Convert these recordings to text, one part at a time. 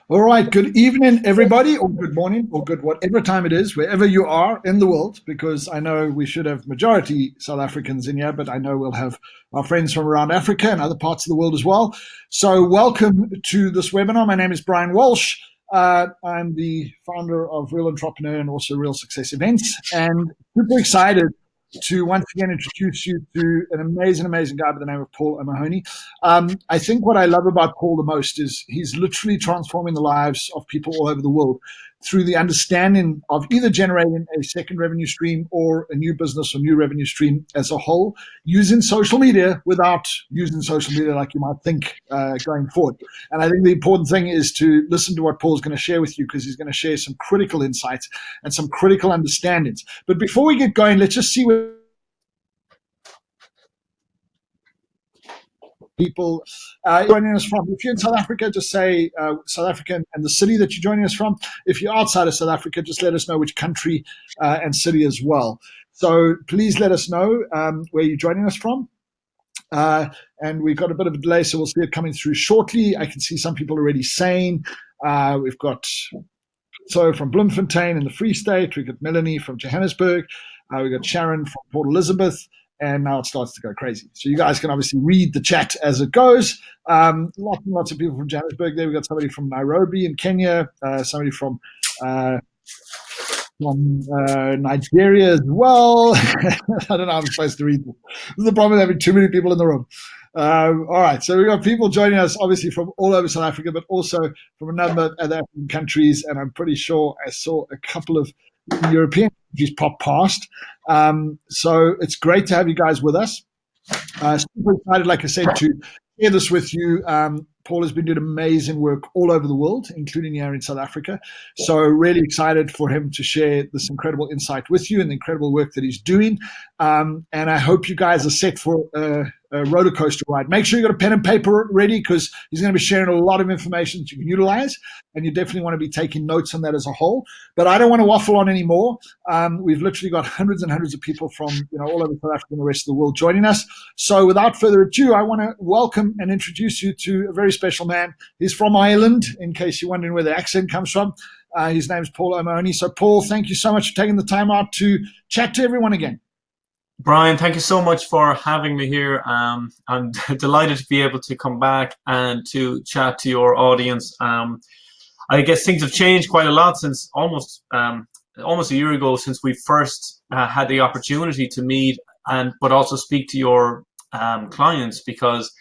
All right, good evening, everybody, or good morning, or good whatever time it is, wherever you are in the world, because I know we should have majority South Africans in here, but I know we'll have our friends from around Africa and other parts of the world as well. So welcome to this webinar. My name is Brian Walsh. I'm the founder of Real Entrepreneur and also Real Success Events, and super excited to once again introduce you to an amazing guy by the name of Paul O'Mahony. I think what I love about Paul the most is he's literally transforming the lives of people all over the world through the understanding of either generating a second revenue stream or a new business or new revenue stream as a whole, using social media without using social media like you might think going forward. And I think the important thing is to listen to what Paul's going to share with you, because he's going to share some critical insights and some critical understandings. But before we get going, let's just see where people joining us from. If you're in South Africa, just say South Africa and the city that you're joining us from. If you're outside of South Africa, just let us know which country and city as well. So please let us know where you're joining us from. And we've got a bit of a delay, so we'll see it coming through shortly. I can see some people already saying we've got from Bloemfontein in the Free State. We've got Melanie from Johannesburg. We've got Sharon from Port Elizabeth. And now it starts to go crazy. So you guys can obviously read the chat as it goes. Lots and lots of people from Johannesburg there. We've got somebody from Nairobi in Kenya, somebody from Nigeria as well. I don't know how I'm supposed to read them. This is the problem with having too many people in the room. All right, so we've got people joining us obviously from all over South Africa, but also from a number of other African countries. And I'm pretty sure I saw a couple of European countries pop past. So it's great to have you guys with us. Super excited, like I said, to share this with you. Paul has been doing amazing work all over the world, including here in South Africa. So really excited for him to share this incredible insight with you and the incredible work that he's doing. And I hope you guys are set for a roller coaster ride. Make sure you got a pen and paper ready, because he's going to be sharing a lot of information that you can utilize, and you definitely want to be taking notes on that as a whole. But I don't want to waffle on anymore. We've literally got hundreds and hundreds of people from all over South Africa and the rest of the world joining us. So without further ado, I want to welcome and introduce you to a very special man. He's from Ireland, in case you're wondering where the accent comes from. His name's Paul O'Mahony. So Paul, thank you so much for taking the time out to chat to everyone again. Brian, thank you so much for having me here. I'm delighted to be able to come back and to chat to your audience. I guess things have changed quite a lot since almost a year ago, since we first had the opportunity to meet but also speak to your clients, because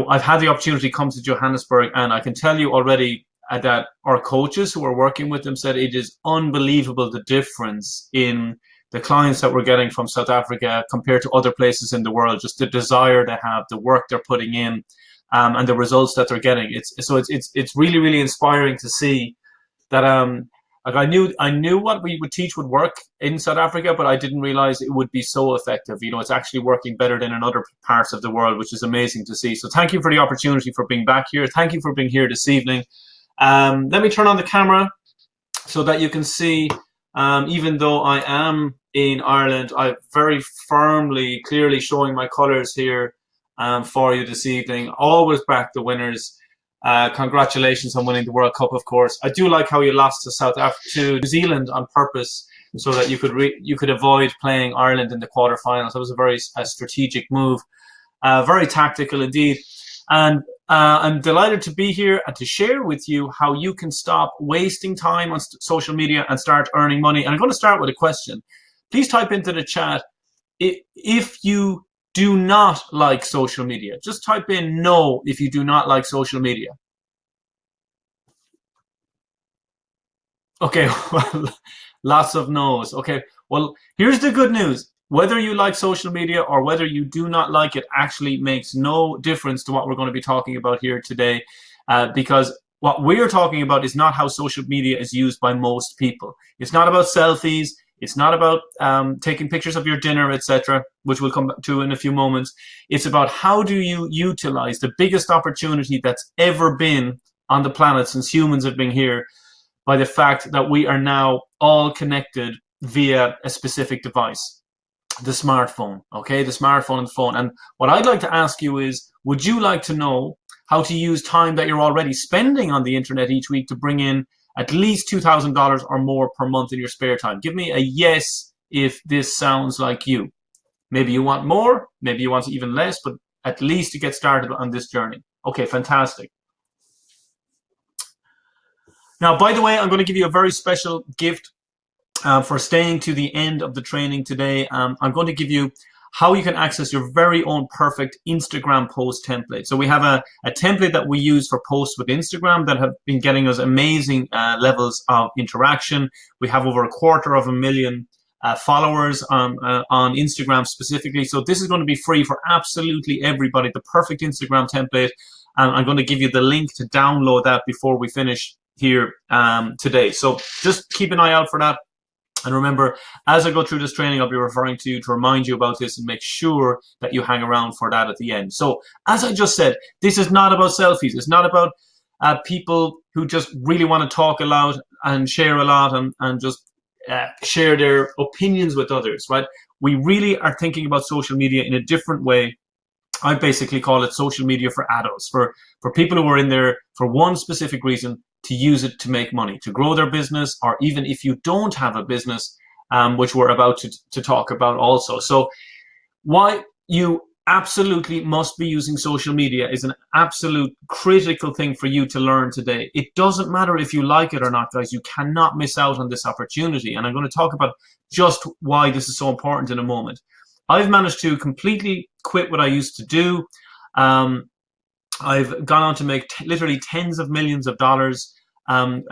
I've had the opportunity to come to Johannesburg, and I can tell you already that our coaches who are working with them said it is unbelievable the difference in the clients that we're getting from South Africa compared to other places in the world. Just the desire they have, the work they're putting in, and the results that they're getting. It's really inspiring to see that. Like I knew what we would teach would work in South Africa, but I didn't realize it would be so effective. It's actually working better than in other parts of the world, which is amazing to see. So thank you for the opportunity for being back here. Thank you for being here this evening. Let me turn on the camera so that you can see. Even though I am in Ireland, I'm very clearly showing my colours here for you this evening. Always back the winners. Congratulations on winning the World Cup, of course. I do like how you lost to New Zealand on purpose, so that you could avoid playing Ireland in the quarterfinals. That was a very strategic move, very tactical indeed. And I'm delighted to be here and to share with you how you can stop wasting time on social media and start earning money. And I'm going to start with a question. Please type into the chat if you do not like social media. Just type in no if you do not like social media. Okay, well, lots of no's. Okay, well, here's the good news. Whether you like social media or whether you do not like it actually makes no difference to what we're going to be talking about here today, because what we're talking about is not how social media is used by most people. It's not about selfies. It's not about taking pictures of your dinner, etc., which we'll come to in a few moments. It's about how do you utilize the biggest opportunity that's ever been on the planet since humans have been here, by the fact that we are now all connected via a specific device. The smartphone, okay? The smartphone and the phone. And what I'd like to ask you is, would you like to know how to use time that you're already spending on the internet each week to bring in at least $2,000 or more per month in your spare time. Give me a yes if this sounds like you. Maybe you want more, maybe you want even less, but at least to get started on this journey. Okay, fantastic. Now, by the way, I'm going to give you a very special gift for staying to the end of the training today. I'm going to give you how you can access your very own perfect Instagram post template. So we have a template that we use for posts with Instagram that have been getting us amazing levels of interaction. We have over 250,000 followers on Instagram specifically. So this is going to be free for absolutely everybody, the perfect Instagram template. And I'm going to give you the link to download that before we finish here today. So just keep an eye out for that. And remember, as I go through this training, I'll be referring to you to remind you about this and make sure that you hang around for that at the end. So as I just said, this is not about selfies. It's not about people who just really want to talk a lot and share a lot and just share their opinions with others, right? We really are thinking about social media in a different way. I basically call it social media for adults, for people who are in there for one specific reason, to use it to make money, to grow their business, or even if you don't have a business, which we're about to talk about also. So why you absolutely must be using social media is an absolute critical thing for you to learn today. It doesn't matter if you like it or not, guys. You cannot miss out on this opportunity. And I'm going to talk about just why this is so important in a moment. I've managed to completely quit what I used to do. I've gone on to make literally tens of millions of dollars and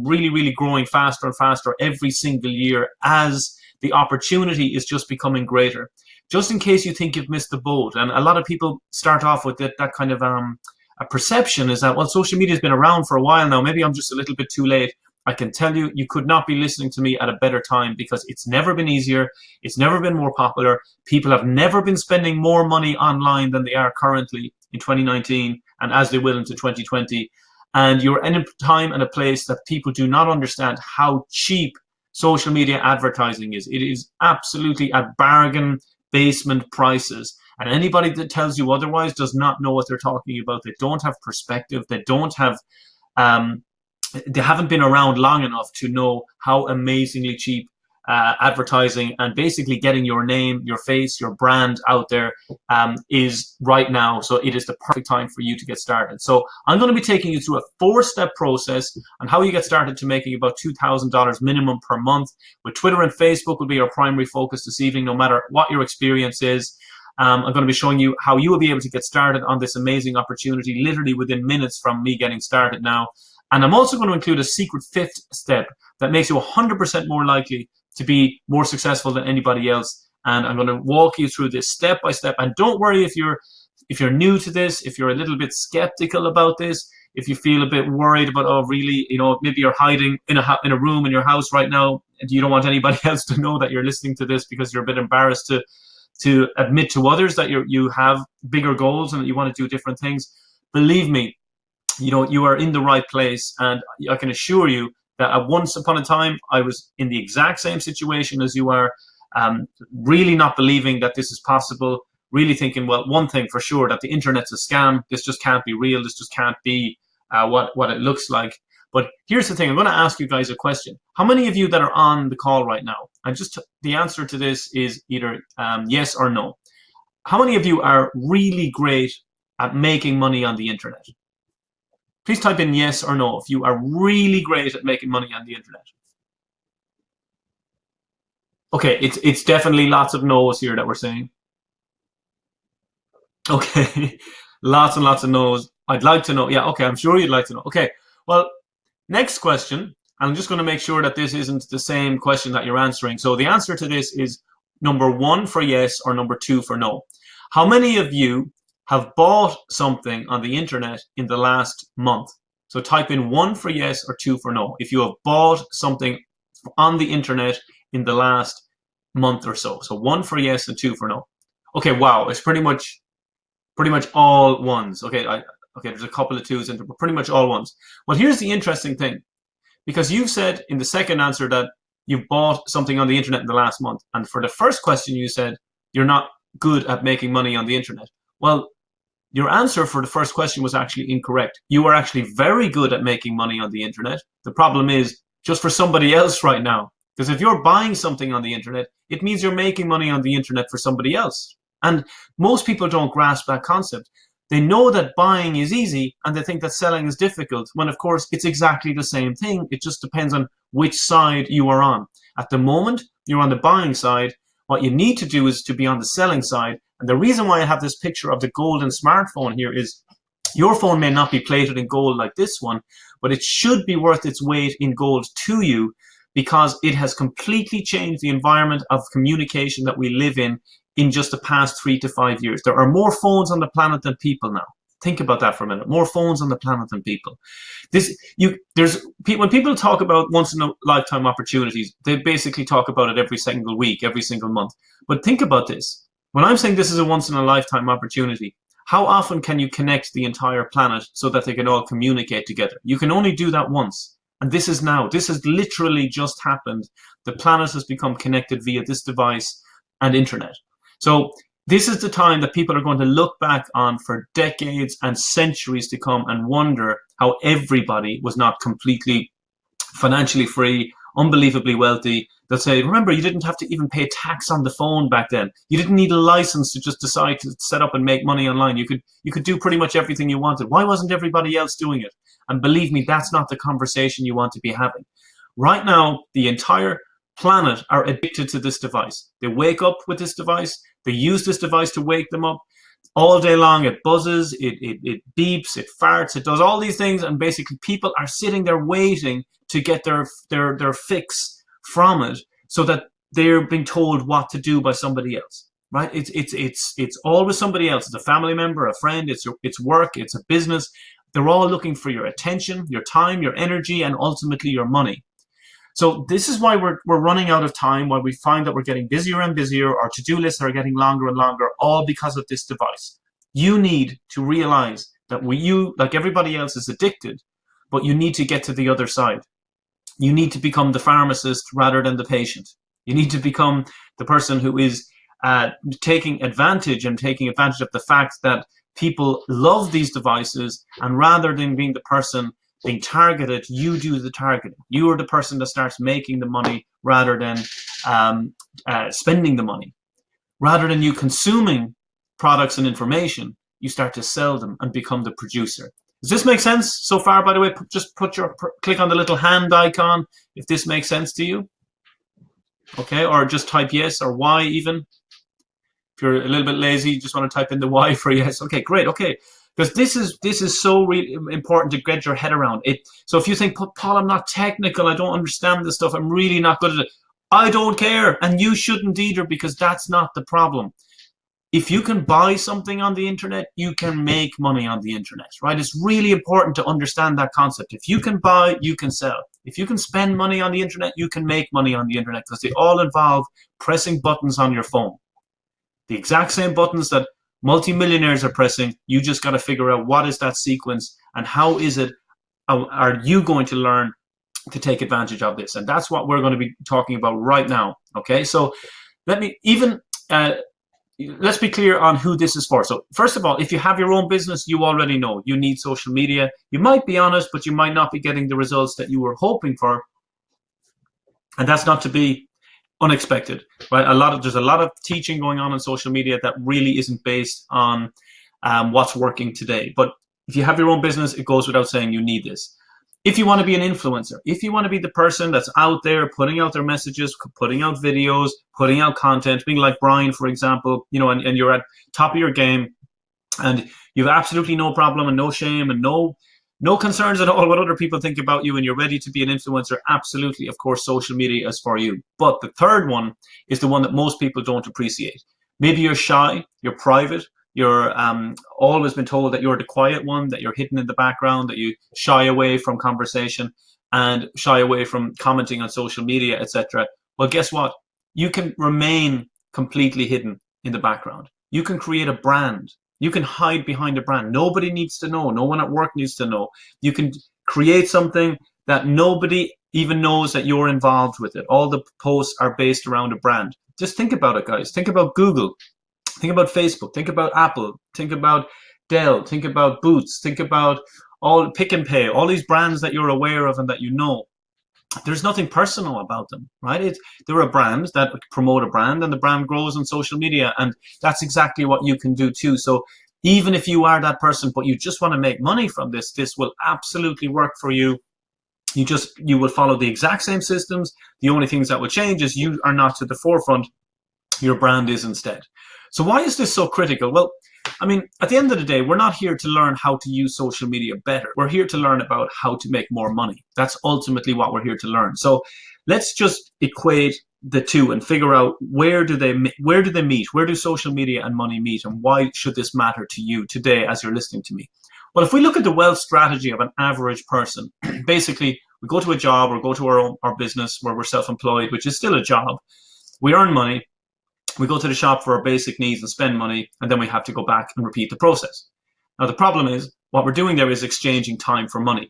really, really growing faster and faster every single year as the opportunity is just becoming greater. Just in case you think you've missed the boat, and a lot of people start off with that kind of a perception is that, well, social media has been around for a while now, maybe I'm just a little bit too late. I can tell you, you could not be listening to me at a better time, because it's never been easier. It's never been more popular. People have never been spending more money online than they are currently in 2019 and as they will into 2020. And you're in a time and a place that people do not understand how cheap social media advertising is. It is absolutely at bargain basement prices. And anybody that tells you otherwise does not know what they're talking about. They don't have perspective. They don't have they haven't been around long enough to know how amazingly cheap advertising and basically getting your name, your face, your brand out there is right now. So it is the perfect time for you to get started. So I'm going to be taking you through a 4-step process on how you get started to making about $2,000 minimum per month. With Twitter and Facebook will be our primary focus this evening, no matter what your experience is. I'm going to be showing you how you will be able to get started on this amazing opportunity literally within minutes from me getting started now. And I'm also going to include a secret 5th step that makes you 100% more likely to be more successful than anybody else. And I'm going to walk you through this step by step. And don't worry if you're new to this, if you're a little bit skeptical about this, if you feel a bit worried about, oh, really, maybe you're hiding in a room in your house right now and you don't want anybody else to know that you're listening to this because you're a bit embarrassed to admit to others that you have bigger goals and that you want to do different things. Believe me, you are in the right place, and I can assure you that at once upon a time I was in the exact same situation as you are, really not believing that this is possible, really thinking, well, one thing for sure, that the internet's a scam. This just can't be real. This just can't be what it looks like. But here's the thing. I'm going to ask you guys a question. How many of you that are on the call right now, and just the answer to this is either yes or no. How many of you are really great at making money on the internet? Please type in yes or no if you are really great at making money on the internet. Okay, it's definitely lots of no's here that we're saying. Okay, lots and lots of no's. I'd like to know. Yeah, okay, I'm sure you'd like to know. Okay, well, next question. I'm just going to make sure that this isn't the same question that you're answering. So the answer to this is number 1 for yes or number 2 for no. How many of you have bought something on the internet in the last month? So type in 1 for yes or 2 for no. If you have bought something on the internet in the last month or so. So 1 for yes and 2 for no. Okay, wow, it's pretty much all ones. Okay, okay, there's a couple of 2s in there, but pretty much all ones. Well, here's the interesting thing, because you've said in the second answer that you've bought something on the internet in the last month, and for the first question you said you're not good at making money on the internet. Well, your answer for the first question was actually incorrect. You are actually very good at making money on the internet. The problem is just for somebody else right now. Because if you're buying something on the internet, it means you're making money on the internet for somebody else. And most people don't grasp that concept. They know that buying is easy and they think that selling is difficult, when of course it's exactly the same thing. It just depends on which side you are on. At the moment, you're on the buying side. What you need to do is to be on the selling side. And the reason why I have this picture of the golden smartphone here is your phone may not be plated in gold like this one, but it should be worth its weight in gold to you, because it has completely changed the environment of communication that we live in just the past 3 to 5 years. There are more phones on the planet than people now. Think about that for a minute. More phones on the planet than people. When people talk about once in a lifetime opportunities, they basically talk about it every single week, every single month. But think about this. When I'm saying this is a once in a lifetime opportunity, how often can you connect the entire planet so that they can all communicate together? You can only do that once. And this is now. This has literally just happened. The planet has become connected via this device and internet. So this is the time that people are going to look back on for decades and centuries to come and wonder how everybody was not completely financially free, unbelievably wealthy. They'll say, remember, you didn't have to even pay tax on the phone back then. You didn't need a license to just decide to set up and make money online. You could do pretty much everything you wanted. Why wasn't everybody else doing it? And believe me, that's not the conversation you want to be having. Right now, the entire planet are addicted to this device. They wake up with this device. They use this device to wake them up. All day long, it buzzes, it beeps, it farts, it does all these things. And basically, people are sitting there waiting to get their fix from it, so that they're being told what to do by somebody else. Right? It's always somebody else. It's a family member, a friend, it's work, it's a business. They're all looking for your attention, your time, your energy, and ultimately your money. So this is why we're running out of time, why we find that we're getting busier and busier, our to-do lists are getting longer and longer, all because of this device. You need to realize that you, like everybody else, is addicted, but you need to get to the other side. You need to become the pharmacist rather than the patient. You need to become the person who is taking advantage of the fact that people love these devices, and rather than being the person being targeted, you do the targeting. You are the person that starts making the money rather than spending the money. Rather than you consuming products and information, you start to sell them and become the producer. Does this make sense so far? By the way, just click on the little hand icon if this makes sense to you. Okay, or just type yes or Y even. If you're a little bit lazy, you just want to type in the Y for yes. Okay, great. Okay, because this is so really important to get your head around it. So if you think, Paul, I'm not technical, I don't understand this stuff, I'm really not good at it. I don't care, and you shouldn't either, because that's not the problem. If you can buy something on the internet, you can make money on the internet, right? It's really important to understand that concept. If you can buy, you can sell. If you can spend money on the internet, you can make money on the internet, because they all involve pressing buttons on your phone. The exact same buttons that multimillionaires are pressing. You just got to figure out what is that sequence and how are you going to learn to take advantage of this. And that's what we're going to be talking about right now. Okay, so let's be clear on who this is for. So first of all, if you have your own business, you already know you need social media. You might be honest, but you might not be getting the results that you were hoping for. And that's not to be unexpected, right? There's a lot of teaching going on social media that really isn't based on what's working today. But if you have your own business, it goes without saying you need this. If you want to be an influencer, if you want to be the person that's out there putting out their messages, putting out videos, putting out content, being like Brian, for example, and you're at top of your game, and you have absolutely no problem and no shame and no concerns at all what other people think about you, and you're ready to be an influencer, absolutely, of course, social media is for you. But the third one is the one that most people don't appreciate. Maybe you're shy, you're private, you're always been told that you're the quiet one, that you're hidden in the background, that you shy away from conversation and shy away from commenting on social media, etc. Well, guess what? You can remain completely hidden in the background. You can create a brand. You can hide behind a brand. Nobody needs to know. No one at work needs to know. You can create something that nobody even knows that you're involved with it. All the posts are based around a brand. Just think about it, guys. Think about Google. Think about Facebook. Think about Apple. Think about Dell, think about Boots, think about all Pick and Pay, all these brands that you're aware of and that you know. There's nothing personal about them, right? There are brands that promote a brand, and the brand grows on social media, and that's exactly what you can do too. So even if you are that person, but you just want to make money from this will absolutely work for you. You will follow the exact same systems. The only things that will change is you are not to the forefront, your brand is instead. So why is this so critical? Well, I mean, at the end of the day, we're not here to learn how to use social media better. We're here to learn about how to make more money. That's ultimately what we're here to learn. So let's just equate the two and figure out where do they meet? Where do social media and money meet? And why should this matter to you today as you're listening to me? Well, if we look at the wealth strategy of an average person, basically we go to a job or go to our business where we're self-employed, which is still a job. We earn money. We go to the shop for our basic needs and spend money, and then we have to go back and repeat the process. Now, the problem is what we're doing there is exchanging time for money.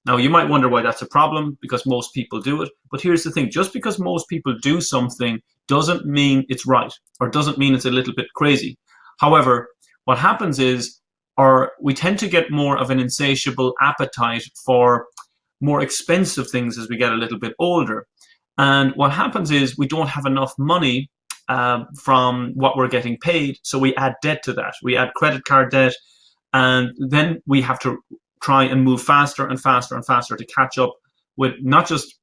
Now, you might wonder why that's a problem, because most people do it. But here's the thing. Just because most people do something doesn't mean it's right, or doesn't mean it's a little bit crazy. However, what happens is we tend to get more of an insatiable appetite for more expensive things as we get a little bit older. And what happens is we don't have enough money from what we're getting paid. So we add debt to that. We add credit card debt, and then we have to try and move faster and faster and faster to catch up with not just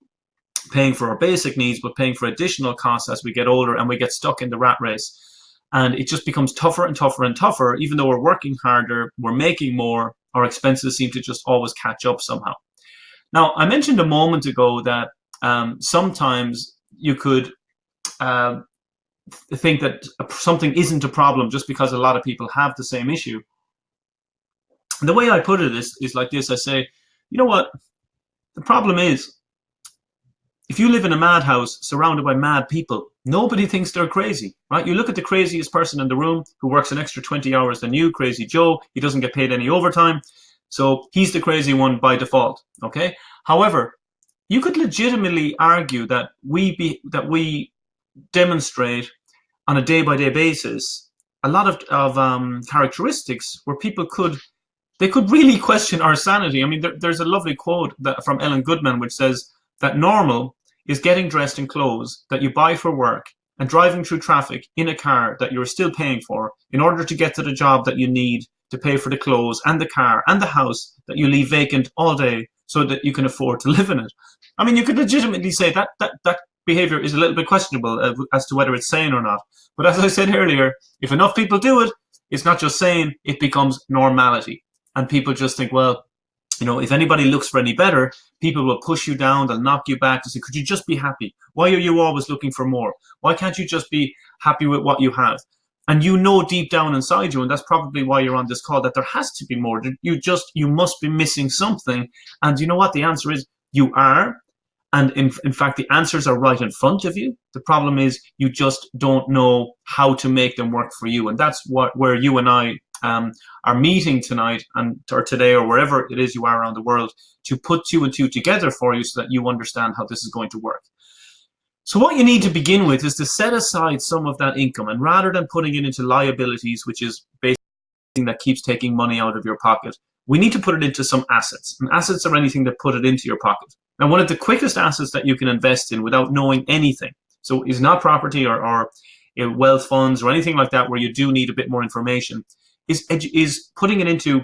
paying for our basic needs, but paying for additional costs as we get older, and we get stuck in the rat race. And it just becomes tougher and tougher and tougher. Even though we're working harder, we're making more, our expenses seem to just always catch up somehow. Now, I mentioned a moment ago that sometimes you could think that something isn't a problem just because a lot of people have the same issue. And the way I put it is like this. I say, you know what? The problem is, if you live in a madhouse surrounded by mad people, nobody thinks they're crazy, right? You look at the craziest person in the room who works an extra 20 hours than you, Crazy Joe. He doesn't get paid any overtime. So he's the crazy one by default, okay? However, you could legitimately argue that we demonstrate on a day-by-day basis a lot of characteristics where people could really question our sanity. I mean, there's a lovely quote from Ellen Goodman which says that normal is getting dressed in clothes that you buy for work and driving through traffic in a car that you're still paying for in order to get to the job that you need to pay for the clothes and the car and the house that you leave vacant all day so that you can afford to live in it. I mean, you could legitimately say that behavior is a little bit questionable as to whether it's sane or not. But as I said earlier, if enough people do it, it's not just sane, it becomes normality. And people just think, well, you know, if anybody looks for any better, people will push you down, they'll knock you back to say, could you just be happy? Why are you always looking for more? Why can't you just be happy with what you have? And you know deep down inside you, and that's probably why you're on this call, that there has to be more. You must be missing something. And you know what? The answer is you are. And in fact, the answers are right in front of you. The problem is you just don't know how to make them work for you. And that's where you and I are meeting tonight or today or wherever it is you are around the world to put two and two together for you so that you understand how this is going to work. So what you need to begin with is to set aside some of that income, and rather than putting it into liabilities, which is basically that keeps taking money out of your pocket, we need to put it into some assets. And assets are anything that put it into your pocket. Now, one of the quickest assets that you can invest in without knowing anything, so is not property or wealth funds or anything like that where you do need a bit more information, is putting it into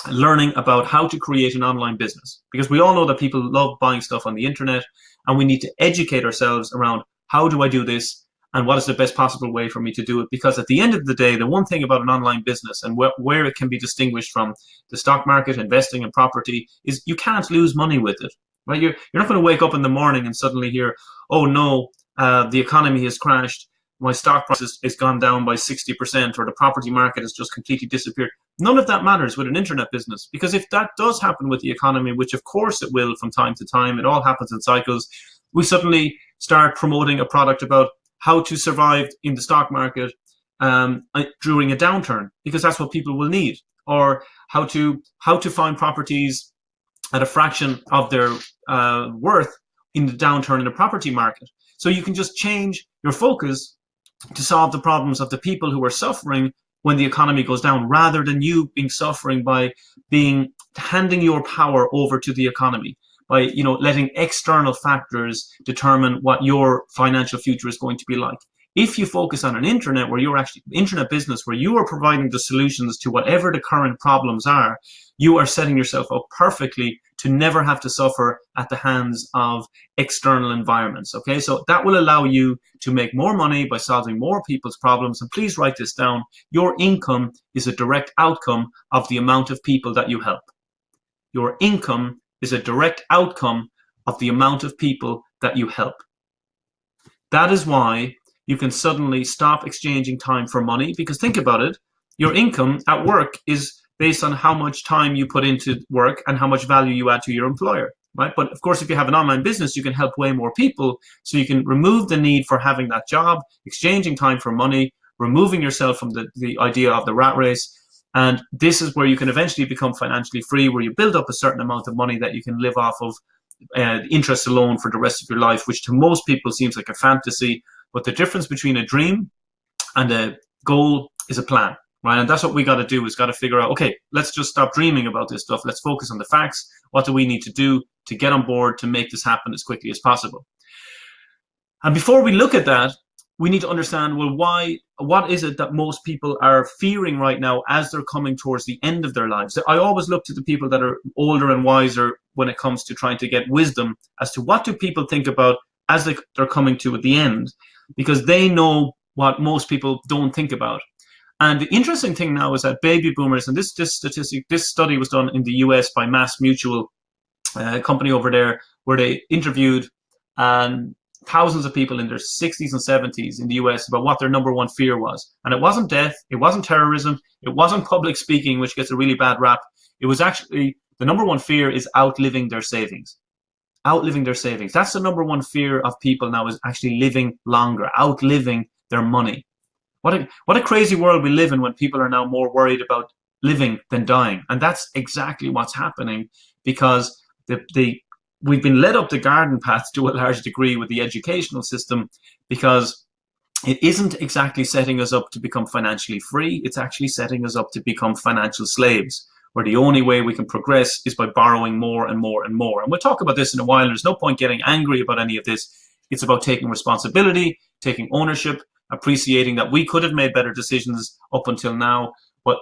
learning about how to create an online business. Because we all know that people love buying stuff on the internet, and we need to educate ourselves around how do I do this and what is the best possible way for me to do it. Because at the end of the day, the one thing about an online business and where it can be distinguished from the stock market, investing in property, is you can't lose money with it. Right? You're not going to wake up in the morning and suddenly hear, oh no, the economy has crashed, my stock price has gone down by 60%, or the property market has just completely disappeared. None of that matters with an internet business, because if that does happen with the economy, which of course it will from time to time, it all happens in cycles, we suddenly start promoting a product about how to survive in the stock market during a downturn, because that's what people will need, or how to find properties at a fraction of their worth in the downturn in the property market. So you can just change your focus to solve the problems of the people who are suffering when the economy goes down, rather than you being suffering by handing your power over to the economy, by letting external factors determine what your financial future is going to be like. If you focus on an internet business where you are providing the solutions to whatever the current problems are, you are setting yourself up perfectly to never have to suffer at the hands of external environments. Okay, so that will allow you to make more money by solving more people's problems. And please write this down. Your income is a direct outcome of the amount of people that you help. Your income is a direct outcome of the amount of people that you help. That is why you can suddenly stop exchanging time for money, because think about it, your income at work is based on how much time you put into work and how much value you add to your employer, right? But of course, if you have an online business, you can help way more people, so you can remove the need for having that job, exchanging time for money, removing yourself from the idea of the rat race. And this is where you can eventually become financially free, where you build up a certain amount of money that you can live off of interest alone for the rest of your life, which to most people seems like a fantasy. But the difference between a dream and a goal is a plan, right? And that's what we got to do, is got to figure out, okay, let's just stop dreaming about this stuff. Let's focus on the facts. What do we need to do to get on board to make this happen as quickly as possible? And before we look at that, we need to understand, well, what is it that most people are fearing right now as they're coming towards the end of their lives? I always look to the people that are older and wiser when it comes to trying to get wisdom as to what do people think about as they're coming to at the end, because they know what most people don't think about. And the interesting thing now is that baby boomers, and this study was done in the US by Mass Mutual, company over there, where they interviewed thousands of people in their 60s and 70s in the US about what their number one fear was. And it wasn't death, it wasn't terrorism, it wasn't public speaking, which gets a really bad rap. It was actually, the number one fear is outliving their savings. Outliving their savings. That's the number one fear of people now, is actually living longer, outliving their money. What a crazy world we live in, when people are now more worried about living than dying. And that's exactly what's happening, because we've been led up the garden path to a large degree with the educational system, because it isn't exactly setting us up to become financially free. It's actually setting us up to become financial slaves, where the only way we can progress is by borrowing more and more and more. And we'll talk about this in a while. There's no point getting angry about any of this. It's about taking responsibility, taking ownership, appreciating that we could have made better decisions up until now, but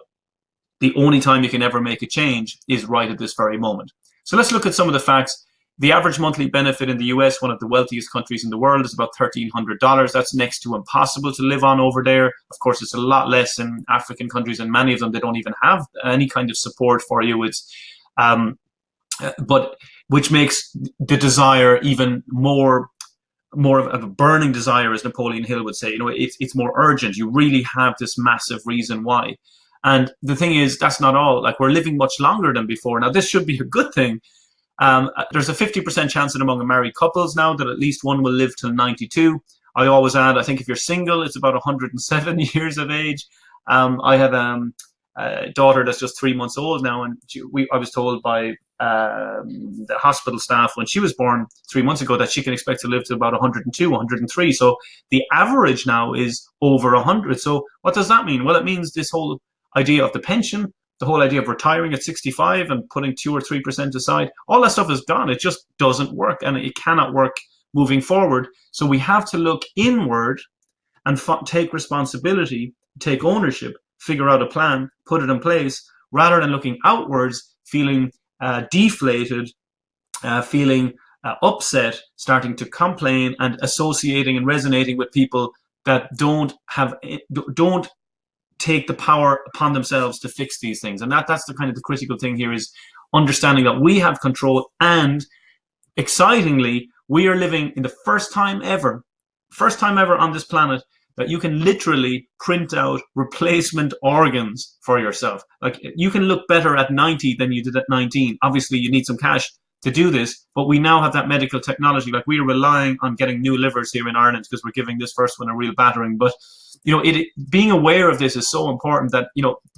the only time you can ever make a change is right at this very moment. So let's look at some of the facts. The average monthly benefit in the US, one of the wealthiest countries in the world, is about $1,300. That's next to impossible to live on over there. Of course, it's a lot less in African countries, and many of them, they don't even have any kind of support for you. It's, but which makes the desire even more of a burning desire, as Napoleon Hill would say. It's more urgent. You really have this massive reason why. And the thing is, that's not all. Like, we're living much longer than before. Now, this should be a good thing. There's a 50% chance that among married couples now that at least one will live till 92. I always add, I think if you're single, it's about 107 years of age. I have a daughter that's just 3 months old now, and I was told by the hospital staff when she was born 3 months ago that she can expect to live to about 102, 103. So the average now is over 100. So what does that mean? Well, it means this whole idea of the pension, the whole idea of retiring at 65 and putting 2 or 3% aside, all that stuff is gone. It just doesn't work, and it cannot work moving forward. So we have to look inward and take responsibility, take ownership, figure out a plan, put it in place, rather than looking outwards, feeling deflated, feeling upset, starting to complain, and associating and resonating with people that don't take the power upon themselves to fix these things. And that's the kind of the critical thing here, is understanding that we have control. And excitingly, we are living in the first time ever on this planet that you can literally print out replacement organs for yourself. Like, you can look better at 90 than you did at 19. Obviously, you need some cash to do this, but we now have that medical technology. Like, we are relying on getting new livers here in Ireland because we're giving this first one a real battering. But being aware of this is so important, that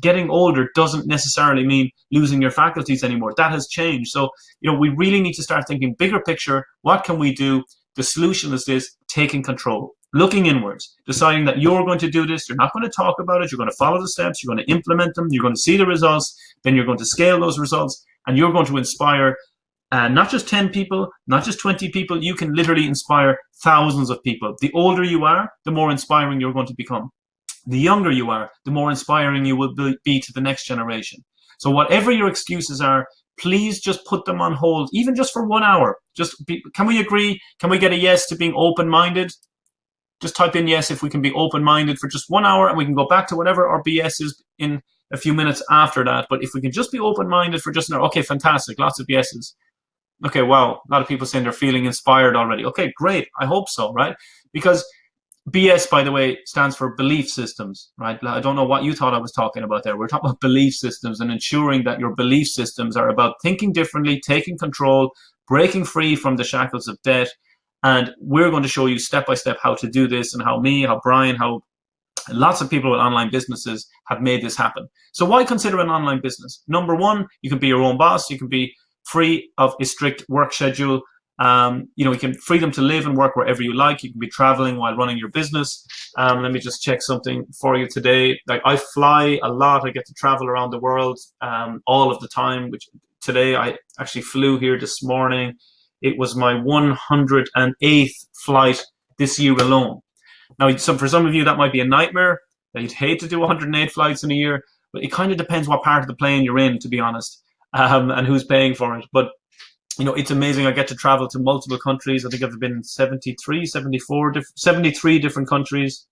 getting older doesn't necessarily mean losing your faculties anymore. That has changed. So we really need to start thinking bigger picture. What can we do? The solution is this: taking control. looking inwards, deciding that you're going to do this, you're not going to talk about it, you're going to follow the steps, you're going to implement them, you're going to see the results, then you're going to scale those results, and you're going to inspire not just 10 people, not just 20 people, you can literally inspire thousands of people. The older you are, the more inspiring you're going to become. The younger you are, the more inspiring you will be to the next generation. So whatever your excuses are, please just put them on hold, even just for 1 hour. Can we agree? Can we get a yes to being open-minded? Just type in yes if we can be open-minded for just 1 hour, and we can go back to whatever our BS is in a few minutes after that. But if we can just be open-minded for just an hour, okay, fantastic, lots of yeses. Okay, wow, a lot of people saying they're feeling inspired already. Okay, great, I hope so, right? Because BS, by the way, stands for belief systems, right? I don't know what you thought I was talking about there. We're talking about belief systems and ensuring that your belief systems are about thinking differently, taking control, breaking free from the shackles of debt. And we're going to show you step by step how to do this, and how Brian, how lots of people with online businesses have made this happen. So why consider an online business? Number one, you can be your own boss. You can be free of a strict work schedule. You can freedom to live and work wherever you like. You can be traveling while running your business. Let me just check something for you today. Like, I fly a lot. I get to travel around the world all of the time, which today I actually flew here this morning. It was my 108th flight this year alone. Now, for some of you, that might be a nightmare. You'd hate to do 108 flights in a year, but it kind of depends what part of the plane you're in, to be honest, and who's paying for it. But it's amazing. I get to travel to multiple countries. I think I've been 73 different countries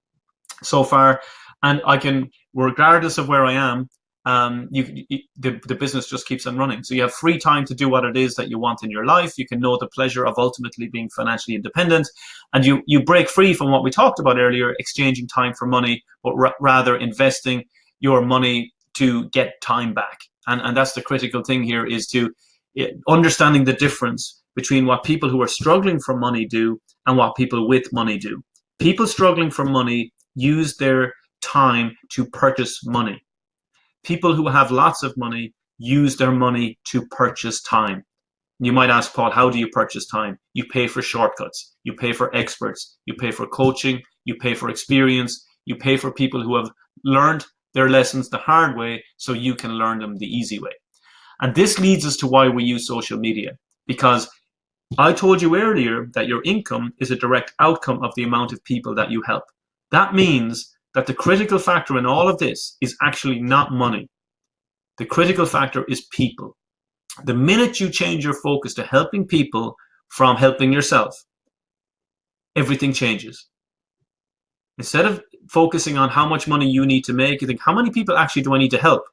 so far. And I can, regardless of where I am, the business just keeps on running. So you have free time to do what it is that you want in your life. You can know the pleasure of ultimately being financially independent. And you break free from what we talked about earlier, exchanging time for money, but rather investing your money to get time back. And that's the critical thing here, is to understanding the difference between what people who are struggling for money do and what people with money do. People struggling for money use their time to purchase money. People who have lots of money use their money to purchase time. You might ask, Paul, how do you purchase time? You pay for shortcuts. You pay for experts. You pay for coaching. You pay for experience. You pay for people who have learned their lessons the hard way so you can learn them the easy way. And this leads us to why we use social media, because I told you earlier that your income is a direct outcome of the amount of people that you help. That means that the critical factor in all of this is actually not money. The critical factor is people. The minute you change your focus to helping people from helping yourself, everything changes. Instead of focusing on how much money you need to make, you think, how many people actually do I need to help?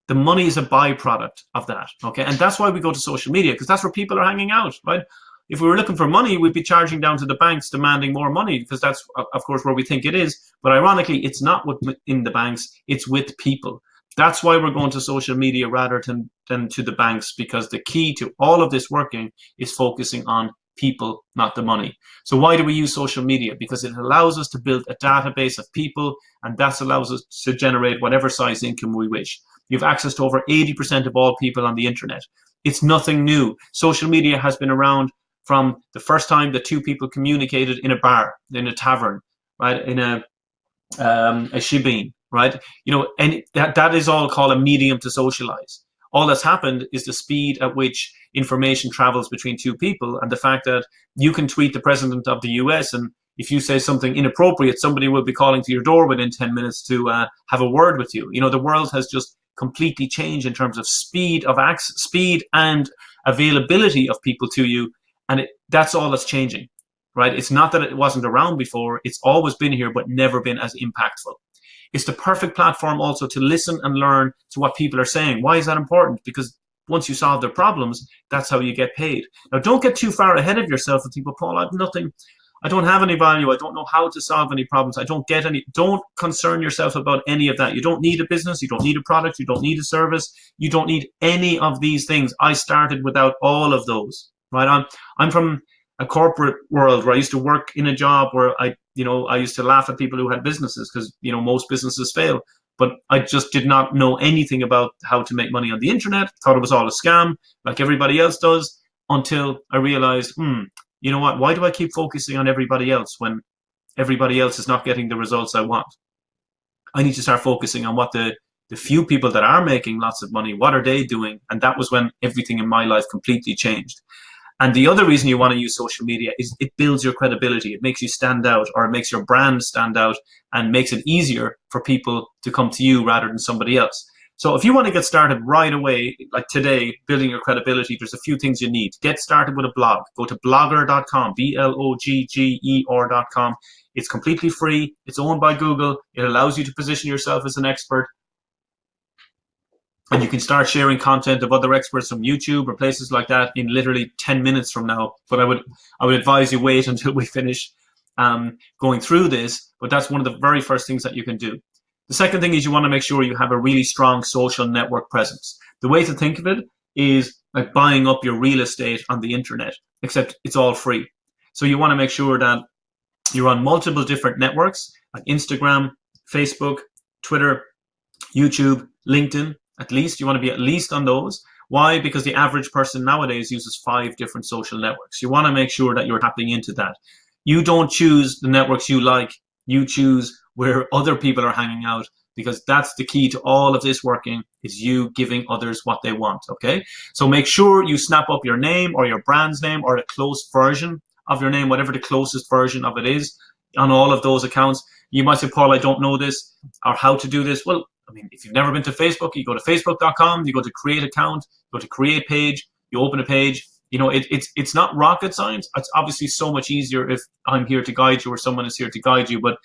The money is a byproduct of that, okay? And that's why we go to social media, because that's where people are hanging out, right? If we were looking for money, we'd be charging down to the banks demanding more money, because that's, of course, where we think it is. But ironically, it's not in the banks, it's with people. That's why we're going to social media rather than to the banks, because the key to all of this working is focusing on people, not the money. So why do we use social media? Because it allows us to build a database of people, and that allows us to generate whatever size income we wish. You have access to over 80% of all people on the internet. It's nothing new. Social media has been around from the first time that two people communicated in a bar, in a tavern, right, in a shebeen, right? And that is all called a medium to socialize. All that's happened is the speed at which information travels between two people, and the fact that you can tweet the president of the US, and if you say something inappropriate, somebody will be calling to your door within 10 minutes to have a word with you. The world has just completely changed in terms of speed and availability of people to you, and that's all that's changing, right? It's not that it wasn't around before. It's always been here, but never been as impactful. It's the perfect platform also to listen and learn to what people are saying. Why is that important? Because once you solve their problems, that's how you get paid. Now, don't get too far ahead of yourself and think, well, Paul, I don't have any value. I don't know how to solve any problems. I don't get any. Don't concern yourself about any of that. You don't need a business. You don't need a product. You don't need a service. You don't need any of these things. I started without all of those, right? I'm from a corporate world where I used to work in a job where I used to laugh at people who had businesses because, most businesses fail. But I just did not know anything about how to make money on the internet. Thought it was all a scam, like everybody else does, until I realized, you know what? Why do I keep focusing on everybody else when everybody else is not getting the results I want. I need to start focusing on what the few people that are making lots of money, what are they doing? And that was when everything in my life completely changed. And the other reason you want to use social media is it builds your credibility. It makes you stand out, or it makes your brand stand out, and makes it easier for people to come to you rather than somebody else. So if you want to get started right away, like today, building your credibility, there's a few things you need. Get started with a blog. Go to blogger.com, blogger.com. It's completely free. It's owned by Google. It allows you to position yourself as an expert. And you can start sharing content of other experts from YouTube or places like that in literally 10 minutes from now. But I would advise you wait until we finish going through this. But that's one of the very first things that you can do. The second thing is you want to make sure you have a really strong social network presence. The way to think of it is like buying up your real estate on the internet, except it's all free. So you want to make sure that you're on multiple different networks like Instagram, Facebook, Twitter, YouTube, LinkedIn. At least you want to be at least on those. Why? Because the average person nowadays uses 5 different social networks. You want to make sure that you're tapping into that. You don't choose the networks you like. You choose where other people are hanging out, because that's the key to all of this working, is you giving others what they want. Okay. So make sure you snap up your name or your brand's name or a close version of your name, whatever the closest version of it is, on all of those accounts. You might say, Paul, I don't know this or how to do this. Well, I mean, if you've never been to Facebook, you go to facebook.com, you go to create account, go to create page, you open a page. You know, it's not rocket science. It's obviously so much easier if I'm here to guide you or someone is here to guide you, but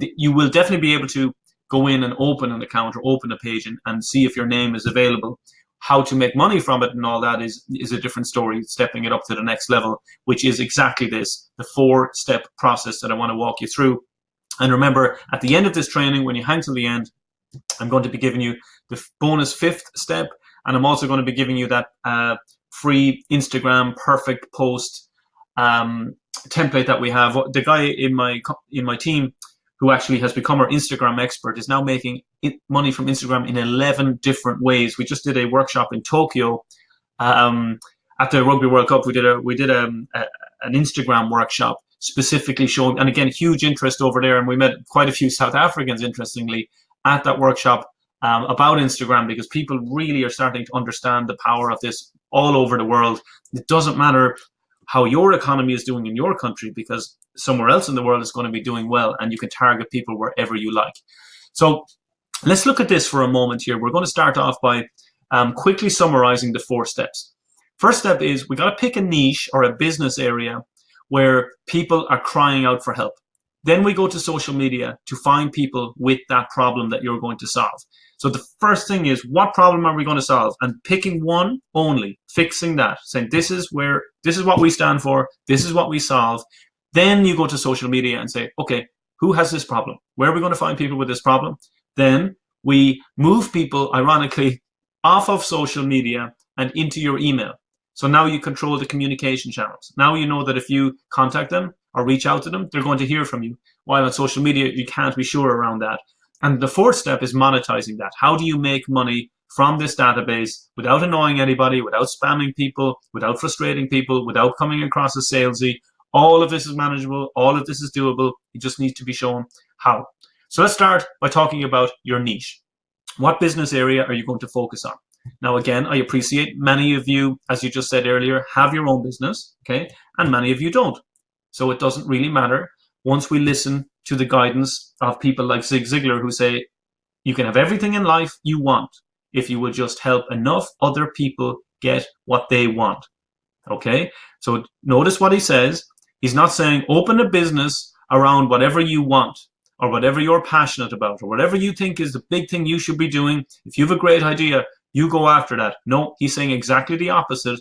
you will definitely be able to go in and open an account or open a page and see if your name is available. How to make money from it and all that is a different story, stepping it up to the next level, which is exactly this, the 4-step process that I want to walk you through. And remember, at the end of this training, when you hang till the end, I'm going to be giving you the bonus 5th step, and I'm also going to be giving you that free Instagram perfect post template that we have. The guy in my team who actually has become our Instagram expert is now making money from Instagram in 11 different ways. We just did a workshop in Tokyo at the Rugby World Cup. We did an Instagram workshop specifically showing, and again, huge interest over there. And we met quite a few South Africans, interestingly, at that workshop about Instagram, because people really are starting to understand the power of this all over the world. It doesn't matter how your economy is doing in your country, because somewhere else in the world is going to be doing well, and you can target people wherever you like. So let's look at this for a moment here. We're going to start off by quickly summarizing the 4 steps. First step is we got to pick a niche or a business area where people are crying out for help. Then we go to social media to find people with that problem that you're going to solve. So the first thing is, what problem are we going to solve? And picking one only, fixing that, saying this is what we stand for, this is what we solve. Then you go to social media and say, okay, who has this problem? Where are we going to find people with this problem? Then we move people, ironically, off of social media and into your email. So now you control the communication channels. Now you know that if you contact them or reach out to them, they're going to hear from you. While on social media, you can't be sure around that. And the 4th step is monetizing that. How do you make money from this database without annoying anybody, without spamming people, without frustrating people, without coming across as salesy? All of this is manageable. All of this is doable. It just needs to be shown how. So let's start by talking about your niche. What business area are you going to focus on? Now, again, I appreciate many of you, as you just said earlier, have your own business, okay? And many of you don't. So it doesn't really matter once we listen to the guidance of people like Zig Ziglar, who say you can have everything in life you want if you would just help enough other people get what they want. Okay? So notice what he says. He's not saying open a business around whatever you want or whatever you're passionate about or whatever you think is the big thing you should be doing. If you have a great idea, you go after that. No, he's saying exactly the opposite.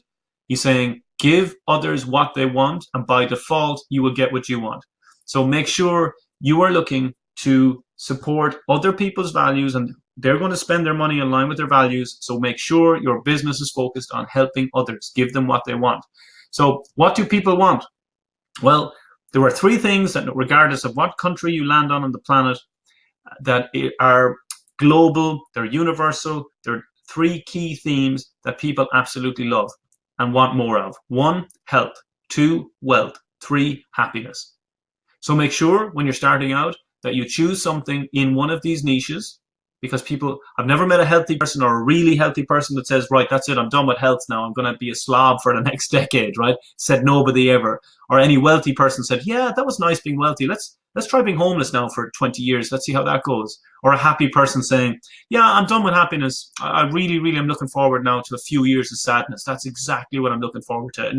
He's saying give others what they want, and by default, you will get what you want. So make sure you are looking to support other people's values, and they're going to spend their money in line with their values. So make sure your business is focused on helping others. Give them what they want. So what do people want? Well, there are 3 things that, regardless of what country you land on the planet, that are global, they're universal. They're 3 key themes that people absolutely love and want more of. 1, health. 2, wealth. 3, happiness. So make sure when you're starting out that you choose something in one of these niches, because I've never met a healthy person or a really healthy person that says, right, that's it, I'm done with health now, I'm going to be a slob for the next decade, right? Said nobody ever. Or any wealthy person said, yeah, that was nice being wealthy. Let's try being homeless now for 20 years. Let's see how that goes. Or a happy person saying, yeah, I'm done with happiness. I really, really am looking forward now to a few years of sadness. That's exactly what I'm looking forward to. A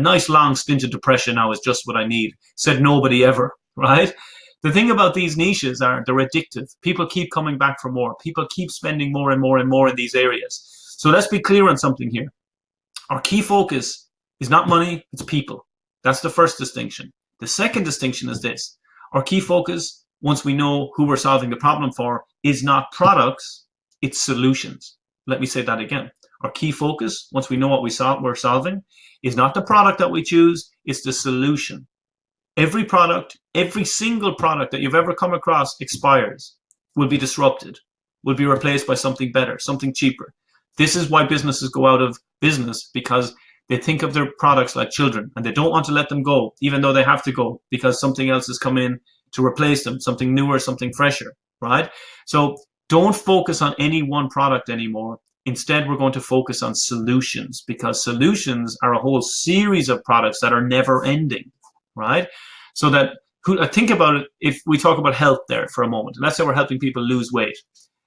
nice long stint of depression now is just what I need. Said nobody ever, right? The thing about these niches are they're addictive. People keep coming back for more. People keep spending more and more and more in these areas. So let's be clear on something here. Our key focus is not money, it's people. That's the first distinction. The second distinction is this. Our key focus, once we know who we're solving the problem for, is not products, it's solutions. Let me say that again. Our key focus, once we know what we're solving, is not the product that we choose, it's the solution. Every product, every single product that you've ever come across expires, will be disrupted, will be replaced by something better, something cheaper. This is why businesses go out of business, because they think of their products like children and they don't want to let them go, even though they have to go because something else has come in to replace them, something newer, something fresher, right? So don't focus on any one product anymore. Instead, we're going to focus on solutions, because solutions are a whole series of products that are never ending, right? So that, think about it, if we talk about health there for a moment. Let's say we're helping people lose weight.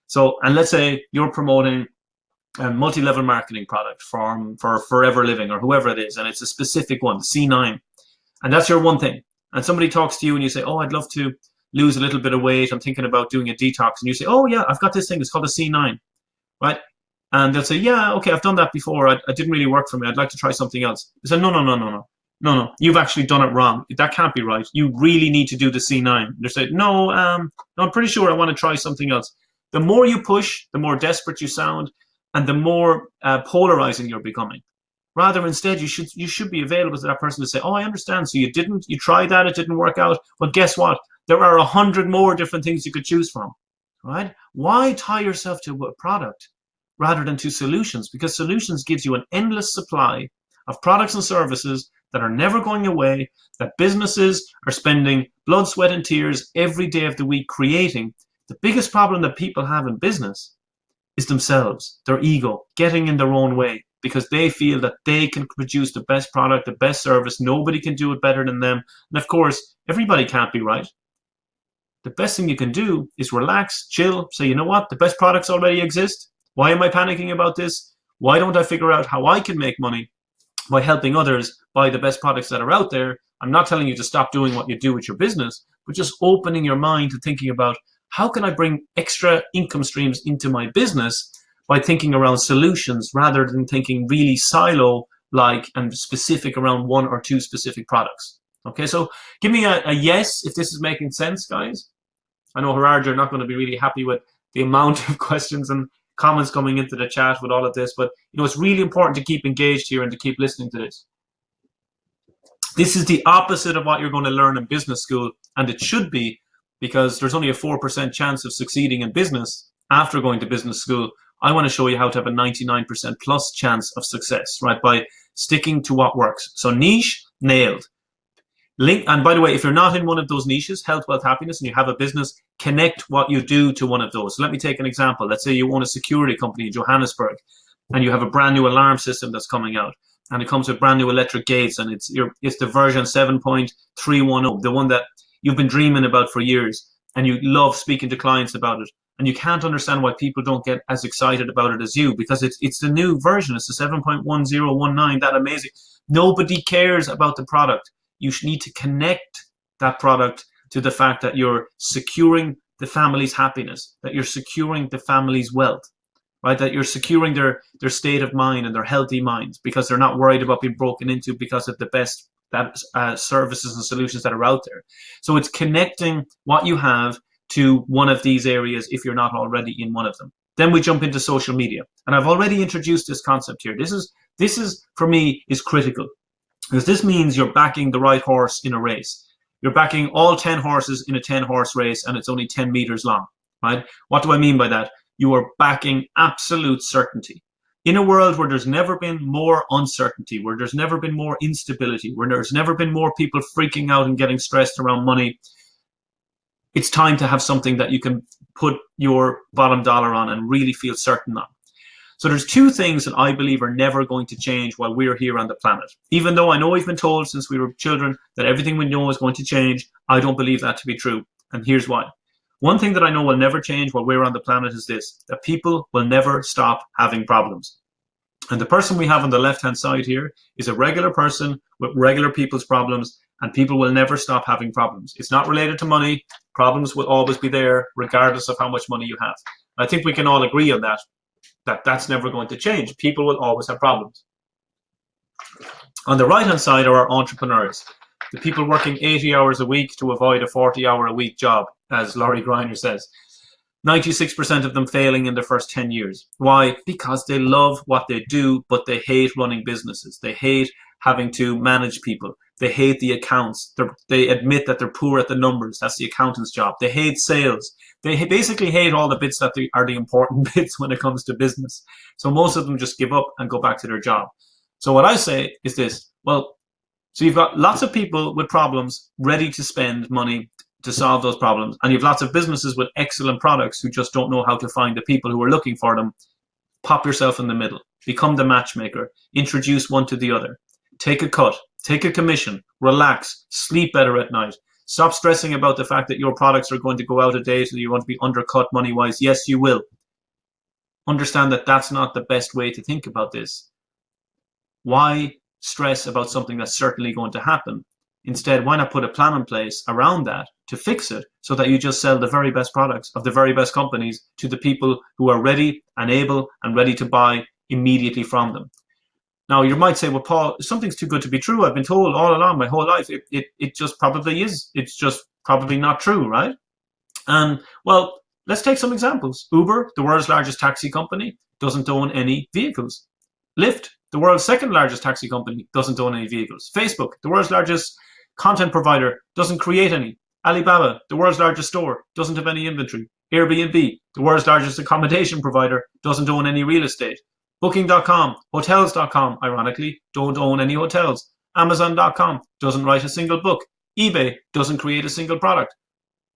So, and let's say you're promoting a multi-level marketing product for Forever Living or whoever it is, and it's a specific one, C9. And that's your one thing. And somebody talks to you and you say, oh, I'd love to lose a little bit of weight. I'm thinking about doing a detox. And you say, oh, yeah, I've got this thing. It's called a C9, right? And they'll say, yeah, okay, I've done that before. It didn't really work for me. I'd like to try something else. They say, no, you've actually done it wrong. That can't be right. You really need to do the C9. They say, no, I'm pretty sure I want to try something else. The more you push, the more desperate you sound, and the more polarizing you're becoming. Rather, instead, you should be available to that person to say, oh, I understand. So you tried that, it didn't work out. Well, guess what? There are 100 more different things you could choose from, right? Why tie yourself to a product rather than to solutions? Because solutions gives you an endless supply of products and services that are never going away, that businesses are spending blood, sweat, and tears every day of the week creating. The biggest problem that people have in business is themselves, their ego, getting in their own way, because they feel that they can produce the best product, the best service. Nobody can do it better than them. And of course, everybody can't be right. The best thing you can do is relax, chill, say, you know what? The best products already exist. Why am I panicking about this? Why don't I figure out how I can make money by helping others buy the best products that are out there? I'm not telling you to stop doing what you do with your business, but just opening your mind to thinking about, how can I bring extra income streams into my business by thinking around solutions rather than thinking really silo-like and specific around one or two specific products? Okay, so give me a yes if this is making sense, guys. I know, Gerhard, you're not going to be really happy with the amount of questions and comments coming into the chat with all of this, but it's really important to keep engaged here and to keep listening to this. This is the opposite of what you're going to learn in business school, and it should be, because there's only a 4% chance of succeeding in business after going to business school. I want to show you how to have a 99% plus chance of success, right, by sticking to what works. So niche, nailed. Link, and by the way, if you're not in one of those niches, health, wealth, happiness, and you have a business, connect what you do to one of those. So let me take an example. Let's say you own a security company in Johannesburg, and you have a brand new alarm system that's coming out, and it comes with brand new electric gates, and it's the version 7.310, the one that you've been dreaming about for years, and you love speaking to clients about it, and you can't understand why people don't get as excited about it as you, because it's the new version. It's the 7.1019, that amazing. Nobody cares about the product. You need to connect that product to the fact that you're securing the family's happiness, that you're securing the family's wealth, right? That you're securing their state of mind and their healthy minds, because they're not worried about being broken into because of the best services and solutions that are out there. So it's connecting what you have to one of these areas if you're not already in one of them. Then we jump into social media. And I've already introduced this concept here. This is for me, is critical, because this means you're backing the right horse in a race. You're backing all 10 horses in a 10-horse race, and it's only 10 meters long, right? What do I mean by that? You are backing absolute certainty. In a world where there's never been more uncertainty, where there's never been more instability, where there's never been more people freaking out and getting stressed around money, it's time to have something that you can put your bottom dollar on and really feel certain on. So there's two things that I believe are never going to change while we're here on the planet. Even though I know we've been told since we were children that everything we know is going to change, I don't believe that to be true. And here's why. One thing that I know will never change while we're on the planet is this, that people will never stop having problems. And the person we have on the left-hand side here is a regular person with regular people's problems, and people will never stop having problems. It's not related to money. Problems will always be there, regardless of how much money you have. I think we can all agree on that, that's never going to change. People will always have problems. On the right-hand side are our entrepreneurs, the people working 80 hours a week to avoid a 40-hour-a-week job, as Laurie Greiner says. 96% of them failing in their first 10 years. Why? Because they love what they do, but they hate running businesses. They hate having to manage people. They hate the accounts. They admit that they're poor at the numbers. That's the accountant's job. They hate sales. They basically hate all the bits that are the important bits when it comes to business. So most of them just give up and go back to their job. So what I say is this. Well, so you've got lots of people with problems ready to spend money to solve those problems. And you have lots of businesses with excellent products who just don't know how to find the people who are looking for them. Pop yourself in the middle. Become the matchmaker. Introduce one to the other. Take a cut. Take a commission. Relax. Sleep better at night. Stop stressing about the fact that your products are going to go out of date and you want to be undercut money-wise. Yes, you will. Understand that that's not the best way to think about this. Why stress about something that's certainly going to happen? Instead, why not put a plan in place around that to fix it so that you just sell the very best products of the very best companies to the people who are ready and able and ready to buy immediately from them. Now, you might say, well, Paul, something's too good to be true. I've been told all along my whole life. It just probably is. It's just probably not true, right? And, well, let's take some examples. Uber, the world's largest taxi company, doesn't own any vehicles. Lyft, the world's second largest taxi company, doesn't own any vehicles. Facebook, the world's largest content provider, doesn't create any. Alibaba, the world's largest store, doesn't have any inventory. Airbnb, the world's largest accommodation provider, doesn't own any real estate. Booking.com, Hotels.com, ironically, don't own any hotels. Amazon.com doesn't write a single book. eBay doesn't create a single product,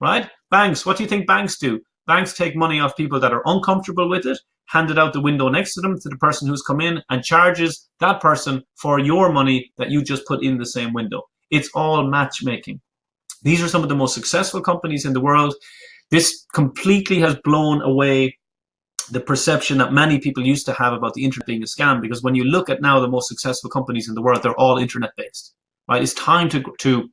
right? Banks, what do you think banks do? Banks take money off people that are uncomfortable with it, hand it out the window next to them to the person who's come in and charges that person for your money that you just put in the same window. It's all matchmaking. These are some of the most successful companies in the world. This completely has blown away the perception that many people used to have about the internet being a scam, because when you look at now the most successful companies in the world, they're all internet based, right? It's time to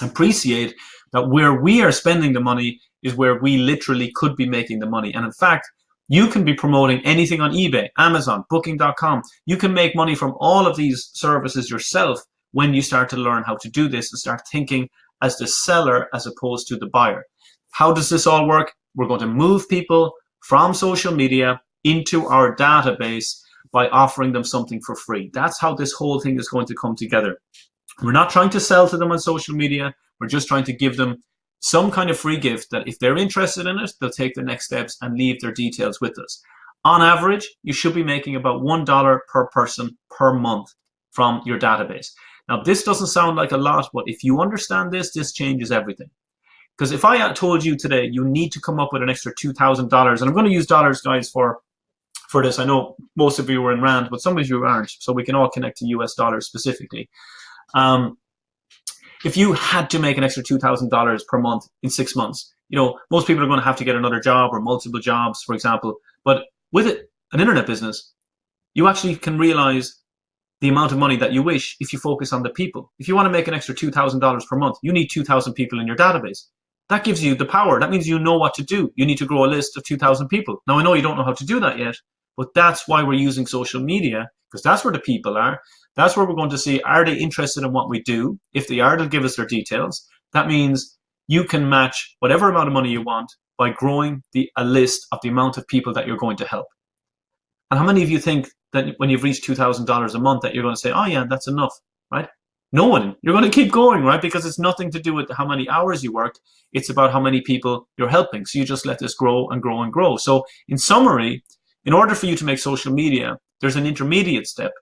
appreciate that where we are spending the money is where we literally could be making the money. And in fact, you can be promoting anything on eBay, Amazon, Booking.com. You can make money from all of these services yourself when you start to learn how to do this and start thinking as the seller as opposed to the buyer. How does this all work? We're going to move people from social media into our database by offering them something for free. That's how this whole thing is going to come together. We're not trying to sell to them on social media. We're just trying to give them some kind of free gift that if they're interested in it, they'll take the next steps and leave their details with us. On average, you should be making about $1 per person per month from your database. Now, this doesn't sound like a lot, but if you understand this, this changes everything. Because if I told you today you need to come up with an extra $2,000, and I'm going to use dollars, guys, for this. I know most of you are in Rand, but some of you aren't, so we can all connect to US dollars specifically. If you had to make an extra $2,000 per month in 6 months, you know, most people are going to have to get another job or multiple jobs, for example. But with it, an internet business, you actually can realize the amount of money that you wish if you focus on the people. If you want to make an extra $2,000 per month, you need 2,000 people in your database. That gives you the power. That means you know what to do. You need to grow a list of 2,000 people. Now, I know you don't know how to do that yet, but that's why we're using social media, because that's where the people are. That's where we're going to see, are they interested in what we do? If they are, they'll give us their details. That means you can match whatever amount of money you want by growing a list of the amount of people that you're going to help. And how many of you think that when you've reached $2,000 a month that you're going to say, oh yeah, that's enough, right? No one. You're going to keep going, right? Because it's nothing to do with how many hours you worked. It's about how many people you're helping. So you just let this grow and grow and grow. So in summary, in order for you to make social media there's an intermediate step,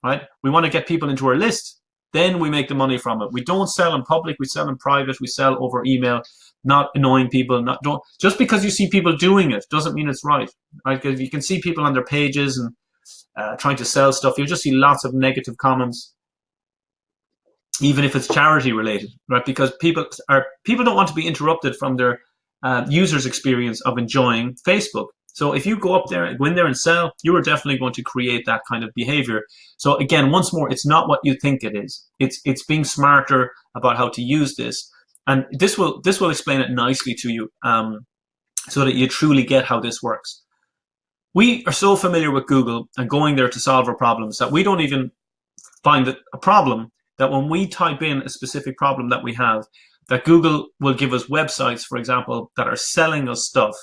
right? We want to get people into our list. Then we make the money from it. We don't sell in public. We sell in private. We sell over email, not annoying people. Just because you see people doing it doesn't mean it's right. Right? Because you can see people on their pages and trying to sell stuff. You'll just see lots of negative comments, even if it's charity related, right? Because people don't want to be interrupted from their users' experience of enjoying Facebook. So if you go in there and sell, you are definitely going to create that kind of behavior. So again, once more, it's not what you think it is. It's being smarter about how to use this, and this will explain it nicely to you, so that you truly get how this works. We are so familiar with Google and going there to solve our problems that we don't even find it a problem that when we type in a specific problem that we have, that Google will give us websites, for example, that are selling us stuff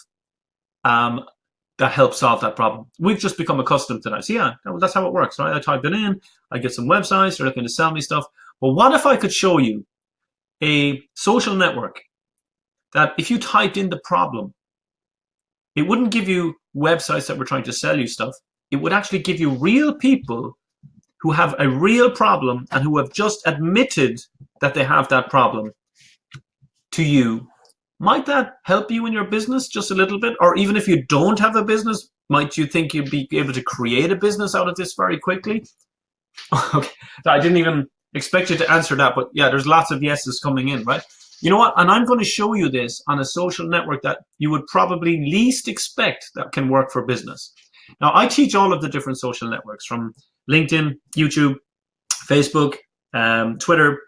that helps solve that problem. We've just become accustomed to that. So yeah, that's how it works, right? I type it in, I get some websites, they're looking to sell me stuff. But what if I could show you a social network that if you typed in the problem, it wouldn't give you websites that were trying to sell you stuff. It would actually give you real people who have a real problem and who have just admitted that they have that problem to you. Might that help you in your business just a little bit? Or even if you don't have a business, might you think you'd be able to create a business out of this very quickly? Okay, I didn't even expect you to answer that, but yeah, there's lots of yeses coming in, right? You know what? And I'm going to show you this on a social network that you would probably least expect that can work for business. Now, I teach all of the different social networks from LinkedIn, YouTube, Facebook, Twitter,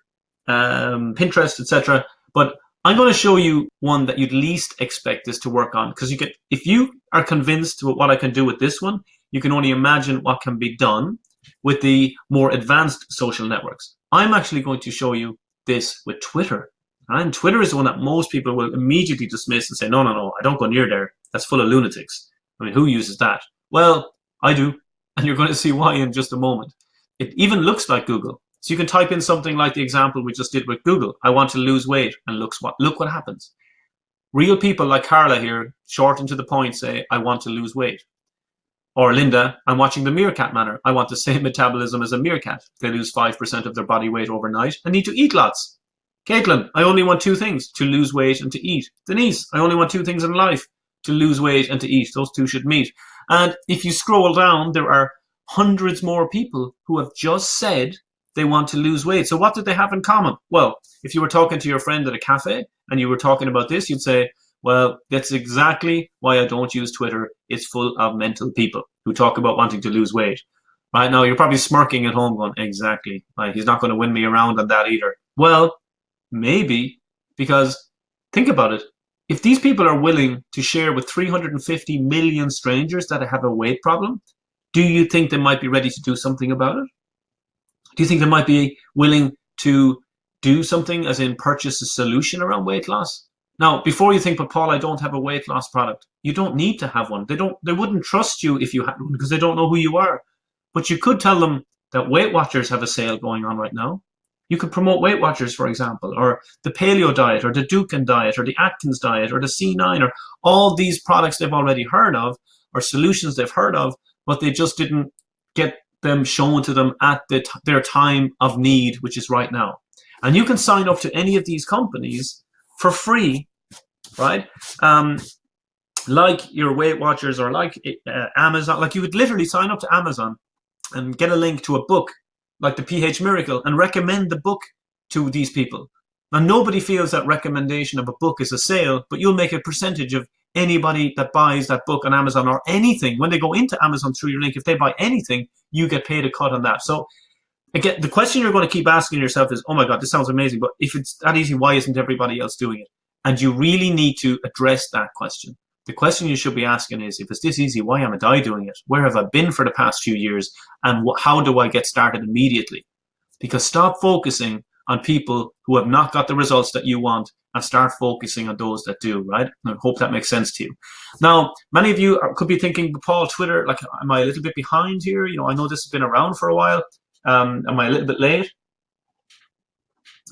Pinterest, etc. But I'm going to show you one that you'd least expect this to work on, because if you are convinced with what I can do with this one, you can only imagine what can be done with the more advanced social networks. I'm actually going to show you this with Twitter. And Twitter is the one that most people will immediately dismiss and say, no, I don't go near there. That's full of lunatics. I mean, who uses that? Well, I do. And you're going to see why in just a moment. It even looks like Google. So you can type in something like the example we just did with Google. I want to lose weight. And look what happens. Real people like Carla here, short and to the point, say, I want to lose weight. Or Linda, I'm watching the meerkat manor. I want the same metabolism as a meerkat. They lose 5% of their body weight overnight and need to eat lots. Caitlin, I only want two things, to lose weight and to eat. Denise, I only want two things in life, to lose weight and to eat. Those two should meet. And if you scroll down, there are hundreds more people who have just said they want to lose weight. So what did they have in common? Well, if you were talking to your friend at a cafe and you were talking about this, you'd say, well, that's exactly why I don't use Twitter. It's full of mental people who talk about wanting to lose weight. Right now, you're probably smirking at home going, exactly. Right? He's not going to win me around on that either. Well, maybe, because think about it. If these people are willing to share with 350 million strangers that have a weight problem, do you think they might be ready to do something about it? Do you think they might be willing to do something, as in purchase a solution around weight loss? Now, before you think, but Paul, I don't have a weight loss product. You don't need to have one. They wouldn't trust you if you had one because they don't know who you are. But you could tell them that Weight Watchers have a sale going on right now. You could promote Weight Watchers, for example, or the Paleo diet, or the Dukan diet, or the Atkins diet, or the C9, or all these products they've already heard of, or solutions they've heard of, but they just didn't get them shown to them at their time of need, which is right now. And you can sign up to any of these companies for free, right? Like your Weight Watchers or like Amazon. Like you would literally sign up to Amazon and get a link to a book like the PH Miracle and recommend the book to these people. And nobody feels that recommendation of a book is a sale, but you'll make a percentage of anybody that buys that book on Amazon or anything. When they go into Amazon through your link, if they buy anything, you get paid a cut on that. So again, the question you're going to keep asking yourself is, oh my God, this sounds amazing, but if it's that easy, why isn't everybody else doing it? And you really need to address that question. The question you should be asking is, if it's this easy, why haven't I doing it? Where have I been for the past few years? And how do I get started immediately? Because stop focusing on people who have not got the results that you want and start focusing on those that do, right? And I hope that makes sense to you. Now, many of you could be thinking, Paul, Twitter, like, am I a little bit behind here? You know, I know this has been around for a while. Am I a little bit late?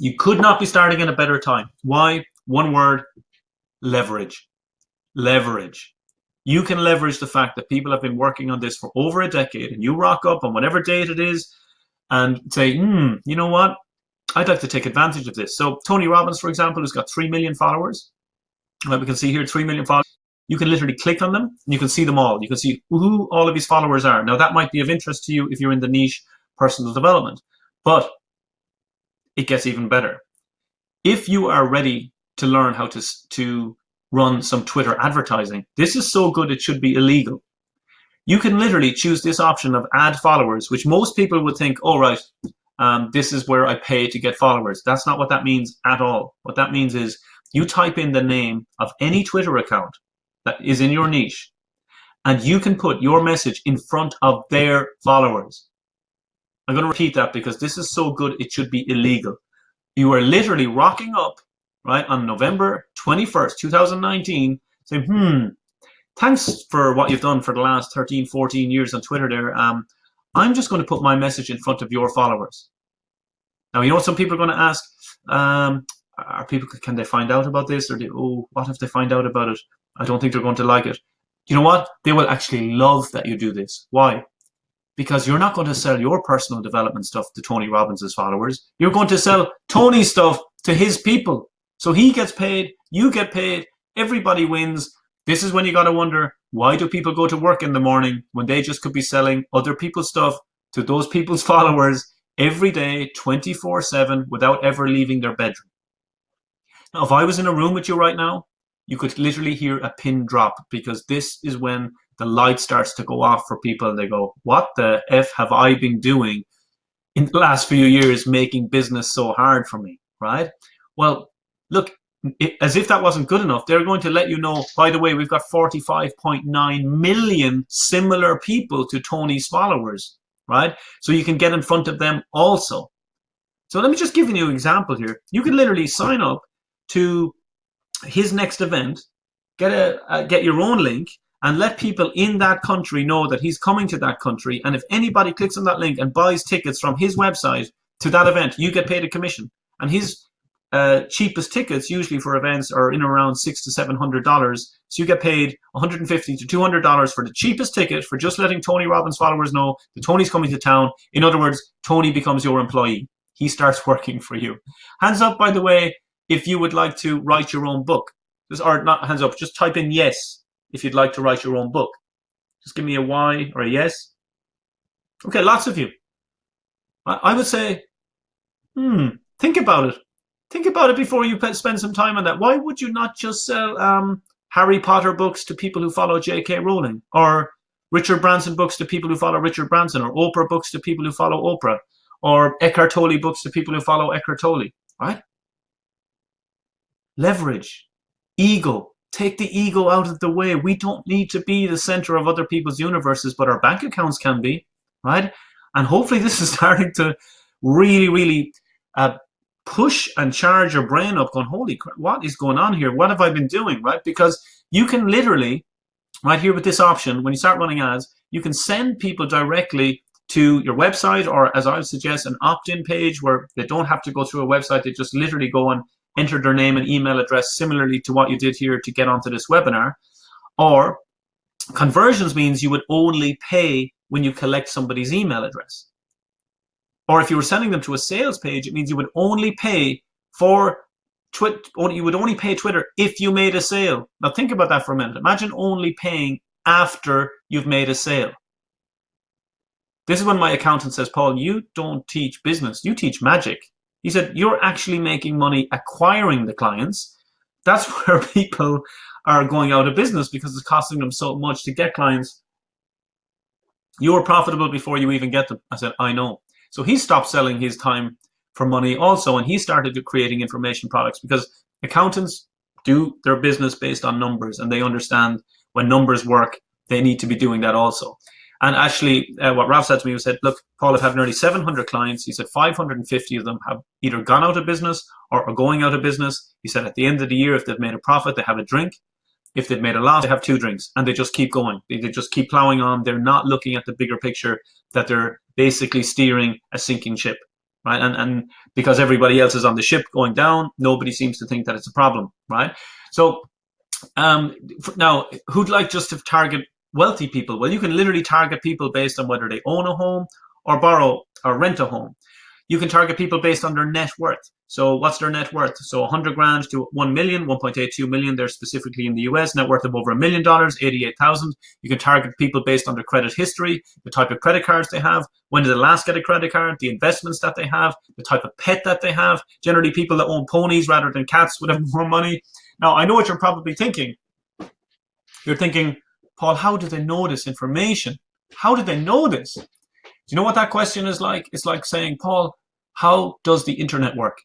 You could not be starting in a better time. Why? One word, leverage. Leverage. you can leverage the fact that people have been working on this for over a decade, and you rock up on whatever date it is and say, you know what? I'd like to take advantage of this. So Tony Robbins, for example, who's got 3 million followers, like we can see here, 3 million followers. You can literally click on them and you can see them all. You can see who all of his followers are. Now that might be of interest to you if you're in the niche personal development, but it gets even better. If you are ready to learn how to run some Twitter advertising, this is so good it should be illegal. You can literally choose this option of add followers, which most people would think, oh, right, this is where I pay to get followers. That's not what that means at all. What that means is you type in the name of any Twitter account that is in your niche, and you can put your message in front of their followers. I'm going to repeat that because this is so good it should be illegal. You are literally rocking up, right, on November 21st, 2019, saying, thanks for what you've done for the last 13, 14 years on Twitter there. I'm just going to put my message in front of your followers. Now, you know what some people are going to ask? Can they find out about this? Or what if they find out about it? I don't think they're going to like it. You know what? They will actually love that you do this. Why? Because you're not going to sell your personal development stuff to Tony Robbins' followers. You're going to sell Tony's stuff to his people. So he gets paid, you get paid, everybody wins. This is when you got to wonder, why do people go to work in the morning when they just could be selling other people's stuff to those people's followers every day, 24/7, without ever leaving their bedroom? Now, if I was in a room with you right now, you could literally hear a pin drop, because this is when the light starts to go off for people and they go, what the F have I been doing in the last few years making business so hard for me, right? Well, look, as if that wasn't good enough, they're going to let you know, by the way, we've got 45.9 million similar people to Tony's followers, right? So you can get in front of them also. So let me just give you an example here. You can literally sign up to his next event, get your own link, and let people in that country know that he's coming to that country. And if anybody clicks on that link and buys tickets from his website to that event, you get paid a commission. And his cheapest tickets, usually for events, are in around $600 to $700. So you get paid $150 to $200 for the cheapest ticket for just letting Tony Robbins followers know that Tony's coming to town. In other words, Tony becomes your employee. He starts working for you. Hands up, by the way, if you would like to write your own book. Or not hands up, just type in yes if you'd like to write your own book. Just give me a Y or a yes. Okay, lots of you. I would say, think about it. Think about it before you spend some time on that. Why would you not just sell Harry Potter books to people who follow J.K. Rowling, or Richard Branson books to people who follow Richard Branson, or Oprah books to people who follow Oprah, or Eckhart Tolle books to people who follow Eckhart Tolle, right? Leverage, ego. Take the ego out of the way. We don't need to be the center of other people's universes, but our bank accounts can be, right? And hopefully this is starting to really, really push and charge your brain up, going, holy crap, what is going on here? What have I been doing, right? Because you can literally, right here with this option, when you start running ads, you can send people directly to your website, or as I would suggest, an opt-in page where they don't have to go through a website. They just literally go and enter their name and email address, similarly to what you did here to get onto this webinar. Or conversions means you would only pay when you collect somebody's email address. Or if you were sending them to a sales page, it means you would only pay for you would only pay Twitter if you made a sale. Now think about that for a minute. Imagine only paying after you've made a sale. This is when my accountant says, Paul, you don't teach business, you teach magic. He said, you're actually making money acquiring the clients. That's where people are going out of business, because it's costing them so much to get clients. You're profitable before you even get them. I said, I know. So he stopped selling his time for money also, and he started creating information products, because accountants do their business based on numbers, and they understand when numbers work, they need to be doing that also. And actually, what Ralph said to me was, said, look, Paul, I've had nearly 700 clients. He said 550 of them have either gone out of business or are going out of business. He said at the end of the year, if they've made a profit, they have a drink. If they've made a loss, they have 2 drinks, and they just keep going. They just keep plowing on. They're not looking at the bigger picture, that they're basically steering a sinking ship, right? And because everybody else is on the ship going down, nobody seems to think that it's a problem, right? So Now, who'd like just to target wealthy people? Well, you can literally target people based on whether they own a home or borrow or rent a home. You can target people based on their net worth. So what's their net worth? So 100 grand to 1 million, 1.82 million. They're specifically in the US, net worth of over $1 million, 88,000. You can target people based on their credit history, the type of credit cards they have, when did they last get a credit card, the investments that they have, the type of pet that they have. Generally, people that own ponies rather than cats would have more money. Now, I know what you're probably thinking. You're thinking, Paul, how do they know this information? How do they know this? Do you know what that question is like? It's like saying, Paul, how does the internet work?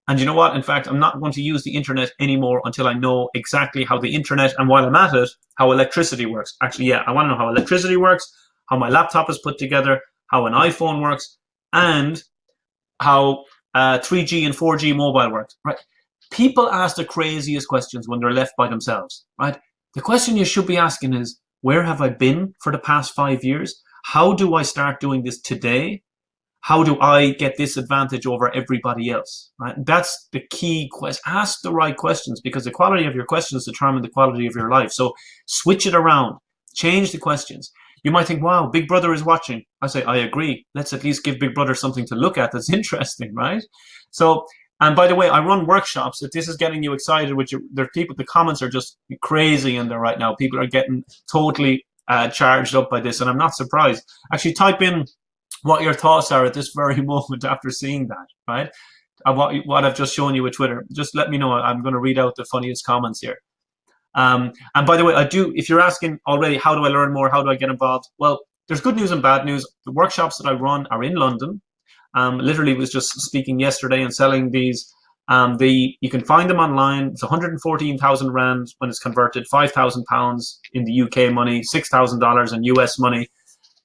And you know what? In fact, I'm not going to use the internet anymore until I know exactly how the internet, and while I'm at it, how electricity works. Actually, yeah, I want to know how electricity works, how my laptop is put together, how an iPhone works, and how 3G and 4G mobile works, right? People ask the craziest questions when they're left by themselves, right? The question you should be asking is, where have I been for the past 5 years? How do I start doing this today? How do I get this advantage over everybody else? Right? That's the key question. Ask the right questions, because the quality of your questions determine the quality of your life. So switch it around. Change the questions. You might think, wow, Big Brother is watching. I say, I agree. Let's at least give Big Brother something to look at that's interesting, right? So, and by the way, I run workshops. If this is getting you excited, there are people, the comments are just crazy in there right now. People are getting totally charged up by this, and I'm not surprised. Actually, type in what your thoughts are at this very moment after seeing that, right? What I've just shown you with Twitter. Just let me know. I'm going to read out the funniest comments here. And by the way, if you're asking already, how do I learn more? How do I get involved? Well, there's good news and bad news. The workshops that I run are in London. Literally was just speaking yesterday and selling these. You can find them online. It's 114,000 rand when it's converted, 5,000 pounds in the UK money, $6,000 in US money.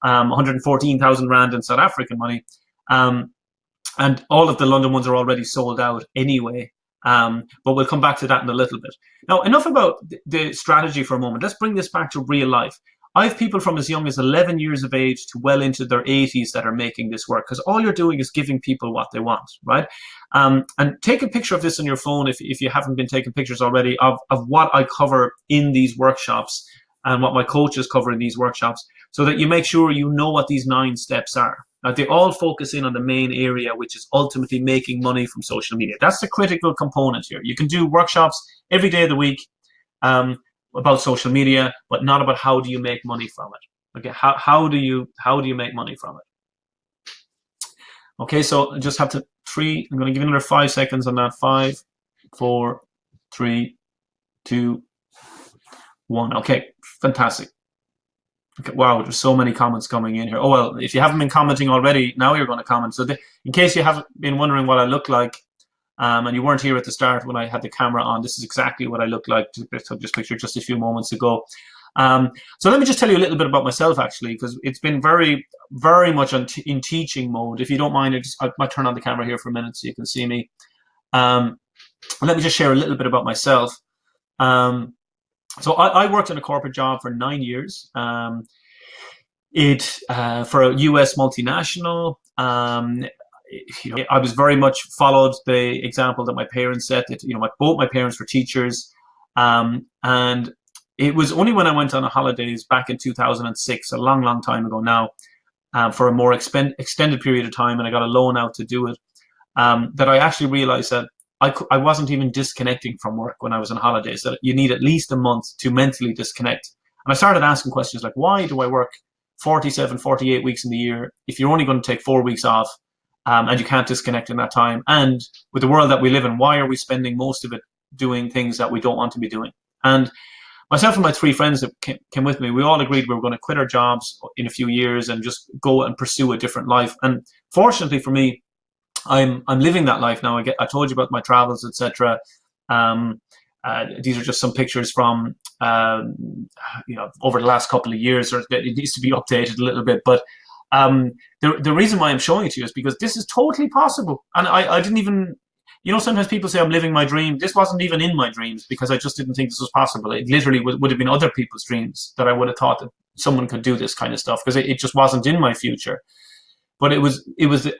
114,000 rand in South African money. And all of the London ones are already sold out anyway. But we'll come back to that in a little bit. Now, enough about the strategy for a moment. Let's bring this back to real life. I have people from as young as 11 years of age to well into their 80s that are making this work, because all you're doing is giving people what they want, right? And take a picture of this on your phone if you haven't been taking pictures already of what I cover in these workshops and what my coaches cover in these workshops, so that you make sure you know what these 9 steps are. Now, they all focus in on the main area, which is ultimately making money from social media. That's the critical component here. You can do workshops every day of the week about social media, but not about how do you make money from it. Okay, how do you make money from it? Okay, so I just have to I'm going to give you another 5 seconds on that. 5, 4, 3, 2, 1. Okay, fantastic. Okay, wow, there's so many comments coming in here. Oh, well, if you haven't been commenting already, now you're going to comment. So in case you haven't been wondering what I look like, and you weren't here at the start when I had the camera on, this is exactly what I look like. Took this picture just a few moments ago. So let me just tell you a little bit about myself, actually, because it's been very, very much in teaching mode. If you don't mind, I might turn on the camera here for a minute so you can see me. Let me just share a little bit about myself. So I worked in a corporate job for 9 years. For a US multinational. I was very much followed the example that my parents set. Both my parents were teachers, and it was only when I went on holidays back in 2006, a long, long time ago now, for a more extended period of time, and I got a loan out to do it, that I actually realized that I wasn't even disconnecting from work when I was on holidays, that you need at least a month to mentally disconnect. And I started asking questions like, why do I work 47, 48 weeks in the year if you're only going to take 4 weeks off, and you can't disconnect in that time? And with the world that we live in, why are we spending most of it doing things that we don't want to be doing? And myself and my 3 friends that came with me, we all agreed we were going to quit our jobs in a few years and just go and pursue a different life. And fortunately for me, I'm living that life now. I told you about my travels, etc. These are just some pictures from over the last couple of years, or it needs to be updated a little bit. But the reason why I'm showing it to you is because this is totally possible. And I didn't even, sometimes people say I'm living my dream. This wasn't even in my dreams, because I just didn't think this was possible. It literally would have been other people's dreams that I would have thought that someone could do this kind of stuff, because it just wasn't in my future. But it was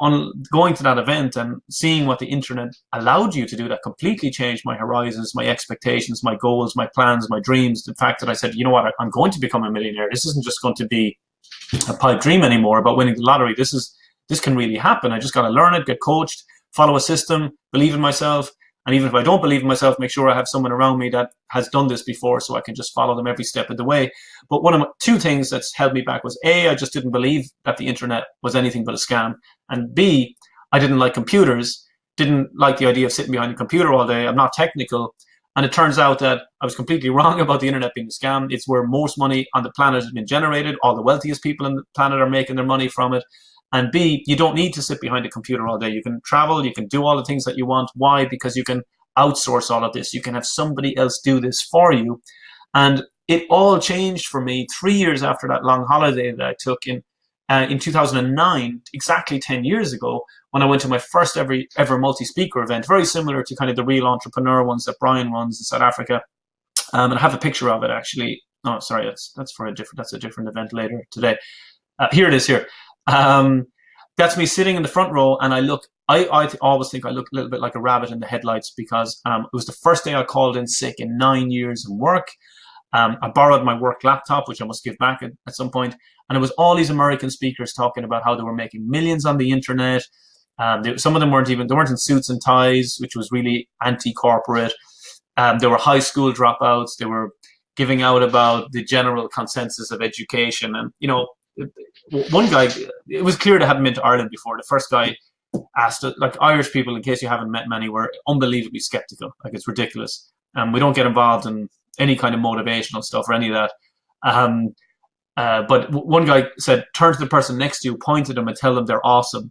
on going to that event and seeing what the internet allowed you to do that completely changed my horizons, my expectations, my goals, my plans, my dreams. The fact that I said, you know what, I'm going to become a millionaire. This isn't just going to be a pipe dream anymore about winning the lottery. This can really happen. I just got to learn it, get coached, follow a system, believe in myself. And even if I don't believe in myself, make sure I have someone around me that has done this before so I can just follow them every step of the way. But one of my two things that's held me back was A, I just didn't believe that the internet was anything but a scam. And B, I didn't like computers, didn't like the idea of sitting behind a computer all day. I'm not technical. And it turns out that I was completely wrong about the internet being a scam. It's where most money on the planet has been generated. All the wealthiest people on the planet are making their money from it. And B, you don't need to sit behind a computer all day. You can travel, you can do all the things that you want. Why? Because you can outsource all of this. You can have somebody else do this for you. And it all changed for me 3 years after that long holiday that I took in 2009, exactly 10 years ago, when I went to my first ever multi-speaker event, very similar to kind of the Real Entrepreneur ones that Brian runs in South Africa. And I have a picture of it actually. No, sorry, that's a different event later today. Here it is here. That's me sitting in the front row, and I always think I look a little bit like a rabbit in the headlights because it was the first day I called in sick in 9 years in work. I borrowed my work laptop, which I must give back at some point, and it was all these American speakers talking about how they were making millions on the internet. Some of them weren't in suits and ties, which was really anti-corporate. They were high school dropouts. They were giving out about the general consensus of education, and one guy, it was clear they hadn't been to Ireland before. The first guy asked, like, Irish people, in case you haven't met many, were unbelievably skeptical. Like, it's ridiculous. We don't get involved in any kind of motivational stuff or any of that. But one guy said, turn to the person next to you, point at them and tell them they're awesome.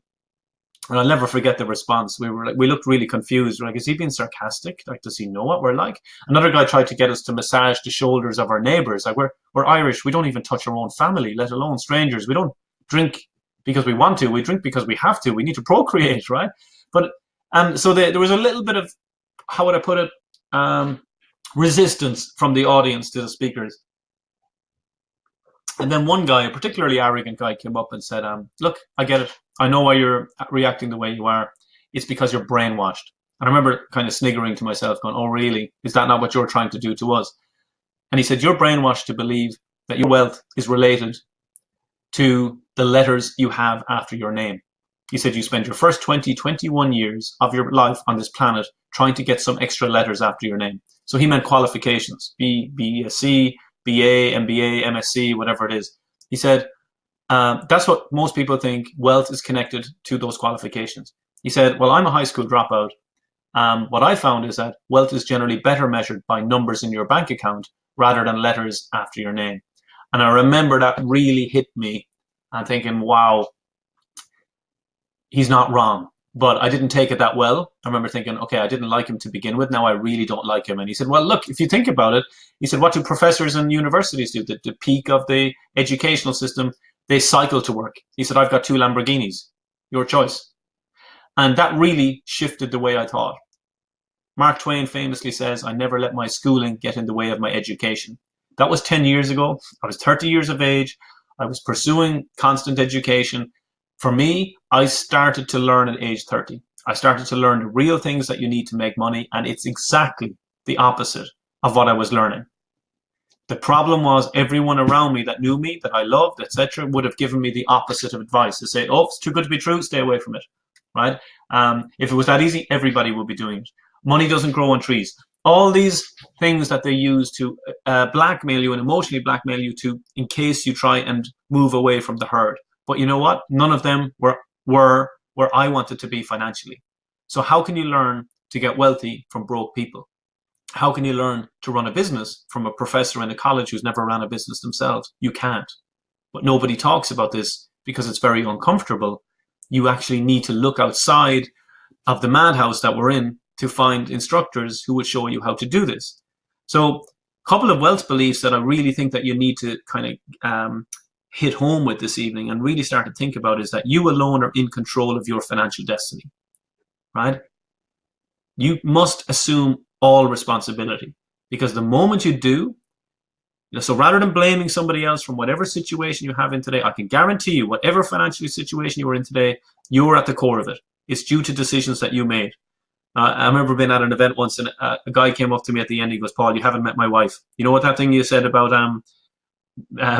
And I'll never forget the response. We looked really confused. We're like, is he being sarcastic? Like, does he know what we're like? Another guy tried to get us to massage the shoulders of our neighbors. Like, we're Irish. We don't even touch our own family, let alone strangers. We don't drink because we want to. We drink because we have to. We need to procreate, right? But so there was a little bit of, how would I put it, resistance from the audience to the speakers. And then one guy, a particularly arrogant guy, came up and said, look, I get it. I know why you're reacting the way you are. It's because you're brainwashed. And I remember kind of sniggering to myself, going, oh, really? Is that not what you're trying to do to us? And he said, you're brainwashed to believe that your wealth is related to the letters you have after your name. He said you spend your first 21 years of your life on this planet trying to get some extra letters after your name. So he meant qualifications, BSc, BA, MBA, MSc, whatever it is. He said, that's what most people think wealth is connected to, those qualifications. He said, well, I'm a high school dropout. What I found is that wealth is generally better measured by numbers in your bank account rather than letters after your name. And I remember that really hit me. I'm thinking, wow, he's not wrong. But I didn't take it that well. I remember thinking, okay, I didn't like him to begin with. Now I really don't like him. And he said, well, look, if you think about it, he said, what do professors and universities do? The peak of the educational system, they cycle to work. He said, I've got 2 Lamborghinis, your choice. And that really shifted the way I thought. Mark Twain famously says, I never let my schooling get in the way of my education. That was 10 years ago. I was 30 years of age. I was pursuing constant education. For me, I started to learn at age 30. I started to learn the real things that you need to make money, and it's exactly the opposite of what I was learning. The problem was everyone around me that knew me, that I loved, etc., would have given me the opposite of advice to say, oh, it's too good to be true, stay away from it, right? If it was that easy, everybody would be doing it. Money doesn't grow on trees. All these things that they use to blackmail you and emotionally blackmail you to, in case you try and move away from the herd. But you know what? None of them were where I wanted to be financially. So how can you learn to get wealthy from broke people? How can you learn to run a business from a professor in a college who's never ran a business themselves? You can't. But nobody talks about this because it's very uncomfortable. You actually need to look outside of the madhouse that we're in to find instructors who would show you how to do this. So a couple of wealth beliefs that I really think that you need to kind of hit home with this evening and really start to think about is that you alone are in control of your financial destiny, right? You must assume all responsibility, because the moment you do, So rather than blaming somebody else from whatever situation you have in today, I can guarantee you, whatever financial situation you are in today, you're at the core of it. It's due to decisions that you made. I remember being at an event once, and a guy came up to me at the end. He goes, "Paul, you haven't met my wife. You know what that thing you said about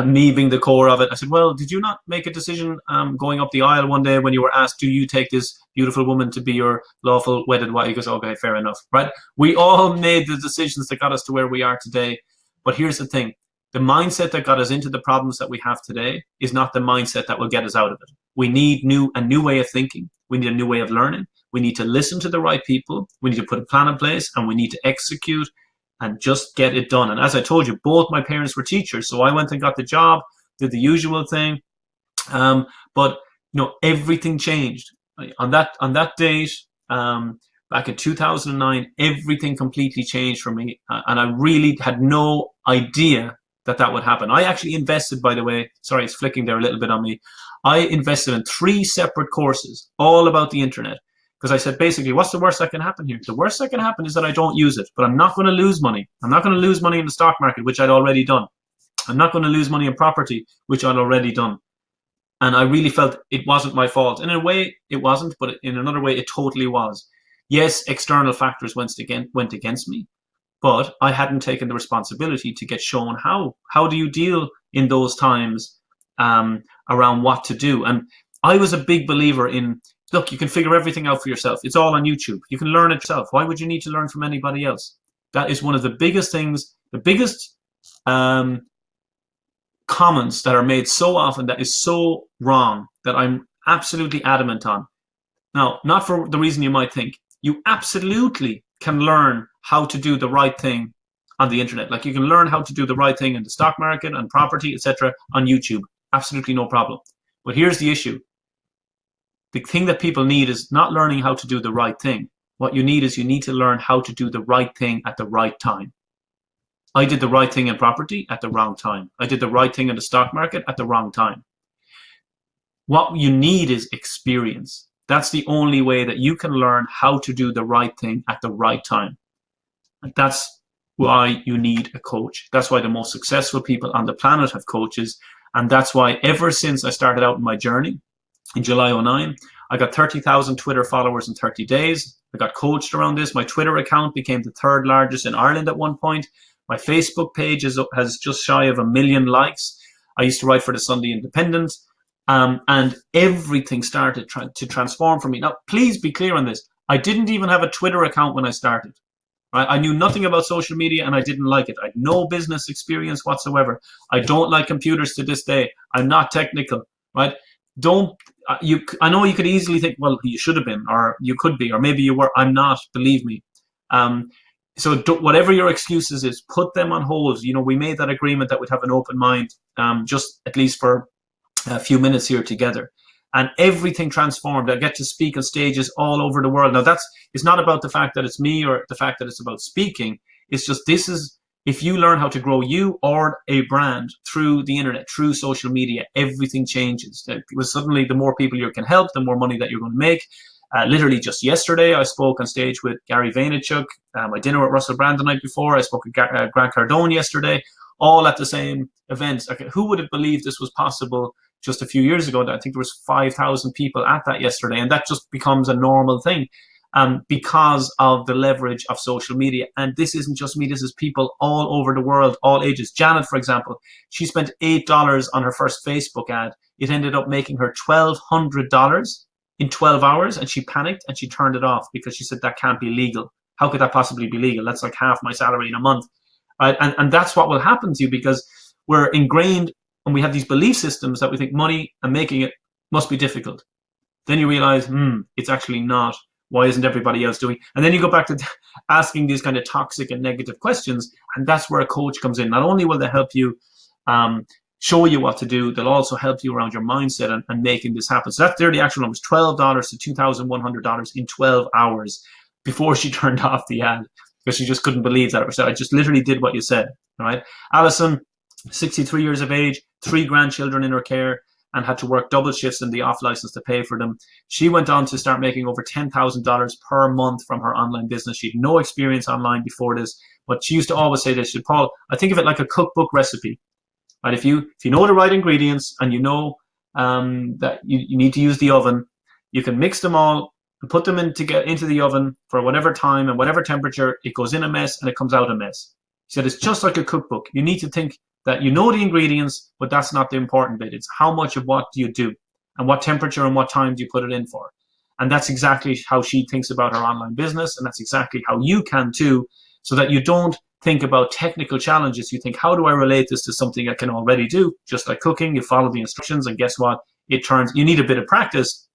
me being the core of it?" I said, "Well, did you not make a decision going up the aisle one day when you were asked, do you take this beautiful woman to be your lawful wedded wife?" He goes, "Okay, fair enough." Right? We all made the decisions that got us to where we are today. But here's the thing. The mindset that got us into the problems that we have today is not the mindset that will get us out of it. We need a new way of thinking. We need a new way of learning. We need to listen to the right people. We need to put a plan in place, and we need to execute and just get it done. And as I told you, both my parents were teachers, so I went and got the job, did the usual thing. But everything changed on that date. Back in 2009, everything completely changed for me, and I really had no idea that would happen. I actually invested, by the way, sorry, it's flicking there a little bit on me. I invested in 3 separate courses, all about the internet, because I said, basically, what's the worst that can happen here? The worst that can happen is that I don't use it, but I'm not going to lose money. I'm not going to lose money in the stock market, which I'd already done. I'm not going to lose money in property, which I'd already done. And I really felt it wasn't my fault. And in a way, it wasn't, but in another way, it totally was. Yes, external factors went against me, but I hadn't taken the responsibility to get shown how. How do you deal in those times around what to do? And I was a big believer in, look, you can figure everything out for yourself. It's all on YouTube. You can learn it yourself. Why would you need to learn from anybody else? That is one of the biggest things, the biggest comments that are made so often that is so wrong, that I'm absolutely adamant on. Now, not for the reason you might think. You absolutely can learn how to do the right thing on the internet. Like, you can learn how to do the right thing in the stock market and property, etc. on YouTube. Absolutely no problem. But here's the issue. The thing that people need is not learning how to do the right thing. What you need is you need to learn how to do the right thing at the right time. I did the right thing in property at the wrong time. I did the right thing in the stock market at the wrong time. What you need is experience. That's the only way that you can learn how to do the right thing at the right time. And that's why you need a coach. That's why the most successful people on the planet have coaches. And that's why ever since I started out in my journey in July 2009, I got 30,000 Twitter followers in 30 days. I got coached around this. My Twitter account became the 3rd largest in Ireland at one point. My Facebook page has just shy of 1 million likes. I used to write for the Sunday Independent. And everything started to transform for me. Now, please be clear on this. I didn't even have a Twitter account when I started. Right? I knew nothing about social media, and I didn't like it. I had no business experience whatsoever. I don't like computers to this day. I'm not technical. Right? I know you could easily think, well, you should have been, or you could be, or maybe you were. I'm not. Believe me. So whatever your excuses is, put them on hold. We made that agreement that we'd have an open mind, just at least for a few minutes here together, and everything transformed. I get to speak on stages all over the world. Now, it's not about the fact that it's me or the fact that it's about speaking. It's just, if you learn how to grow you or a brand through the internet, through social media, everything changes. Because suddenly, the more people you can help, the more money that you're going to make. Literally just yesterday, I spoke on stage with Gary Vaynerchuk. I dinner with Russell Brand the night before. I spoke with Grant Cardone yesterday, all at the same event. Okay, who would have believed this was possible just a few years ago? I think there was 5,000 people at that yesterday, and that just becomes a normal thing because of the leverage of social media. And this isn't just me, this is people all over the world, all ages. Janet, for example, she spent $8 on her first Facebook ad. It ended up making her $1,200 in 12 hours, and she panicked and she turned it off because she said, that can't be legal. How could that possibly be legal? That's like half my salary in a month. Right? And that's what will happen to you, because we're ingrained and we have these belief systems that we think money and making it must be difficult. Then you realize, it's actually not. Why isn't everybody else doing? And then you go back to asking these kind of toxic and negative questions, and that's where a coach comes in. Not only will they help you show you what to do, they'll also help you around your mindset and making this happen. So that's the actual numbers, $12 to $2,100 in 12 hours before she turned off the ad, because she just couldn't believe that it was. I just literally did what you said. All right. Alison, 63 years of age, 3 grandchildren in her care. and had to work double shifts in the off license to pay for them. She went on to start making over $10,000 per month from her online business. She had no experience online before this, but she used to always say this. She said, Paul, I think of it like a cookbook recipe. Right? If you know the right ingredients and you know that you need to use the oven, you can mix them all and put them into the oven for whatever time and whatever temperature. It goes in a mess and it comes out a mess. She said it's just like a cookbook. You need to think that you know the ingredients, but that's not the important bit. It's how much of what do you do and what temperature and what time do you put it in for. And that's exactly how she thinks about her online business, and that's exactly how you can too, so that you don't think about technical challenges. You think, how do I relate this to something I can already do? Just like cooking, you follow the instructions, and guess what? You need a bit of practice,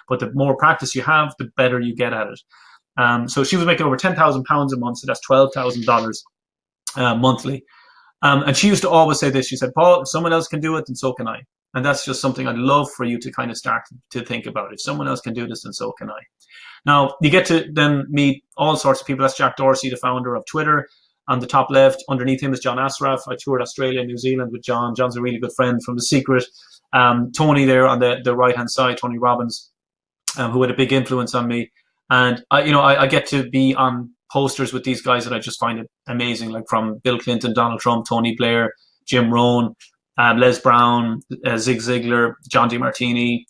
but the more practice you have, the better you get at it. So she was making over £10,000 a month, so that's $12,000 monthly. And she used to always say this. She said, Paul, if someone else can do it, then so can I. And that's just something I'd love for you to kind of start to think about. If someone else can do this, then so can I. Now, you get to then meet all sorts of people. That's Jack Dorsey, the founder of Twitter. On the top left, underneath him is John Asraf. I toured Australia and New Zealand with John. John's a really good friend from The Secret. Tony there on the right-hand side, Tony Robbins, who had a big influence on me. And I get to be on posters with these guys that I just find it amazing, like from Bill Clinton, Donald Trump, Tony Blair, Jim Rohn, Les Brown, Zig Ziglar, John DeMartini,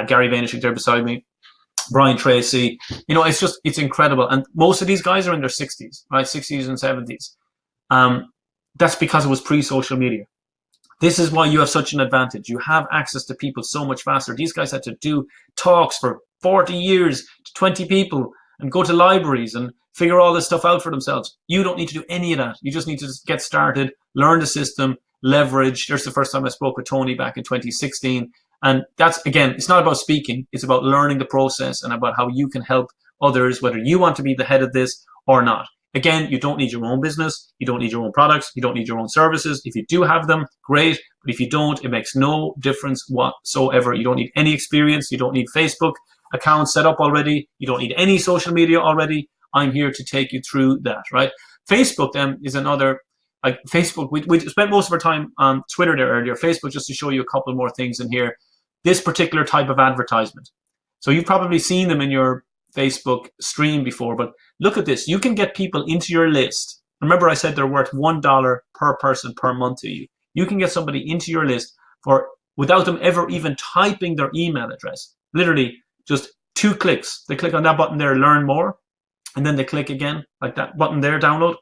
Gary Vaynerchuk there beside me, Brian Tracy. It's incredible. And most of these guys are in their 60s, right? 60s and 70s. That's because it was pre-social media. This is why you have such an advantage. You have access to people so much faster. These guys had to do talks for 40 years to 20 people and go to libraries and figure all this stuff out for themselves. You don't need to do any of that. You just need to just get started, learn the system, leverage. There's the first time I spoke with Tony back in 2016. And that's, again, it's not about speaking. It's about learning the process and about how you can help others, whether you want to be the head of this or not. Again, you don't need your own business. You don't need your own products. You don't need your own services. If you do have them, great. But if you don't, it makes no difference whatsoever. You don't need any experience. You don't need Facebook accounts set up already. You don't need any social media already. I'm here to take you through that, right? Facebook then is another, like Facebook, we spent most of our time on Twitter there earlier. Facebook, just to show you a couple more things in here. This particular type of advertisement. So you've probably seen them in your Facebook stream before, but look at this. You can get people into your list. Remember I said they're worth $1 per person per month to you. You can get somebody into your list without them ever even typing their email address. Literally just 2 clicks. They click on that button there, learn more, and then they click again, like that button there, download,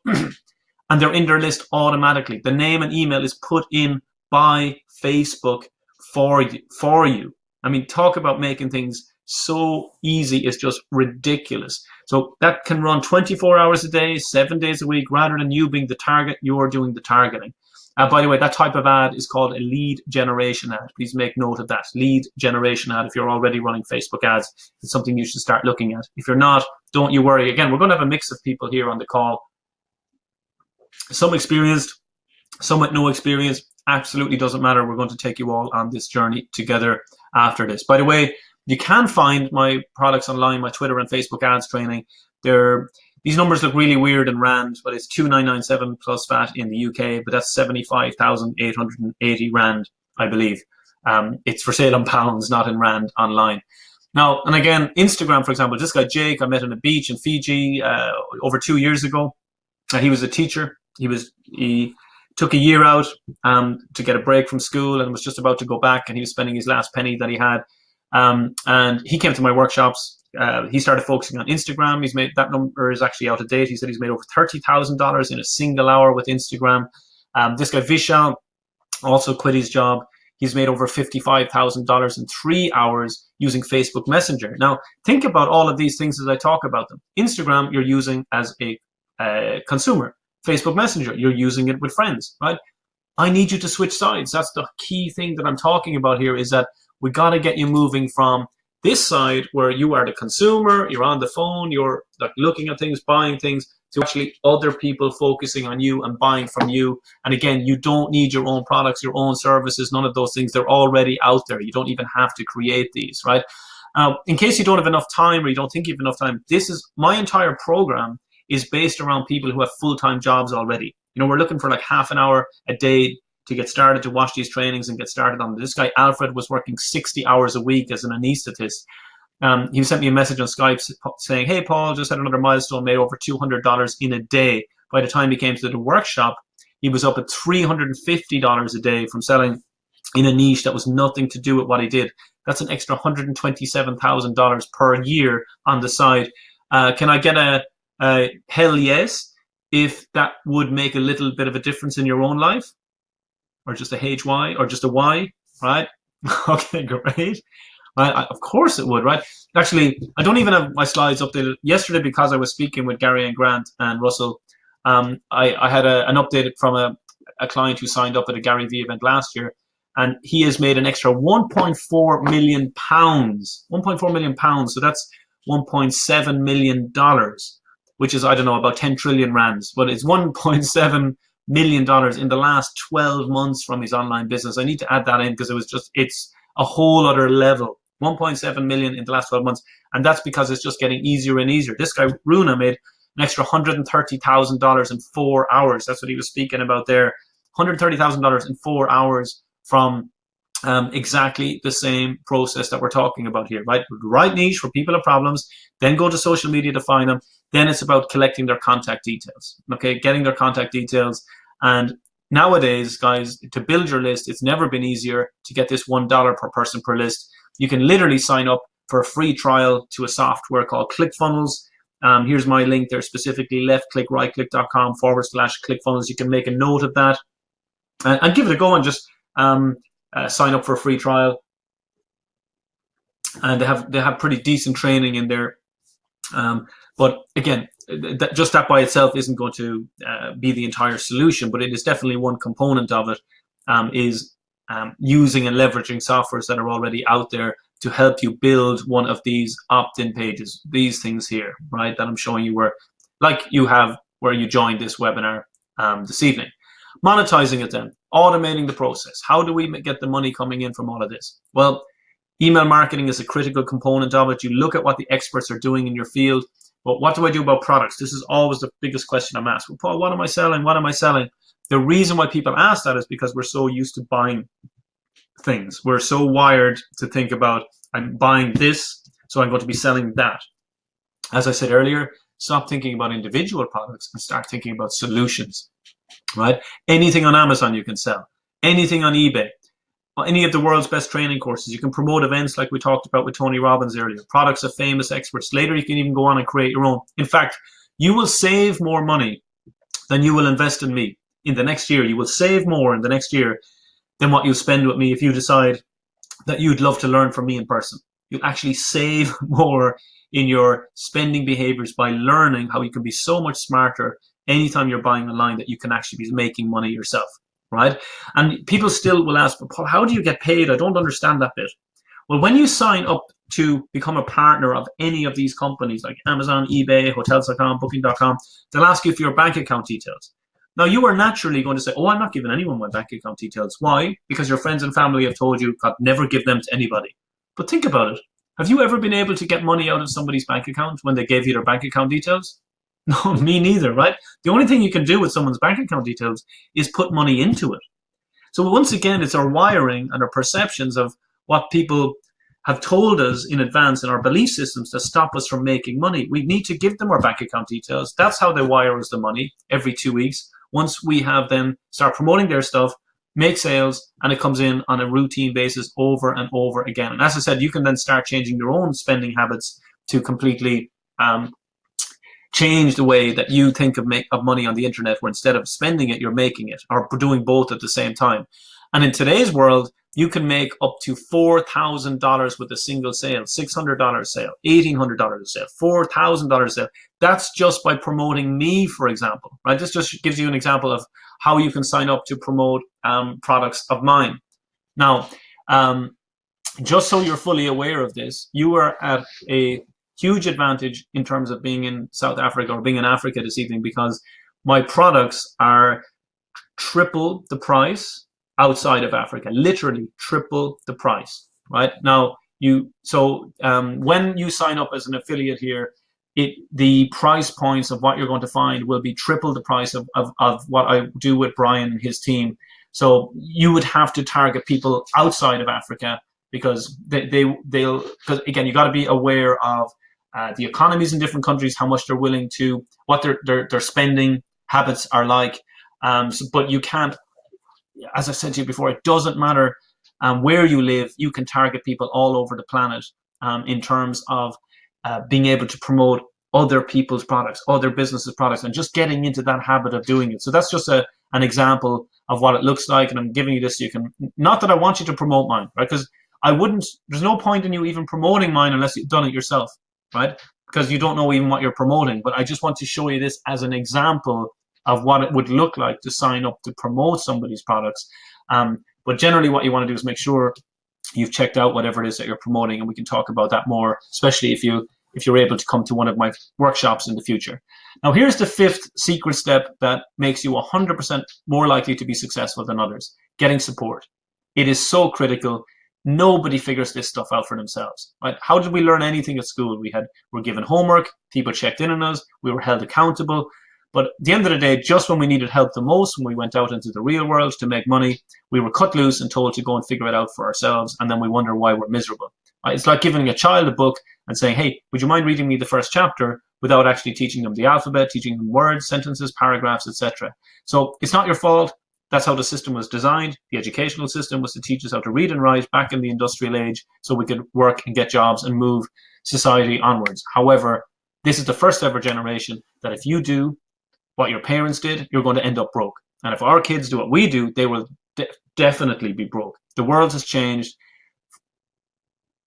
and they're in their list automatically. The name and email is put in by Facebook for you. I mean, talk about making things so easy. It's just ridiculous. So that can run 24 hours a day, 7 days a week. Rather than you being the target, you're doing the targeting. By the way, that type of ad is called a lead generation ad. Please make note of that. Lead generation ad. If you're already running Facebook ads, it's something you should start looking at. If you're not, don't you worry. Again, we're going to have a mix of people here on the call. Some experienced, some with no experience. Absolutely doesn't matter. We're going to take you all on this journey together after this. By the way, you can find my products online, my Twitter and Facebook ads training. These numbers look really weird in Rand, but it's 2,997 plus VAT in the UK, but that's 75,880 Rand, I believe. It's for sale in pounds, not in Rand online. Now, and again, Instagram, for example, this guy Jake, I met on a beach in Fiji over 2 years ago. He was a teacher. He took a year out to get a break from school and was just about to go back, and he was spending his last penny that he had. And he came to my workshops. He started focusing on Instagram. He's made, that number is actually out of date. He said he's made over $30,000 in a single hour with Instagram. This guy Vishal also quit his job. He's made over $55,000 in 3 hours using Facebook Messenger. Now, think about all of these things as I talk about them. Instagram, you're using as a consumer. Facebook Messenger, you're using it with friends, right? I need you to switch sides. That's the key thing that I'm talking about here, is that we got to get you moving from this side where you are the consumer, you're on the phone, you're like looking at things, buying things, to actually other people focusing on you and buying from you. And again, you don't need your own products, your own services, none of those things. They're already out there. You don't even have to create these, right? In case you don't have enough time or you don't think you have enough time, this is my entire program is based around people who have full-time jobs already. You know, we're looking for like half an hour a day to get started, to watch these trainings and get started on. This guy, Alfred, was working 60 hours a week as an anesthetist. He sent me a message on Skype saying, hey, Paul, just had another milestone, made over $200 in a day. By the time he came to the workshop, he was up at $350 a day from selling in a niche that was nothing to do with what he did. That's an extra $127,000 per year on the side. Can I get a hell yes if that would make a little bit of a difference in your own life? Or just a HY or just a Y, right? Okay, great. Of course it would, right? Actually, I don't even have my slides updated. Yesterday, because I was speaking with Gary and Grant and Russell, I had an update from a client who signed up at a Gary Vee event last year, and he has made an extra 1.4 million pounds. 1.4 million pounds, so that's $1.7 million, which is, I don't know, about 10 trillion rands, but it's $1.7 million in the last 12 months from his online business. I need to add that in because it's a whole other level. 1.7 million in the last 12 months, and that's because it's just getting easier and easier. This guy Runa made an extra $130,000 in 4 hours. That's what he was speaking about there. $130,000 in 4 hours from exactly the same process that we're talking about here, right? Right niche for people with problems, then go to social media to find them. Then it's about collecting their contact details, okay? Getting their contact details. And nowadays, guys, to build your list, it's never been easier to get this $1 per person per list. You can literally sign up for a free trial to a software called ClickFunnels. Here's my link there, specifically leftclickrightclick.com/ClickFunnels. You can make a note of that and give it a go and just sign up for a free trial. And they have pretty decent training in there. But again, just that by itself isn't going to be the entire solution, but it is definitely one component of it, is using and leveraging softwares that are already out there to help you build one of these opt-in pages, these things here, right, that I'm showing you, where, like you have where you joined this webinar this evening. Monetizing it then, automating the process. How do we get the money coming in from all of this? Well, email marketing is a critical component of it. You look at what the experts are doing in your field. But what do I do about products? This is always the biggest question I'm asked. Well, Paul, what am I selling? What am I selling? The reason why people ask that is because we're so used to buying things. We're so wired to think about, I'm buying this, so I'm going to be selling that. As I said earlier, stop thinking about individual products and start thinking about solutions, right? Anything on Amazon you can sell. Anything on eBay. Any of the world's best training courses. You can promote events like we talked about with Tony Robbins earlier. Products of famous experts. Later, you can even go on and create your own. In fact, you will save more money than you will invest in me in the next year. You will save more in the next year than what you'll spend with me if you decide that you'd love to learn from me in person. You'll actually save more in your spending behaviors by learning how you can be so much smarter anytime you're buying online, that you can actually be making money yourself. Right? And people still will ask, but Paul, how do you get paid? I don't understand that bit. Well, when you sign up to become a partner of any of these companies like Amazon, eBay, Hotels.com, Booking.com, they'll ask you for your bank account details. Now, you are naturally going to say, oh, I'm not giving anyone my bank account details. Why? Because your friends and family have told you, God, never give them to anybody. But think about it. Have you ever been able to get money out of somebody's bank account when they gave you their bank account details? No, me neither, right? The only thing you can do with someone's bank account details is put money into it. So once again, it's our wiring and our perceptions of what people have told us in advance in our belief systems that stop us from making money. We need to give them our bank account details. That's how they wire us the money every 2 weeks. Once we have them start promoting their stuff, make sales, and it comes in on a routine basis over and over again. And as I said, you can then start changing your own spending habits to completely change the way that you think of money on the internet, where instead of spending it, you're making it, or doing both at the same time. And in today's world, you can make up to $4,000 with a single sale, $600 sale, $1,800 sale, $4,000 sale. That's just by promoting me, for example, right? This just gives you an example of how you can sign up to promote products of mine. Now, just so you're fully aware of this, you are at a huge advantage in terms of being in South Africa or being in Africa this evening, because my products are triple the price outside of Africa, literally triple the price, right? Now, when you sign up as an affiliate here, the price points of what you're going to find will be triple the price of what I do with Brian and his team. So you would have to target people outside of Africa, because because again, you got to be aware of the economies in different countries, how much they're willing to, what their spending habits are like. But you can't, as I said to you before, it doesn't matter where you live. You can target people all over the planet in terms of being able to promote other people's products, other businesses' products, and just getting into that habit of doing it. So that's just an example of what it looks like, and I'm giving you this so you can, not that I want you to promote mine, right? Because there's no point in you even promoting mine unless you've done it yourself, right? Because you don't know even what you're promoting. But I just want to show you this as an example of what it would look like to sign up to promote somebody's products. But generally what you want to do is make sure you've checked out whatever it is that you're promoting, and we can talk about that more, especially if you're able to come to one of my workshops in the future. Now, here's the 5th secret step that makes you 100% more likely to be successful than others: getting support. It is so critical. Nobody figures this stuff out for themselves, right? How did we learn anything at school? We were given homework, people checked in on us, we were held accountable. But at the end of the day, just when we needed help the most, when we went out into the real world to make money, we were cut loose and told to go and figure it out for ourselves, and then we wonder why we're miserable. Right? It's like giving a child a book and saying, hey, would you mind reading me the first chapter, without actually teaching them the alphabet, teaching them words, sentences, paragraphs, etc. So it's not your fault. That's how the system was designed. The educational system was to teach us how to read and write back in the industrial age so we could work and get jobs and move society onwards. However, this is the first ever generation that if you do what your parents did, you're going to end up broke. And if our kids do what we do, they will definitely be broke. The world has changed,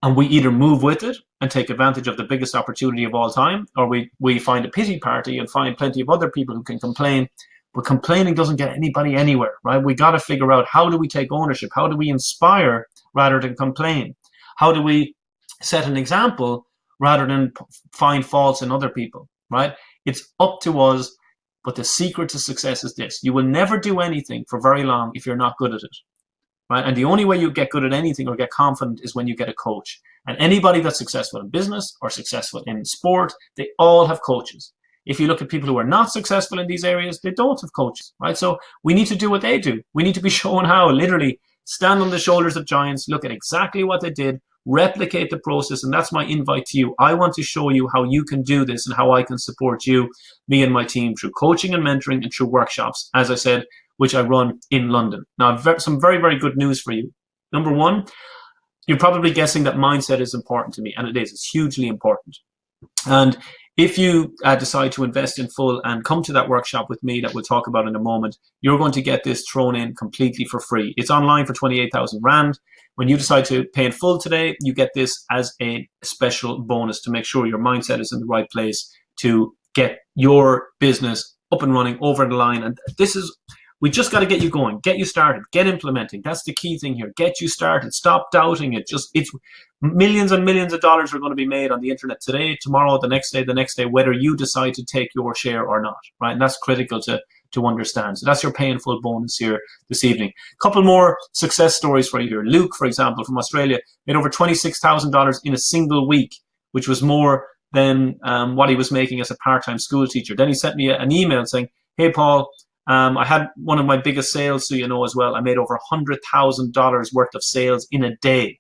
and we either move with it and take advantage of the biggest opportunity of all time, or we find a pity party and find plenty of other people who can complain. But complaining doesn't get anybody anywhere, right? We got to figure out, how do we take ownership? How do we inspire rather than complain? How do we set an example rather than find faults in other people, right? It's up to us. But the secret to success is this: you will never do anything for very long if you're not good at it, right? And the only way you get good at anything or get confident is when you get a coach. And anybody that's successful in business or successful in sport, they all have coaches. If you look at people who are not successful in these areas, they don't have coaches, right? So we need to do what they do. We need to be shown how. Literally stand on the shoulders of giants, look at exactly what they did, replicate the process. And that's my invite to you. I want to show you how you can do this and how I can support you, me and my team, through coaching and mentoring and through workshops, as I said, which I run in London. Now, some very, very good news for you. Number one, you're probably guessing that mindset is important to me, and it is. It's hugely important. And if you decide to invest in full and come to that workshop with me that we'll talk about in a moment, you're going to get this thrown in completely for free. It's online for 28,000 Rand. When you decide to pay in full today, you get this as a special bonus to make sure your mindset is in the right place to get your business up and running, over the line. And we just got to get you going, get you started, get implementing. That's the key thing here. Get you started. Stop doubting it. It's millions and millions of dollars are going to be made on the internet today, tomorrow, the next day, whether you decide to take your share or not, right? And that's critical to understand. So that's your pay in full bonus here this evening. A couple more success stories for you here. Luke, for example, from Australia, made over $26,000 in a single week, which was more than what he was making as a part-time school teacher. Then he sent me an email saying, hey, Paul, I had one of my biggest sales, so you know as well. I made over $100,000 worth of sales in a day.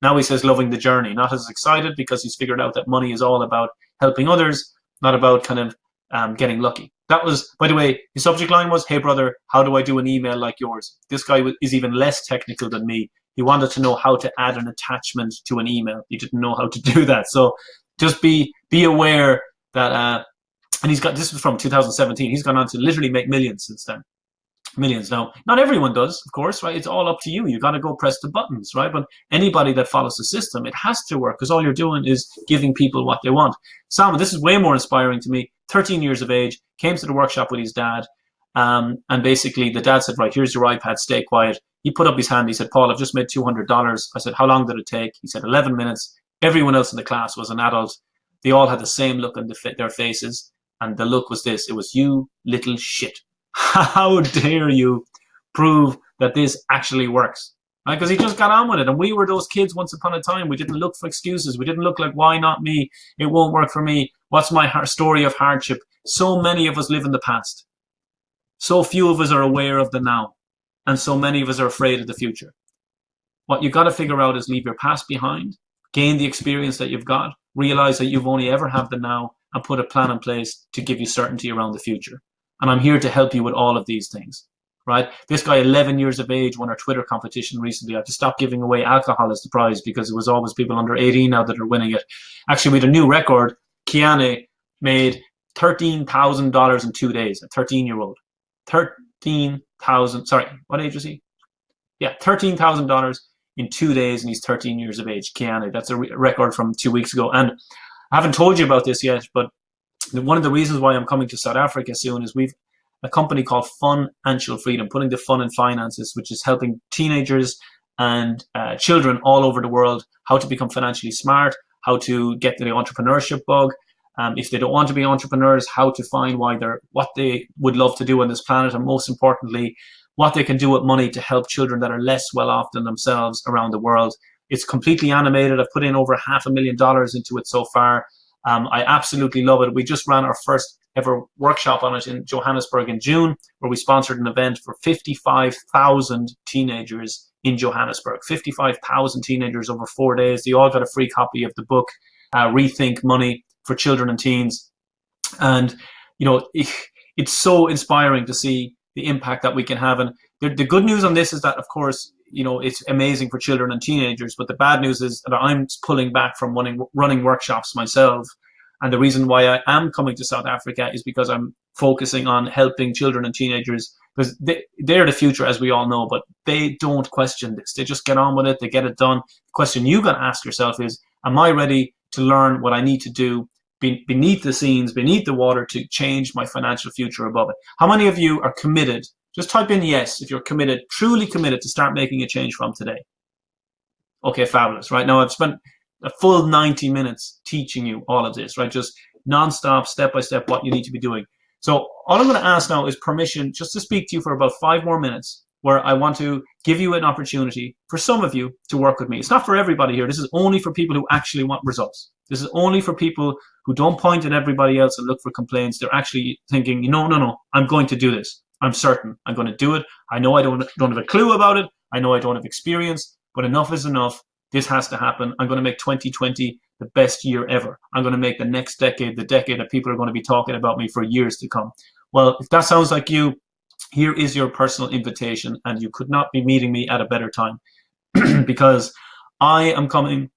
Now he says loving the journey, not as excited because he's figured out that money is all about helping others, not about kind of getting lucky. That was, by the way, his subject line was, hey, brother, how do I do an email like yours? This guy is even less technical than me. He wanted to know how to add an attachment to an email. He didn't know how to do that. So just be aware that, and this was from 2017. He's gone on to literally make millions since then. Millions. Now, not everyone does, of course, right? It's all up to you. You got to go press the buttons, right? But anybody that follows the system, it has to work because all you're doing is giving people what they want. Salman, this is way more inspiring to me. 13 years of age, came to the workshop with his dad. And basically the dad said, right, here's your iPad, stay quiet. He put up his hand. He said, Paul, I've just made $200. I said, how long did it take? He said, 11 minutes. Everyone else in the class was an adult. They all had the same look on their faces. And the look was this. It was, you little shit. How dare you prove that this actually works? Right? Because he just got on with it. And we were those kids once upon a time. We didn't look for excuses. We didn't look like, why not me? It won't work for me. What's my story of hardship? So many of us live in the past. So few of us are aware of the now. and so many of us are afraid of the future. What you've got to figure out is leave your past behind, gain the experience that you've got, realize that you've only ever have the now, and put a plan in place to give you certainty around the future. And I'm here to help you with all of these things, right? This guy, 11 years of age, won our Twitter competition recently. I had to stop giving away alcohol as the prize because it was always people under 18 now that are winning it. Actually, we had a new record. Kiane made $13,000 in 2 days, a 13-year-old. 13,000, sorry, what age was he? Yeah, $13,000 in 2 days, and he's 13 years of age. Kiane, that's a record from 2 weeks ago. And I haven't told you about this yet, but one of the reasons why I'm coming to South Africa soon is we've a company called Financial Freedom, putting the fun in finances, which is helping teenagers and children all over the world how to become financially smart, how to get the entrepreneurship bug. If they don't want to be entrepreneurs, how to find what they would love to do on this planet, and most importantly, what they can do with money to help children that are less well off than themselves around the world. It's completely animated. I've put in over $500,000 into it so far. I absolutely love it. We just ran our first ever workshop on it in Johannesburg in June, where we sponsored an event for 55,000 teenagers in Johannesburg. 55,000 teenagers over 4 days. They all got a free copy of the book, Rethink Money for Children and Teens. And, you know, it's so inspiring to see the impact that we can have. And the good news on this is that, of course, you know, it's amazing for children and teenagers, but the bad news is that I'm pulling back from running workshops myself. And the reason why I am coming to South Africa is because I'm focusing on helping children and teenagers, because they're the future, as we all know, but they don't question this. They just get on with it. They get it done. The question you got to ask yourself is, am I ready to learn what I need to do beneath the scenes, beneath the water, to change my financial future above it? How many of you are committed? Just type in yes if you're committed, truly committed to start making a change from today. Okay, fabulous. Right now I've spent a full 90 minutes teaching you all of this, right? Just nonstop, step by step, what you need to be doing. So all I'm going to ask now is permission just to speak to you for about 5 more minutes, where I want to give you an opportunity for some of you to work with me. It's not for everybody here. This is only for people who actually want results. This is only for people who don't point at everybody else and look for complaints. They're actually thinking, no, I'm going to do this. I'm certain I'm going to do it. I know I don't have a clue about it. I know I don't have experience, but enough is enough. This has to happen. I'm going to make 2020 the best year ever. I'm going to make the next decade the decade that people are going to be talking about me for years to come. Well, if that sounds like you, here is your personal invitation, and you could not be meeting me at a better time because I am coming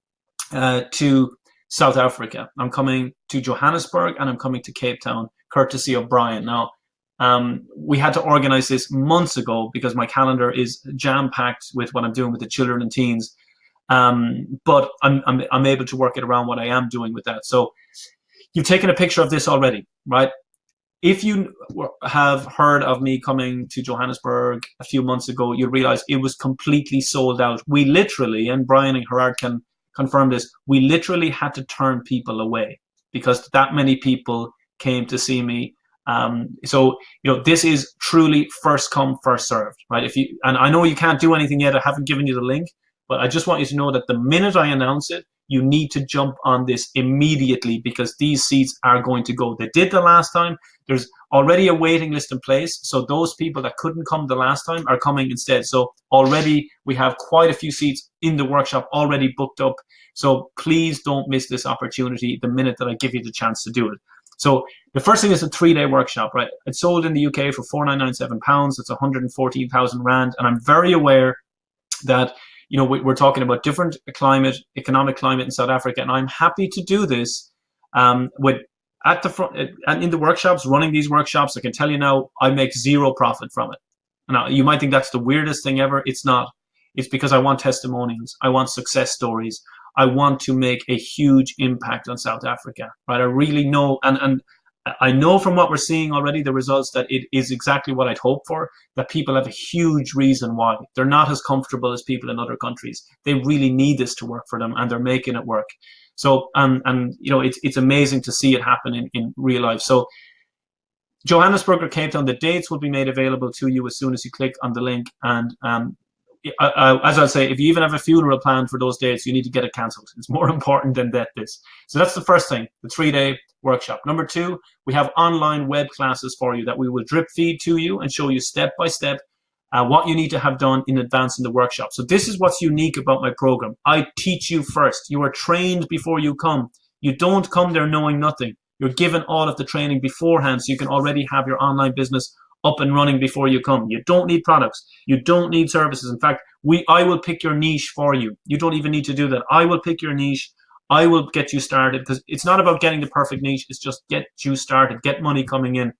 to South Africa. I'm coming to Johannesburg, and I'm coming to Cape Town, courtesy of Brian. Now, we had to organize this months ago because my calendar is jam-packed with what I'm doing with the children and teens. But I'm able to work it around what I am doing with that. So you've taken a picture of this already, right? If you have heard of me coming to Johannesburg a few months ago, you realize it was completely sold out. We literally, and Brian and Gerhard can confirm this, we literally had to turn people away because that many people came to see me. So, you know, this is truly first come, first served, right? And I know you can't do anything yet. I haven't given you the link, but I just want you to know that the minute I announce it, you need to jump on this immediately because these seats are going to go. They did the last time. There's already a waiting list in place. So those people that couldn't come the last time are coming instead. So already we have quite a few seats in the workshop already booked up. So please don't miss this opportunity the minute that I give you the chance to do it. So the first thing is a 3-day workshop, right? It's sold in the UK for £4,997. It's 114,000 Rand. And I'm very aware that, you know, we're talking about different economic climate in South Africa, and I'm happy to do this at the front and in the workshops, running these workshops. I can tell you now, I make zero profit from it. Now, you might think that's the weirdest thing ever. It's not. It's because I want testimonials. I want success stories. I want to make a huge impact on South Africa, right? I really know, and I know from what we're seeing already, the results, that it is exactly what I'd hoped for, that people have a huge reason why. They're not as comfortable as people in other countries. They really need this to work for them, and they're making it work. So, and you know, it's amazing to see it happen in real life. So Johannesburg or Cape Town, the dates will be made available to you as soon as you click on the link. And as I'll say, if you even have a funeral planned for those dates, you need to get it cancelled. It's more important than this. So that's the first thing, the 3-day workshop. Number 2, we have online web classes for you that we will drip feed to you and show you step by step what you need to have done in advance in the workshop. So this is what's unique about my program. I teach you first. You are trained before you come. You don't come there knowing nothing. You're given all of the training beforehand, so you can already have your online business up and running before you come. You don't need products. You don't need services. In fact, I will pick your niche for you. You don't even need to do that. I will pick your niche. I will get you started, because it's not about getting the perfect niche. It's just get you started, get money coming in.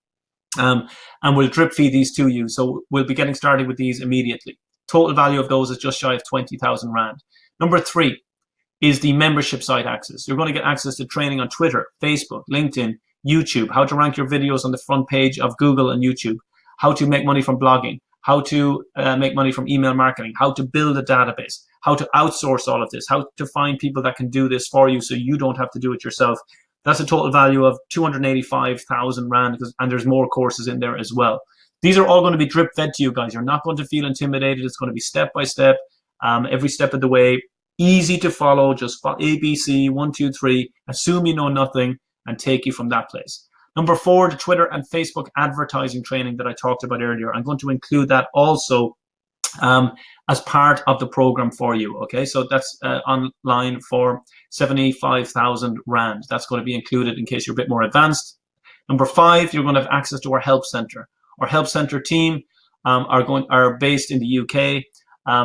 And we'll drip feed these to you. So we'll be getting started with these immediately. Total value of those is just shy of 20,000 Rand. Number 3 is the membership site access. You're going to get access to training on Twitter, Facebook, LinkedIn, YouTube, how to rank your videos on the front page of Google and YouTube, how to make money from blogging, how to make money from email marketing, how to build a database, how to outsource all of this, how to find people that can do this for you so you don't have to do it yourself. That's a total value of 285,000 Rand, and there's more courses in there as well. These are all going to be drip fed to you guys. You're not going to feel intimidated. It's going to be step by step, every step of the way, easy to follow, just ABC, 1, 2, 3, assume you know nothing, and take you from that place. Number 4, the Twitter and Facebook advertising training that I talked about earlier. I'm going to include that also as part of the program for you. Okay, so that's online for 75,000 Rand. That's going to be included in case you're a bit more advanced. Number 5, you're going to have access to our help center. Our help center team are based in the UK.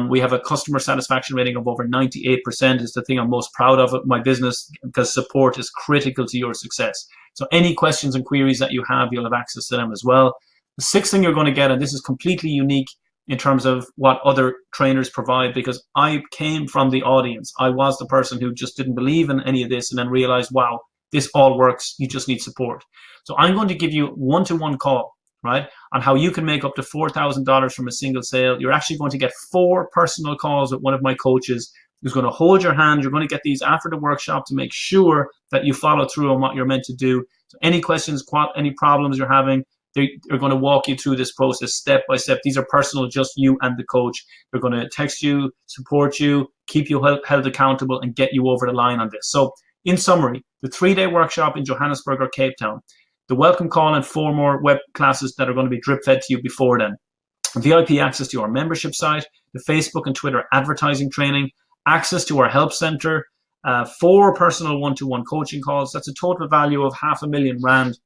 We have a customer satisfaction rating of over 98%. It's the thing I'm most proud of at my business, because support is critical to your success. So any questions and queries that you have, you'll have access to them as well. The 6th thing you're going to get, and this is completely unique in terms of what other trainers provide, because I came from the audience. I was the person who just didn't believe in any of this and then realized, wow, this all works. You just need support. So I'm going to give you one-to-one call, right, on how you can make up to $4,000 from a single sale. You're actually going to get 4 personal calls with one of my coaches who's going to hold your hand. You're going to get these after the workshop to make sure that you follow through on what you're meant to do. So any questions, any problems you're having, they're going to walk you through this process step by step. These are personal, just you and the coach. They're going to text you, support you, keep you held accountable, and get you over the line on this. So in summary, the 3-day workshop in Johannesburg or Cape Town, the welcome call, and 4 more web classes that are going to be drip fed to you before then. VIP access to our membership site, the Facebook and Twitter advertising training, access to our help center, 4 personal one-to-one coaching calls. That's a total value of 500,000 Rand.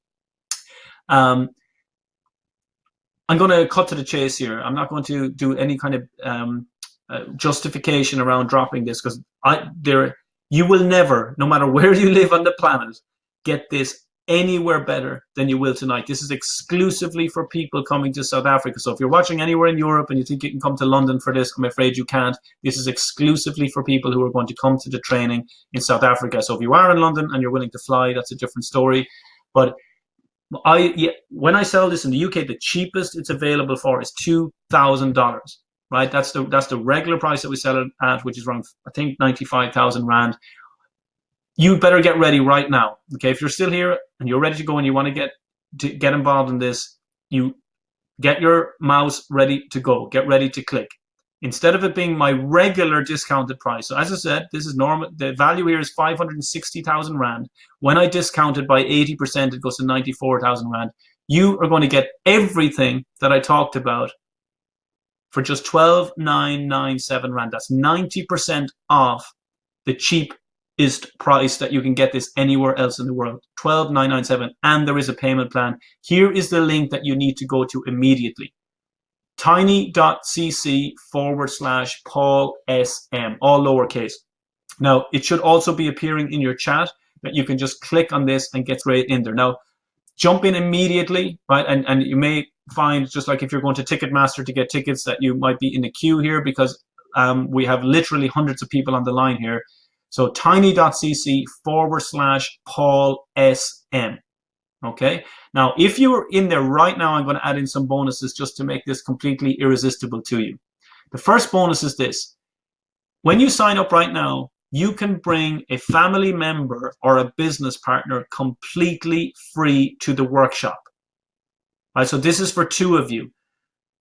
I'm going to cut to the chase here. I'm not going to do any kind of justification around dropping this, because you will never, no matter where you live on the planet, get this anywhere better than you will tonight. This is exclusively for people coming to South Africa. So if you're watching anywhere in Europe and you think you can come to London for this, I'm afraid you can't. This is exclusively for people who are going to come to the training in South Africa. So if you are in London and you're willing to fly, that's a different story. But when I sell this in the UK, the cheapest it's available for is $2,000, right? That's the regular price that we sell it at, which is around, I think, 95,000 Rand. You better get ready right now. Okay, if you're still here and you're ready to go and you want to get involved in this, you get your mouse ready to go. Get ready to click. Instead of it being my regular discounted price. So as I said, this is normal. The value here is 560,000 Rand. When I discount it by 80%, it goes to 94,000 Rand. You are going to get everything that I talked about for just 12,997 Rand. That's 90% off the cheapest price that you can get this anywhere else in the world. 12,997, and there is a payment plan. Here is the link that you need to go to immediately. tiny.cc/Paul SM, all lowercase. Now, it should also be appearing in your chat that you can just click on this and get right in there. Now, jump in immediately, right? And you may find, just like if you're going to Ticketmaster to get tickets, that you might be in the queue here, because we have literally hundreds of people on the line here. So tiny.cc/Paul SM. Okay, now if you're in there right now, I'm going to add in some bonuses just to make this completely irresistible to you. The first bonus is this: when you sign up right now, you can bring a family member or a business partner completely free to the workshop. Right, so this is for 2 of you.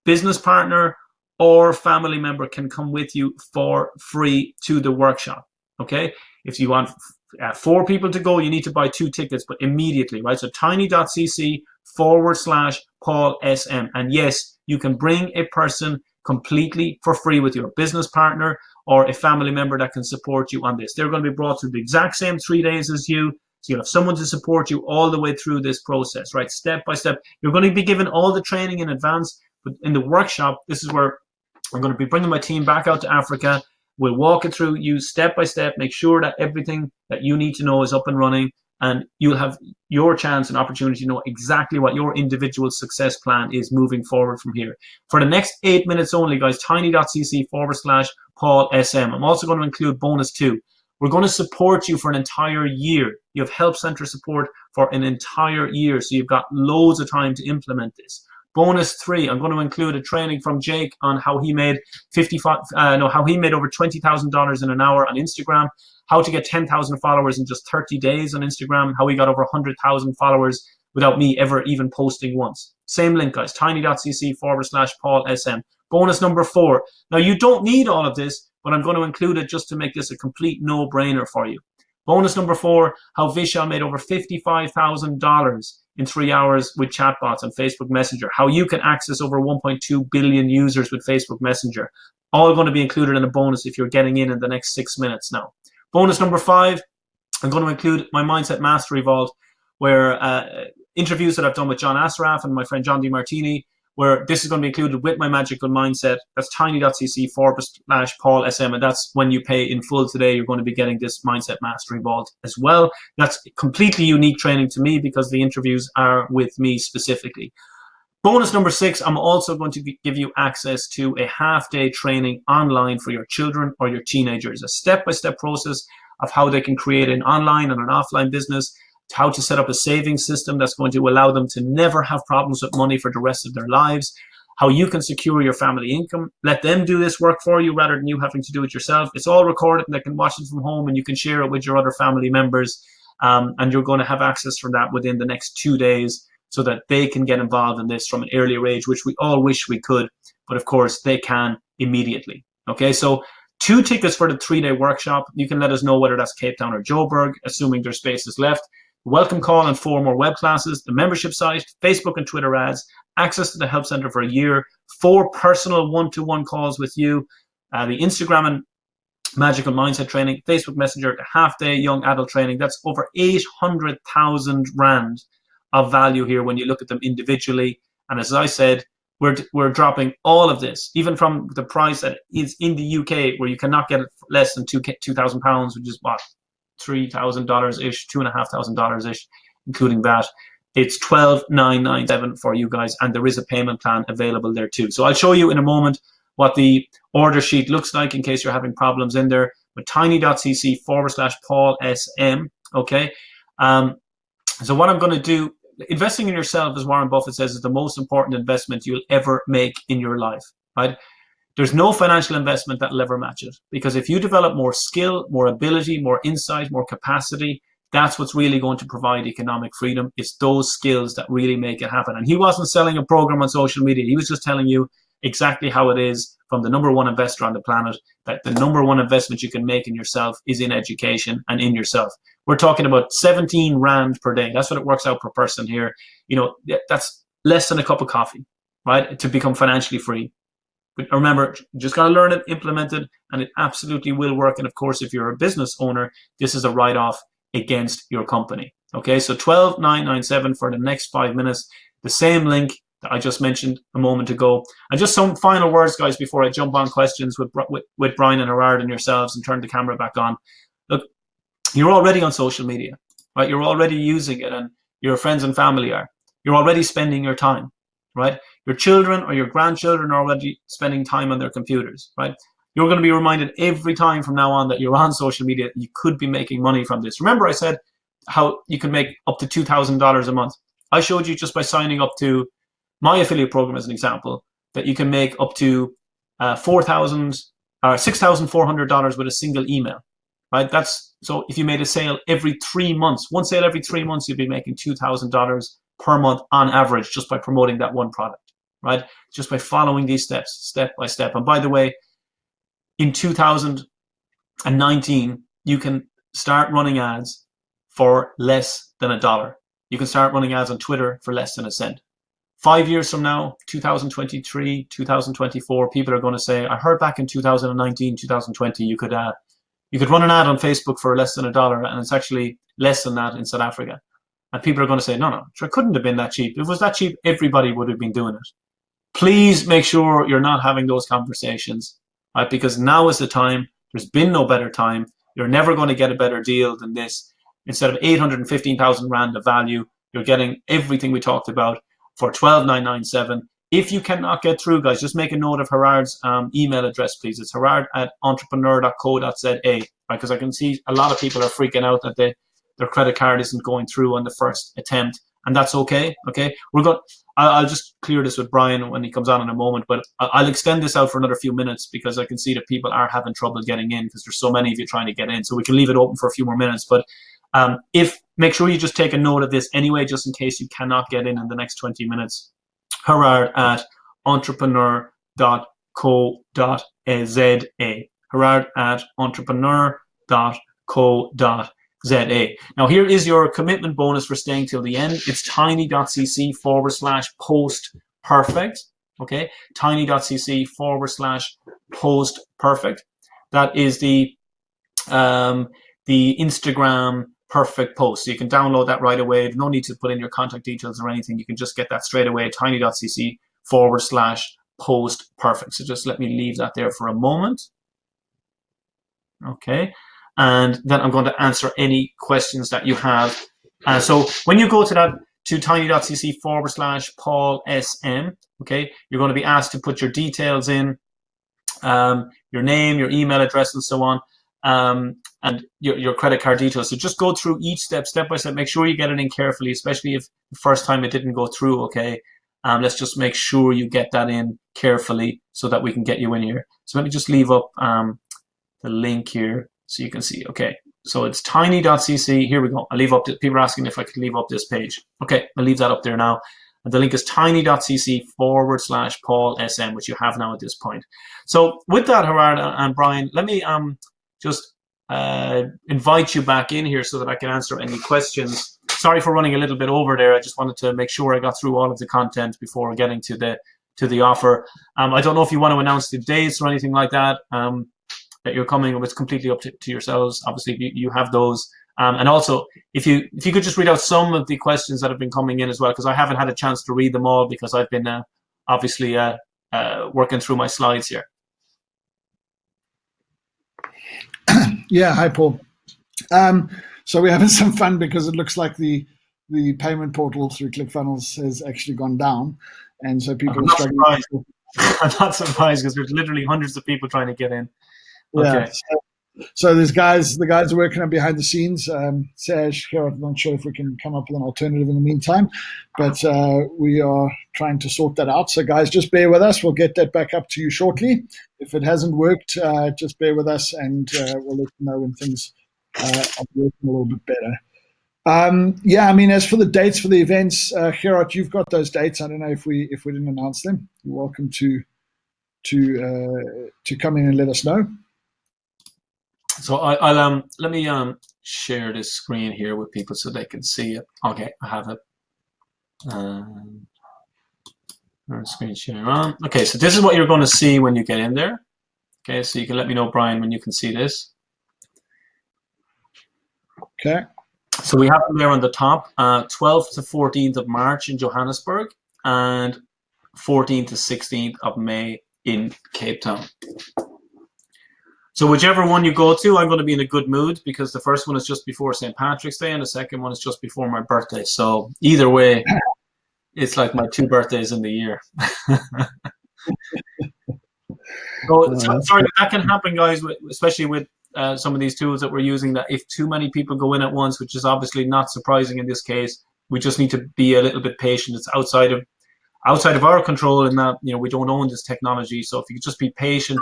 Business partner or family member can come with you for free to the workshop. Okay, if you want 4 people to go, you need to buy 2 tickets, but immediately, right? So tiny.cc Paul SM. And yes, you can bring a person completely for free with you, a business partner or a family member that can support you on this. They're going to be brought through the exact same 3 days as you. So you'll have someone to support you all the way through this process, right? Step by step. You're going to be given all the training in advance, but in the workshop, this is where I'm going to be bringing my team back out to Africa. We'll walk it through you step by step, make sure that everything that you need to know is up and running, and you'll have your chance and opportunity to know exactly what your individual success plan is moving forward from here. For the next 8 minutes only, guys, tiny.cc/Paul SM. I'm also going to include bonus 2. We're going to support you for an entire year. You have Help Center support for an entire year, so you've got loads of time to implement this. Bonus 3, I'm going to include a training from Jake on how he made how he made over $20,000 in an hour on Instagram, how to get 10,000 followers in just 30 days on Instagram, how he got over 100,000 followers without me ever even posting once. Same link, guys, tiny.cc/Paul SM. Bonus number 4. Now, you don't need all of this, but I'm going to include it just to make this a complete no-brainer for you. Bonus number 4, how Vishal made over $55,000 in 3 hours with chatbots on Facebook Messenger, how you can access over 1.2 billion users with Facebook Messenger. All going to be included in a bonus if you're getting in the next 6 minutes now. Bonus number 5, I'm going to include my Mindset Mastery Vault, where interviews that I've done with John Asraf and my friend John DiMartini, where this is going to be included with my magical mindset. That's tiny.cc/Paul SM, and that's when you pay in full today. You're going to be getting this Mindset Mastery Vault as well. That's completely unique training to me because the interviews are with me specifically. Bonus number 6, I'm also going to give you access to a half-day training online for your children or your teenagers, a step-by-step process of how they can create an online and an offline business, how to set up a savings system that's going to allow them to never have problems with money for the rest of their lives, how you can secure your family income, let them do this work for you rather than you having to do it yourself. It's all recorded and they can watch it from home and you can share it with your other family members, and you're going to have access for that within the next 2 days so that they can get involved in this from an earlier age, which we all wish we could, but of course they can immediately. Okay, so 2 tickets for the 3-day workshop. You can let us know whether that's Cape Town or Joburg, assuming there's spaces left. Welcome call and 4 more web classes, the membership site, Facebook and Twitter ads, access to the Help Center for a year, 4 personal one-to-one calls with you, the Instagram and Magical Mindset training, Facebook Messenger, the half-day young adult training. That's over 800,000 Rand of value here when you look at them individually. And as I said, we're dropping all of this, even from the price that is in the UK, where you cannot get it for less than £2,000, which is what? $3,000-ish, $2,500-ish, including that. It's $12,997 for you guys, and there is a payment plan available there too. So I'll show you in a moment what the order sheet looks like in case you're having problems in there, with tiny.cc/Paul SM. Okay. So what I'm going to do, investing in yourself, as Warren Buffett says, is the most important investment you'll ever make in your life, right? There's no financial investment that will ever match it, because if you develop more skill, more ability, more insight, more capacity, that's what's really going to provide economic freedom. It's those skills that really make it happen. And he wasn't selling a program on social media. He was just telling you exactly how it is from the #1 investor on the planet, that the #1 investment you can make in yourself is in education and in yourself. We're talking about 17 Rand per day. That's what it works out per person here. You know, that's less than a cup of coffee, right? To become financially free. But remember, you just got to learn it, implement it, and it absolutely will work. And of course, if you're a business owner, this is a write-off against your company. Okay, so $12,997 for the next 5 minutes. The same link that I just mentioned a moment ago. And just some final words, guys, before I jump on questions with Brian and Gerhard and yourselves and turn the camera back on. Look, you're already on social media, right? You're already using it, and your friends and family are. You're already spending your time, right? Your children or your grandchildren are already spending time on their computers, right? You're going to be reminded every time from now on that you're on social media, you could be making money from this. Remember I said how you can make up to $2,000 a month. I showed you just by signing up to my affiliate program as an example, that you can make up to $6,400 with a single email, right? So if you made a sale every 3 months, one sale every 3 months, you'd be making $2,000 per month on average just by promoting that one product, right? Just by following these steps, step by step. And by the way, in 2019, you can start running ads for less than $1. you can start running ads on Twitter for less than a cent. 5 years from now, 2023, 2024, people are going to say, I heard back in 2019, 2020, you could run an ad on Facebook for less than $1, and it's actually less than that in South Africa. And people are going to say, no, it couldn't have been that cheap. If it was that cheap, everybody would have been doing it. Please make sure you're not having those conversations, right? Because now is the time. There's been no better time. You're never going to get a better deal than this. Instead of 815,000 Rand of value, you're getting everything we talked about for 12,997. If you cannot get through, guys, just make a note of Gerhard's email address, please. It's gerhard@entrepreneur.co.za, right? Because I can see a lot of people are freaking out that their credit card isn't going through on the first attempt, and that's okay. Okay, I'll just clear this with Brian when he comes on in a moment, but I'll extend this out for another few minutes because I can see that people are having trouble getting in because there's so many of you trying to get in. So we can leave it open for a few more minutes, but make sure you just take a note of this anyway, just in case you cannot get in the next 20 minutes. Gerhard@entrepreneur.co.za. Gerhard@entrepreneur.co.za. Now here is your commitment bonus for staying till the end. It's tiny.cc/post perfect. Okay, tiny.cc/post perfect. That is the Instagram perfect post. So you can download that right away. No need to put in your contact details or anything. You can just get that straight away. tiny.cc/post perfect. So just let me leave that there for a moment. Okay. And then I'm going to answer any questions that you have. So when you go to tiny.cc/Paul SM, okay, you're going to be asked to put your details in, your name, your email address, and so on. And your credit card details. So just go through each step by step. Make sure you get it in carefully, especially if the first time it didn't go through, okay? Let's just make sure you get that in carefully so that we can get you in here. So let me just leave up the link here so you can see. Okay, so it's tiny.cc. Here we go. I'll leave up, people are asking if I could leave up this page. Okay, I'll leave that up there now. And the link is tiny.cc/Paul SM, which you have now at this point. So with that, Gerhard and Brian, let me just invite you back in here so that I can answer any questions. Sorry for running a little bit over there. I just wanted to make sure I got through all of the content before getting to the offer. I don't know if you want to announce the dates or anything like that that you're coming. It's completely up to yourselves. Obviously, you have those. And also, if you could just read out some of the questions that have been coming in as well, because I haven't had a chance to read them all because I've been obviously working through my slides here. Yeah, hi Paul. So we're having some fun because it looks like the payment portal through ClickFunnels has actually gone down, and so people are struggling. I'm not surprised because there's literally hundreds of people trying to get in. Okay. Yeah. So there's the guys are working on behind the scenes. Serge, here, I'm not sure if we can come up with an alternative in the meantime, but we are trying to sort that out. So guys, just bear with us. We'll get that back up to you shortly. If it hasn't worked, just bear with us, and we'll let you know when things are working a little bit better. Yeah, I mean, as for the dates for the events, Gerhard, you've got those dates. I don't know if we didn't announce them. You're welcome to come in and let us know. So I'll let me share this screen here with people so they can see it. Okay, I have it. Screen sharing on. Okay, so this is what you're going to see when you get in there. Okay, so you can let me know, Brian, when you can see this. Okay. So we have them there on the top, 12th to 14th of March in Johannesburg and 14th to 16th of May in Cape Town. So whichever one you go to, I'm going to be in a good mood because the first one is just before St. Patrick's Day and the second one is just before my birthday. So either way, it's like my 2 birthdays in the year. So sorry, that can happen, guys, especially with some of these tools that we're using, that if too many people go in at once, which is obviously not surprising in this case, we just need to be a little bit patient. It's outside of our control in that, we don't own this technology. So if you could just be patient,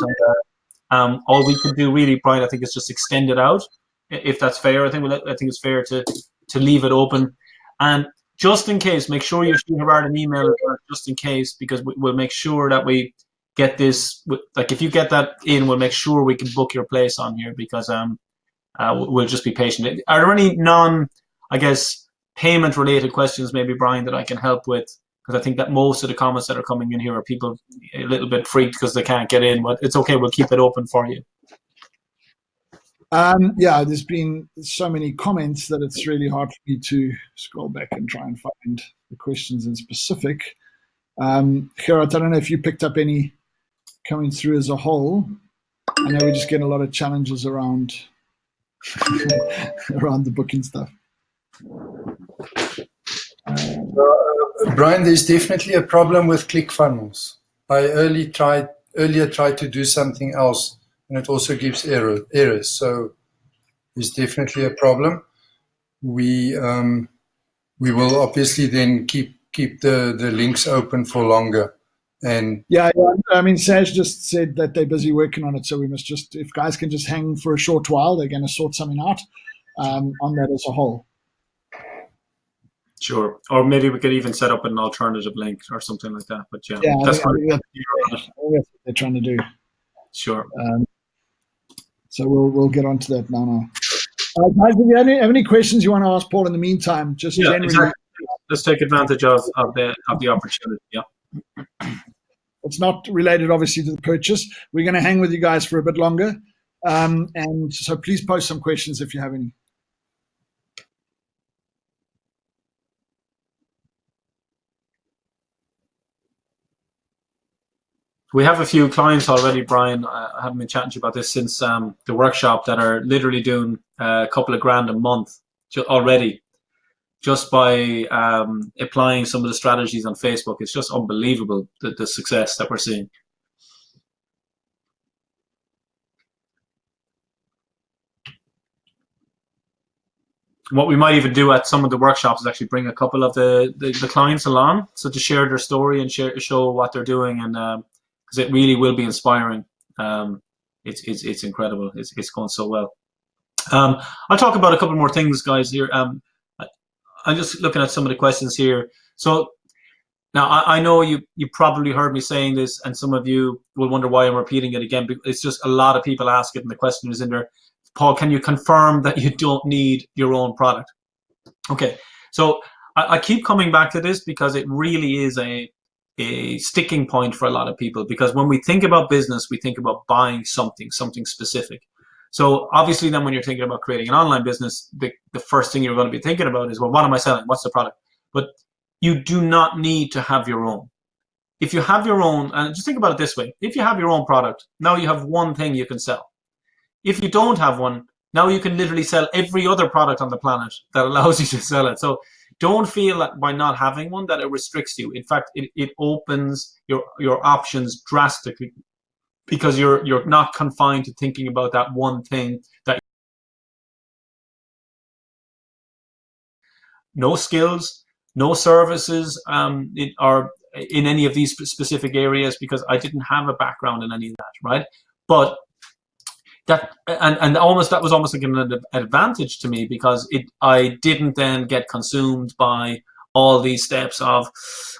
and all we can do really, Brian, I think, is just extend it out, if that's fair. I think it's fair to leave it open. And just in case, make sure you shoot Gerhard an email just in case, because we'll make sure that we get this. Like if you get that in, we'll make sure we can book your place on here because we'll just be patient. Are there any payment related questions, maybe Brian, that I can help with, because I think that most of the comments that are coming in here are people a little bit freaked because they can't get in, but it's okay. We'll keep it open for you. Yeah, there's been so many comments that it's really hard for me to scroll back and try and find the questions in specific. Gerhard, I don't know if you picked up any coming through as a whole. I know we're just getting a lot of challenges around around the booking stuff. Brian, there's definitely a problem with ClickFunnels. I earlier tried to do something else, and it also gives errors. So there's definitely a problem. We will obviously then keep the links open for longer. And yeah, I mean, Saj just said that they're busy working on it, so we must just, if guys can just hang for a short while, they're going to sort something out on that as a whole. Sure, or maybe we could even set up an alternative link or something like that. But yeah, that's what they're trying to do. Sure. So we'll get onto that now. Guys, if you have any questions you want to ask Paul in the meantime, just generally. Exactly. Let's take advantage of the opportunity. Yeah. It's not related, obviously, to the purchase. We're going to hang with you guys for a bit longer, and so please post some questions if you have any. We have a few clients already, Brian. I haven't been chatting to you about this since the workshop, that are literally doing a couple of grand a month already, just by applying some of the strategies on Facebook. It's just unbelievable, the success that we're seeing. What we might even do at some of the workshops is actually bring a couple of the clients along, so to share their story and show what they're doing, and because it really will be inspiring. It's incredible. It's going so well. I'll talk about a couple more things, guys, here. I'm just looking at some of the questions here. So now I know you probably heard me saying this, and some of you will wonder why I'm repeating it again. It's just a lot of people ask it, and the question is in there. Paul, can you confirm that you don't need your own product? Okay, so I keep coming back to this because it really is a sticking point for a lot of people, because when we think about business, we think about buying something specific. So obviously then when you're thinking about creating an online business, the first thing you're going to be thinking about is, well, what am I selling? What's the product? But you do not need to have your own. If you have your own, and just think about it this way, if you have your own product, now you have one thing you can sell. If you don't have one, now you can literally sell every other product on the planet that allows you to sell it. So don't feel that by not having one that it restricts you. In fact, it opens your options drastically, because you're not confined to thinking about that one thing. That no skills, no services are in any of these specific areas, because I didn't have a background in any of that, right? But that that was almost like an advantage to me, because I didn't then get consumed by all these steps of,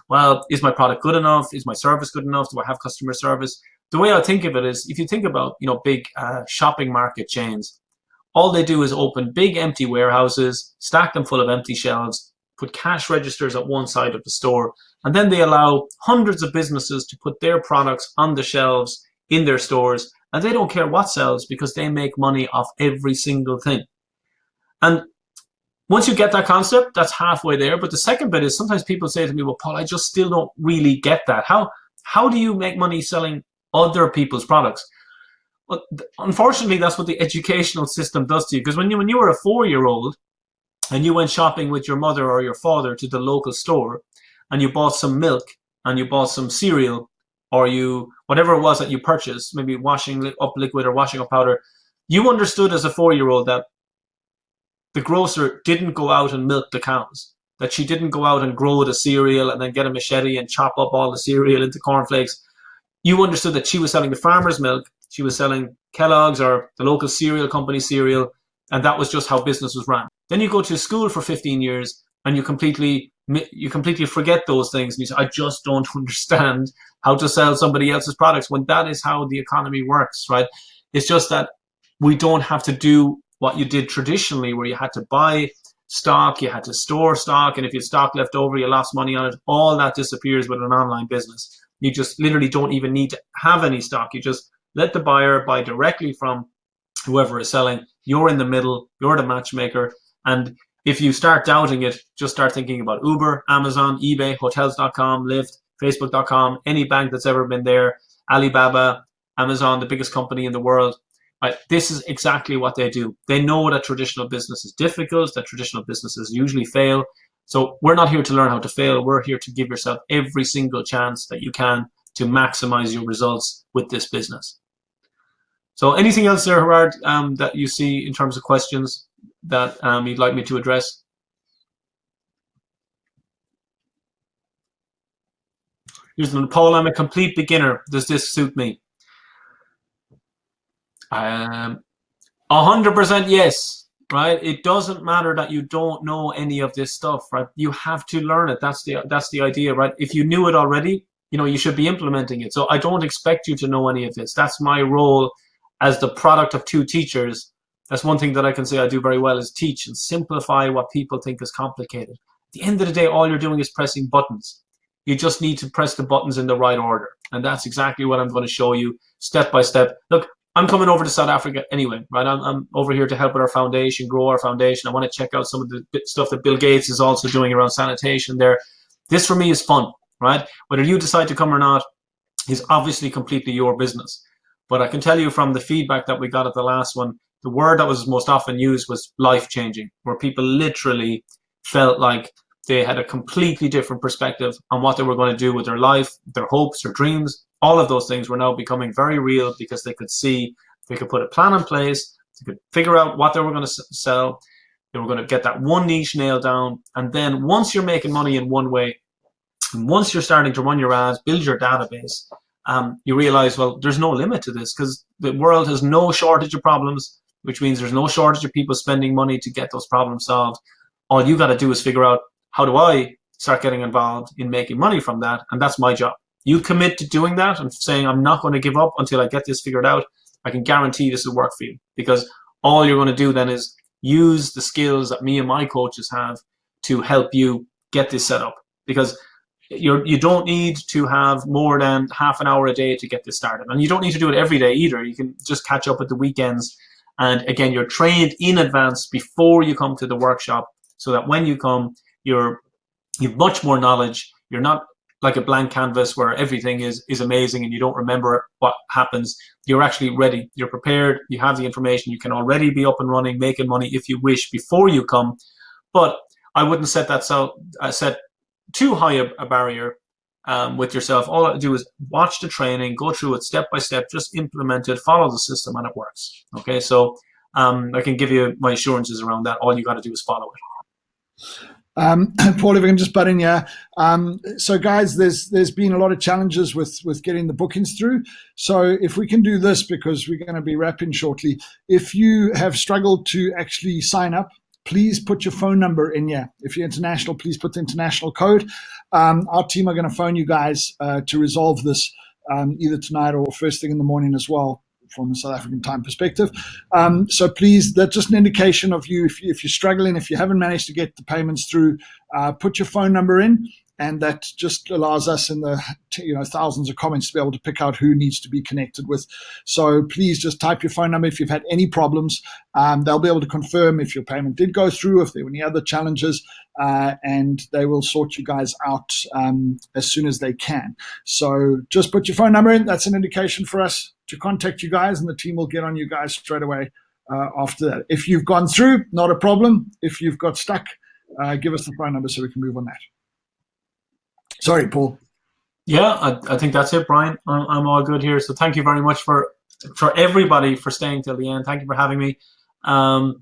well, is my product good enough? Is my service good enough? Do I have customer service? The way I think of it is, if you think about big shopping market chains, all they do is open big empty warehouses, stack them full of empty shelves, put cash registers at one side of the store, and then they allow hundreds of businesses to put their products on the shelves in their stores, and they don't care what sells, because they make money off every single thing. And once you get that concept, that's halfway there. But the second bit is, sometimes people say to me, well, Paul, I just still don't really get that. How do you make money selling other people's products? Well, unfortunately, that's what the educational system does to you. Because when you were a 4-year-old and you went shopping with your mother or your father to the local store, and you bought some milk and you bought some cereal, or whatever it was that you purchased, maybe washing up liquid or washing up powder, you understood as a 4-year-old that the grocer didn't go out and milk the cows, that she didn't go out and grow the cereal and then get a machete and chop up all the cereal into cornflakes. You understood that she was selling the farmer's milk, she was selling Kellogg's or the local cereal company cereal, and that was just how business was run. Then you go to school for 15 years and you completely forget those things, and you say, I just don't understand how to sell somebody else's products, when that is how the economy works, right? It's just that we don't have to do what you did traditionally, where you had to buy stock, you had to store stock, and if you had stock left over, you lost money on it. All that disappears with an online business. You just literally don't even need to have any stock. You just let the buyer buy directly from whoever is selling. You're in the middle, you're the matchmaker. And if you start doubting it, just start thinking about Uber, Amazon, eBay, hotels.com, Lyft, facebook.com, any bank that's ever been there, Alibaba, Amazon, the biggest company in the world. Right? This is exactly what they do. They know that traditional business is difficult, that traditional businesses usually fail. So we're not here to learn how to fail. We're here to give yourself every single chance that you can to maximize your results with this business. So anything else there, Gerhard, that you see in terms of questions that you'd like me to address? Here's one. Paul, I'm a complete beginner. Does this suit me? 100% yes, right? It doesn't matter that you don't know any of this stuff, right? You have to learn it. That's the idea, right? If you knew it already, you know, you should be implementing it. So I don't expect you to know any of this. That's my role as the product of two teachers. That's one thing that I can say I do very well, is teach and simplify what people think is complicated. At the end of the day, all you're doing is pressing buttons. You just need to press the buttons in the right order. And that's exactly what I'm going to show you step by step. Look, I'm coming over to South Africa anyway, right? I'm over here to help with our foundation, grow our foundation. I want to check out some of the stuff that Bill Gates is also doing around sanitation there. This for me is fun, right? Whether you decide to come or not is obviously completely your business. But I can tell you from the feedback that we got at the last one, the word that was most often used was life-changing, where people literally felt like they had a completely different perspective on what they were going to do with their life, their hopes, their dreams. All of those things were now becoming very real because they could see, they could put a plan in place, they could figure out what they were going to sell, they were going to get that one niche nailed down. And then once you're making money in one way, and once you're starting to run your ads, build your database, you realize, well, there's no limit to this because the world has no shortage of problems, which means there's no shortage of people spending money to get those problems solved. All you got to do is figure out, how do I start getting involved in making money from that? And that's my job. You commit to doing that and saying, I'm not going to give up until I get this figured out. I can guarantee this will work for you, because all you're going to do then is use the skills that me and my coaches have to help you get this set up. Because you don't need to have more than half an hour a day to get this started. And you don't need to do it every day either. You can just catch up at the weekends. And again, you're trained in advance before you come to the workshop, so that when you come, you've much more knowledge. You're not like a blank canvas where everything is amazing and you don't remember what happens. You're actually ready. You're prepared. You have the information. You can already be up and running, making money if you wish before you come. But I wouldn't set too high a barrier with yourself. All I do is watch the training, go through it step by step, just implement it, follow the system, and it works. Okay, so I can give you my assurances around that. All you got to do is follow it. Paul, if I can just butt in here. So guys, there's been a lot of challenges with getting the bookings through. So if we can do this, because we're going to be wrapping shortly, if you have struggled to actually sign up, please put your phone number in here. If you're international, please put the international code. Our team are going to phone you guys to resolve this either tonight or first thing in the morning as well, from a South African time perspective. So please, that's just an indication of you. If you're struggling, if you haven't managed to get the payments through, put your phone number in, and that just allows us in the thousands of comments to be able to pick out who needs to be connected with. So please just type your phone number if you've had any problems. They'll be able to confirm if your payment did go through, if there were any other challenges, and they will sort you guys out as soon as they can. So just put your phone number in. That's an indication for us to contact you guys, and the team will get on you guys straight away after that. If you've gone through, not a problem. If you've got stuck, give us the phone number so we can move on that. Sorry, Paul. Yeah, I think that's it, Brian. I'm all good here. So thank you very much for everybody for staying till the end. Thank you for having me. I'll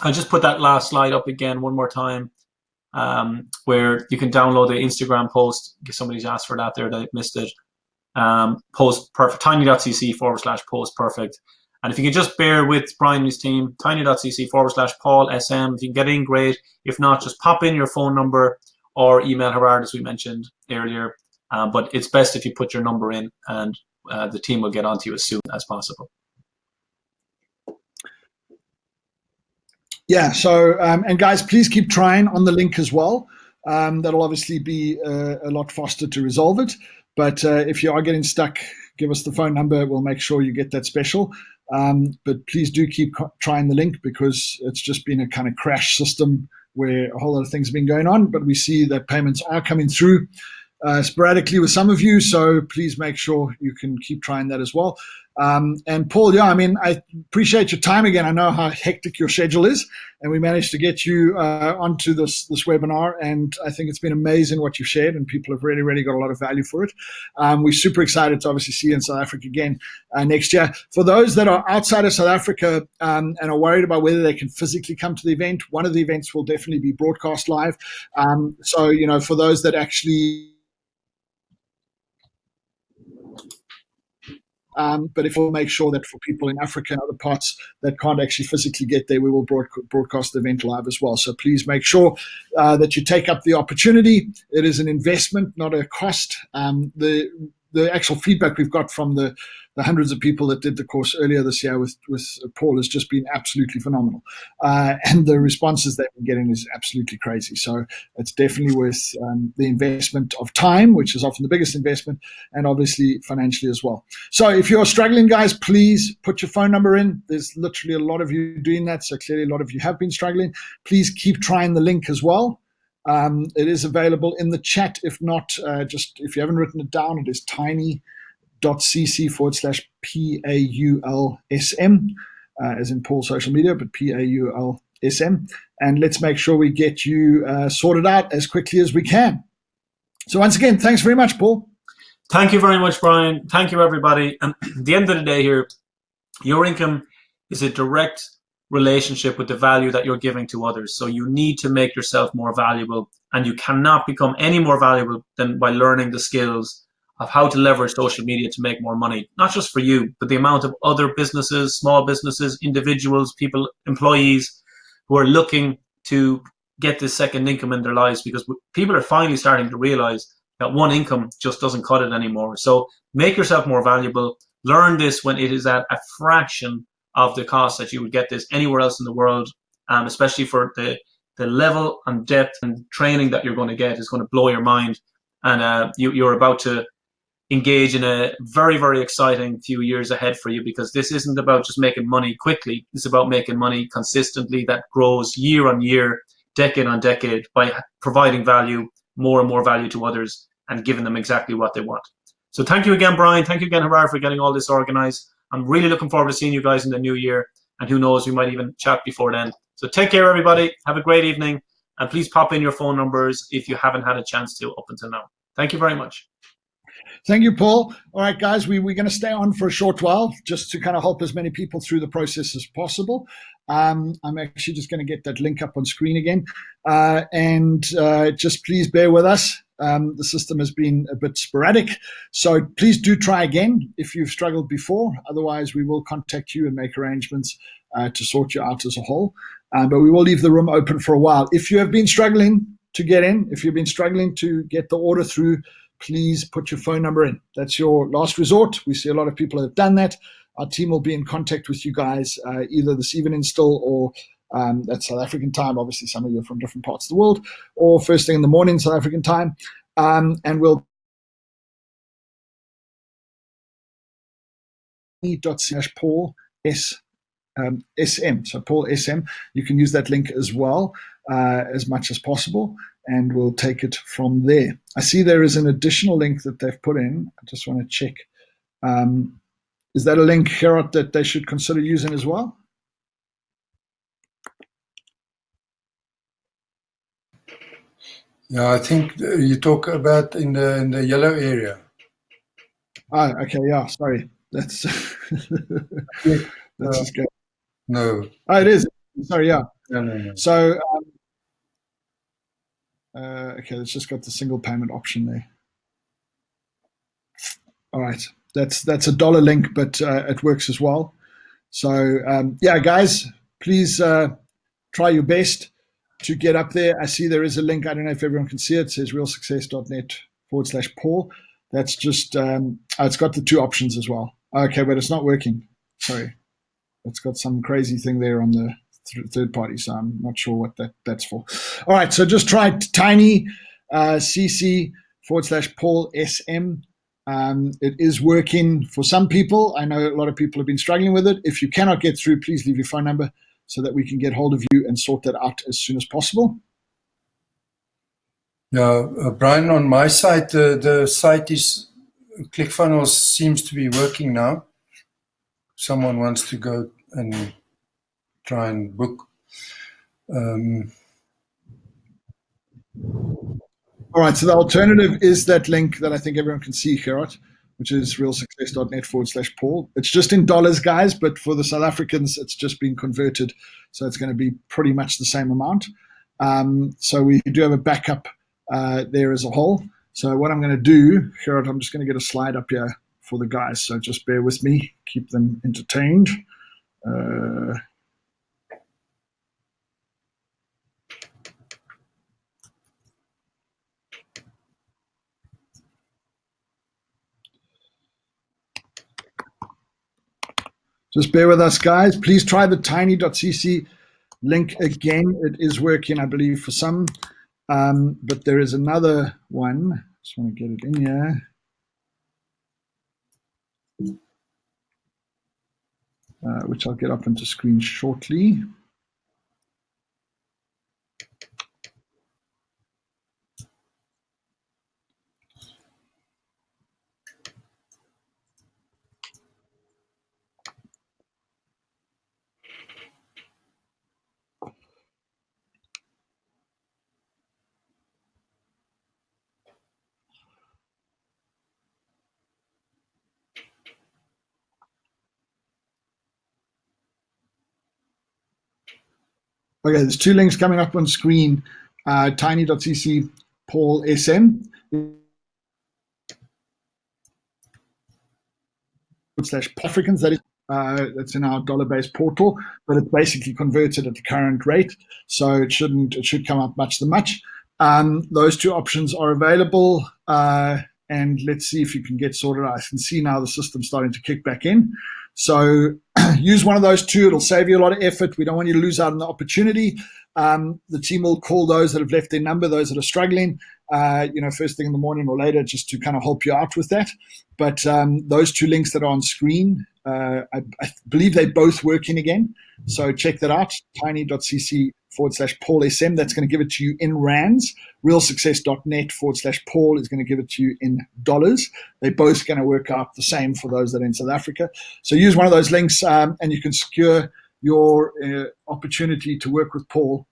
just put that last slide up again one more time, where you can download the Instagram post. Somebody's asked for that there. They missed it. Post perfect, tiny.cc/post perfect. And if you can just bear with Brian and his team, tiny.cc/Paul SM. If you can get in, great. If not, just pop in your phone number or email Gerhard, as we mentioned earlier. But it's best if you put your number in, and the team will get onto you as soon as possible. Yeah. So, and guys, please keep trying on the link as well. That'll obviously be a lot faster to resolve it. But if you are getting stuck, give us the phone number. We'll make sure you get that special. But please do keep trying the link, because it's just been a kind of crash system where a whole lot of things have been going on. But we see that payments are coming through sporadically with some of you. So please make sure you can keep trying that as well. And Paul, yeah, I mean, I appreciate your time again. I know how hectic your schedule is, and we managed to get you onto this webinar. And I think it's been amazing what you've shared, and people have really, really got a lot of value for it. We're super excited to obviously see you in South Africa again next year. For those that are outside of South Africa and are worried about whether they can physically come to the event, one of the events will definitely be broadcast live. So, you know, for those that actually but if we'll make sure that for people in Africa and other parts that can't actually physically get there, we will broadcast the event live as well. So please make sure that you take up the opportunity. It is an investment, not a cost. The actual feedback we've got from the hundreds of people that did the course earlier this year with Paul has just been absolutely phenomenal. And the responses that we're getting is absolutely crazy. So it's definitely worth the investment of time, which is often the biggest investment, and obviously financially as well. So if you're struggling, guys, please put your phone number in. There's literally a lot of you doing that. So clearly a lot of you have been struggling. Please keep trying the link as well. It is available in the chat. If not, just if you haven't written it down, it is tiny.cc/PAULSM, as in Paul Social Media, but PAULSM. And let's make sure we get you sorted out as quickly as we can. So once again, thanks very much, Paul. Thank you very much, Brian. Thank you, everybody. And at the end of the day here, your income is a direct relationship with the value that you're giving to others. So you need to make yourself more valuable, and you cannot become any more valuable than by learning the skills of how to leverage social media to make more money, not just for you, but the amount of other businesses, small businesses, individuals, people, employees who are looking to get this second income in their lives, because people are finally starting to realize that one income just doesn't cut it anymore. So make yourself more valuable. Learn this when it is at a fraction of the cost that you would get this anywhere else in the world, especially for the level and depth and training that you're going to get is going to blow your mind. And you're about to engage in a very, very exciting few years ahead for you, because this isn't about just making money quickly. It's about making money consistently that grows year on year, decade on decade, by providing value, more and more value to others, and giving them exactly what they want. So thank you again, Brian. Thank you again, Gerhard, for getting all this organized. I'm really looking forward to seeing you guys in the new year, and who knows, we might even chat before then. So take care, everybody. Have a great evening, and please pop in your phone numbers if you haven't had a chance to up until now. Thank you very much. Thank you, Paul. All right, guys, we're going to stay on for a short while just to kind of help as many people through the process as possible. I'm actually just going to get that link up on screen again. And just please bear with us. The system has been a bit sporadic. So please do try again if you've struggled before. Otherwise, we will contact you and make arrangements to sort you out as a whole. But we will leave the room open for a while. If you have been struggling to get in, if you've been struggling to get the order through, please put your phone number in. That's your last resort. We see a lot of people that have done that. Our team will be in contact with you guys either this evening still, or that's South African time. Obviously, some of you are from different parts of the world, or first thing in the morning, South African time. And we'll ./Paul SM. So Paul SM, you can use that link as well as much as possible, and we'll take it from there. I see there is an additional link that they've put in. I just want to check. Is that a link, Gerhard, that they should consider using as well? Yeah, I think you talk about in the yellow area. Oh, okay, yeah, sorry. That's let's just go. No. Oh, it is. Sorry, yeah. No. So, okay, it's just got the single payment option there. All right, that's a dollar link, but it works as well. So, yeah, guys, please try your best to get up there. I see there is a link. I don't know if everyone can see it. It says realsuccess.net/Paul. That's just, it's got the two options as well. Okay, but it's not working. Sorry. It's got some crazy thing there on the third party, so I'm not sure what that's for. All right, so just try tiny cc/Paul SM. It is working for some people. I know a lot of people have been struggling with it. If you cannot get through, please leave your phone number so that we can get hold of you and sort that out as soon as possible. Yeah, Brian, on my side, the site is ClickFunnels seems to be working now. Someone wants to go and try and book. All right, so the alternative is that link that I think everyone can see, Gerhard, which is realsuccess.net/Paul. It's just in dollars, guys, but for the South Africans, it's just been converted. So it's going to be pretty much the same amount. So we do have a backup there as a whole. So what I'm going to do, Gerhard, I'm just going to get a slide up here for the guys. So just bear with me, keep them entertained. Just bear with us, guys. Please try the tiny.cc link again. It is working, I believe, for some. But there is another one. Just want to get it in here. Which I'll get up into screen shortly. Okay, there's two links coming up on screen. Tiny.cc Paul SM / Africans. That's in our dollar-based portal, but it's basically converted at the current rate, so it should come up much. Those two options are available, and let's see if you can get sorted out. I can see now the system's starting to kick back in. So use one of those two. It'll save you a lot of effort. We don't want you to lose out on the opportunity. The team will call those that have left their number, those that are struggling, first thing in the morning or later, just to kind of help you out with that. But those two links that are on screen, I believe they're both working again. So check that out, tiny.cc/Paul SM. That's going to give it to you in rands. realsuccess.net/Paul is going to give it to you in dollars. They're both going to work out the same for those that are in South Africa. So use one of those links and you can secure your opportunity to work with Paul.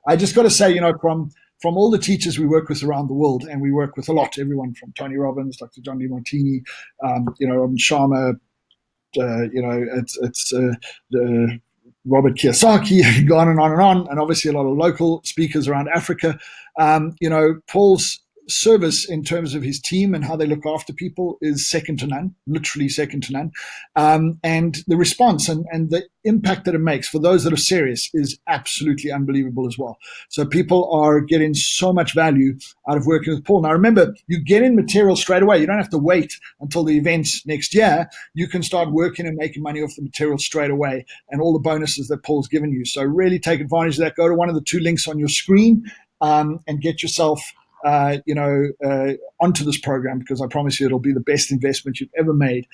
I just got to say, from all the teachers we work with around the world, and we work with a lot, everyone from Tony Robbins, Dr. John DeMartini, Robin Sharma, it's Robert Kiyosaki, go on and on, and obviously a lot of local speakers around Africa. Paul's service in terms of his team and how they look after people is second to none, literally second to none. And the response and the impact that it makes for those that are serious is absolutely unbelievable as well. So people are getting so much value out of working with Paul. Now, remember, you get in material straight away. You don't have to wait until the events next year. You can start working and making money off the material straight away and all the bonuses that Paul's given you. So really take advantage of that. Go to one of the two links on your screen and get yourself onto this program, because I promise you it'll be the best investment you've ever made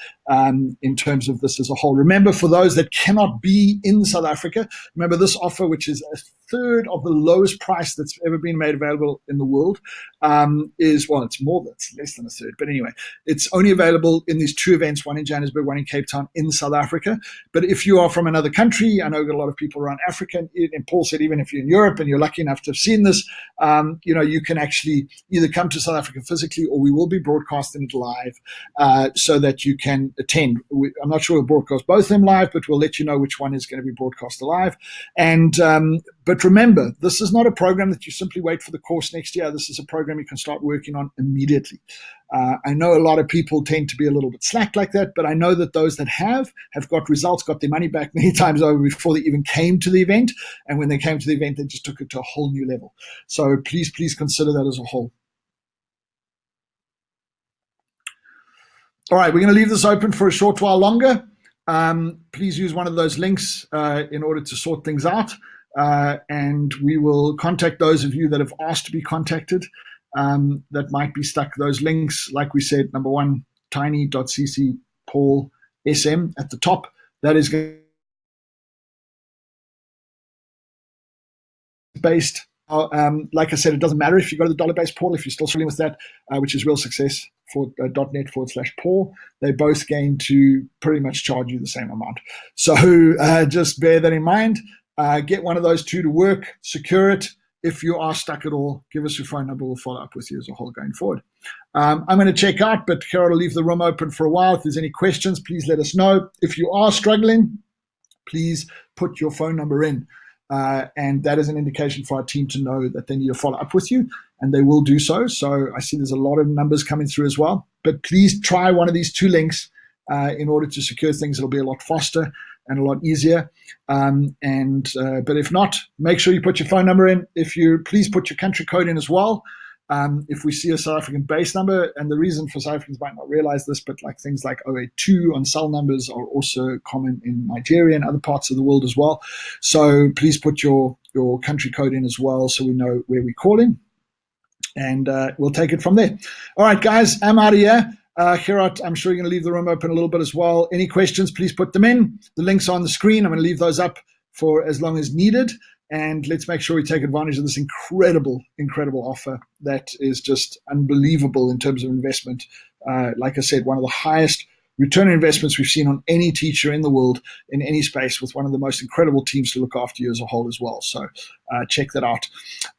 in terms of this as a whole. Remember, for those that cannot be in South Africa, remember this offer, which is a third of the lowest price that's ever been made available in the world, it's less than a third. But anyway, it's only available in these two events, one in Johannesburg, one in Cape Town in South Africa. But if you are from another country, I know a lot of people around Africa, and Paul said even if you're in Europe and you're lucky enough to have seen this, you can actually either come to South Africa physically, or we will be broadcasting it live so that you can attend. I'm not sure we'll broadcast both of them live, but we'll let you know which one is going to be broadcast live. And but remember, this is not a program that you simply wait for the course next year. This is a program you can start working on immediately. I know a lot of people tend to be a little bit slack like that, but I know that those that have got results, got their money back many times over before they even came to the event. And when they came to the event, they just took it to a whole new level. So please consider that as a whole. All right, we're going to leave this open for a short while longer. please use one of those links in order to sort things out. And we will contact those of you that have asked to be contacted that might be stuck. Those links, like we said, number one, tiny.cc Paul SM at the top. That is based. Like I said, it doesn't matter if you go to the dollar-based Paul, if you're still struggling with that, which is Real Success for .net/Paul. They're both going to pretty much charge you the same amount. So just bear that in mind. Get one of those two to work, secure it. If you are stuck at all, give us your phone number. We'll follow up with you as a whole going forward. I'm going to check out, but Gerhard will leave the room open for a while. If there's any questions, please let us know. If you are struggling, please put your phone number in. And that is an indication for our team to know that they need to follow up with you, and they will do so. So I see there's a lot of numbers coming through as well. But please try one of these two links in order to secure things. It'll be a lot faster and a lot easier. But if not, make sure you put your phone number in. If you please put your country code in as well. If we see a South African base number, and the reason for South Africans might not realize this, but like things like 082 on cell numbers are also common in Nigeria and other parts of the world as well. So please put your country code in as well so we know where we're calling, and we'll take it from there. All right, guys, I'm out of here. Gerhard, I'm sure you're going to leave the room open a little bit as well. Any questions, please put them in. The links are on the screen. I'm going to leave those up for as long as needed. And let's make sure we take advantage of this incredible offer that is just unbelievable in terms of investment. Like I said, one of the highest return on investments we've seen on any teacher in the world, in any space, with one of the most incredible teams to look after you as a whole as well. So check that out.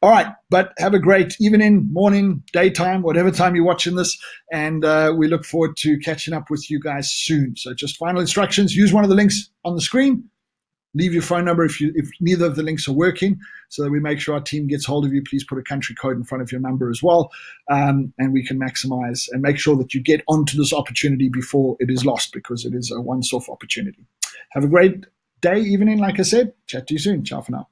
All right, but have a great evening, morning, daytime, whatever time you're watching this. And we look forward to catching up with you guys soon. So just final instructions, use one of the links on the screen. Leave your phone number if neither of the links are working, so that we make sure our team gets hold of you. Please put a country code in front of your number as well, and we can maximize and make sure that you get onto this opportunity before it is lost, because it is a once-off opportunity. Have a great day, evening, like I said. Chat to you soon. Ciao for now.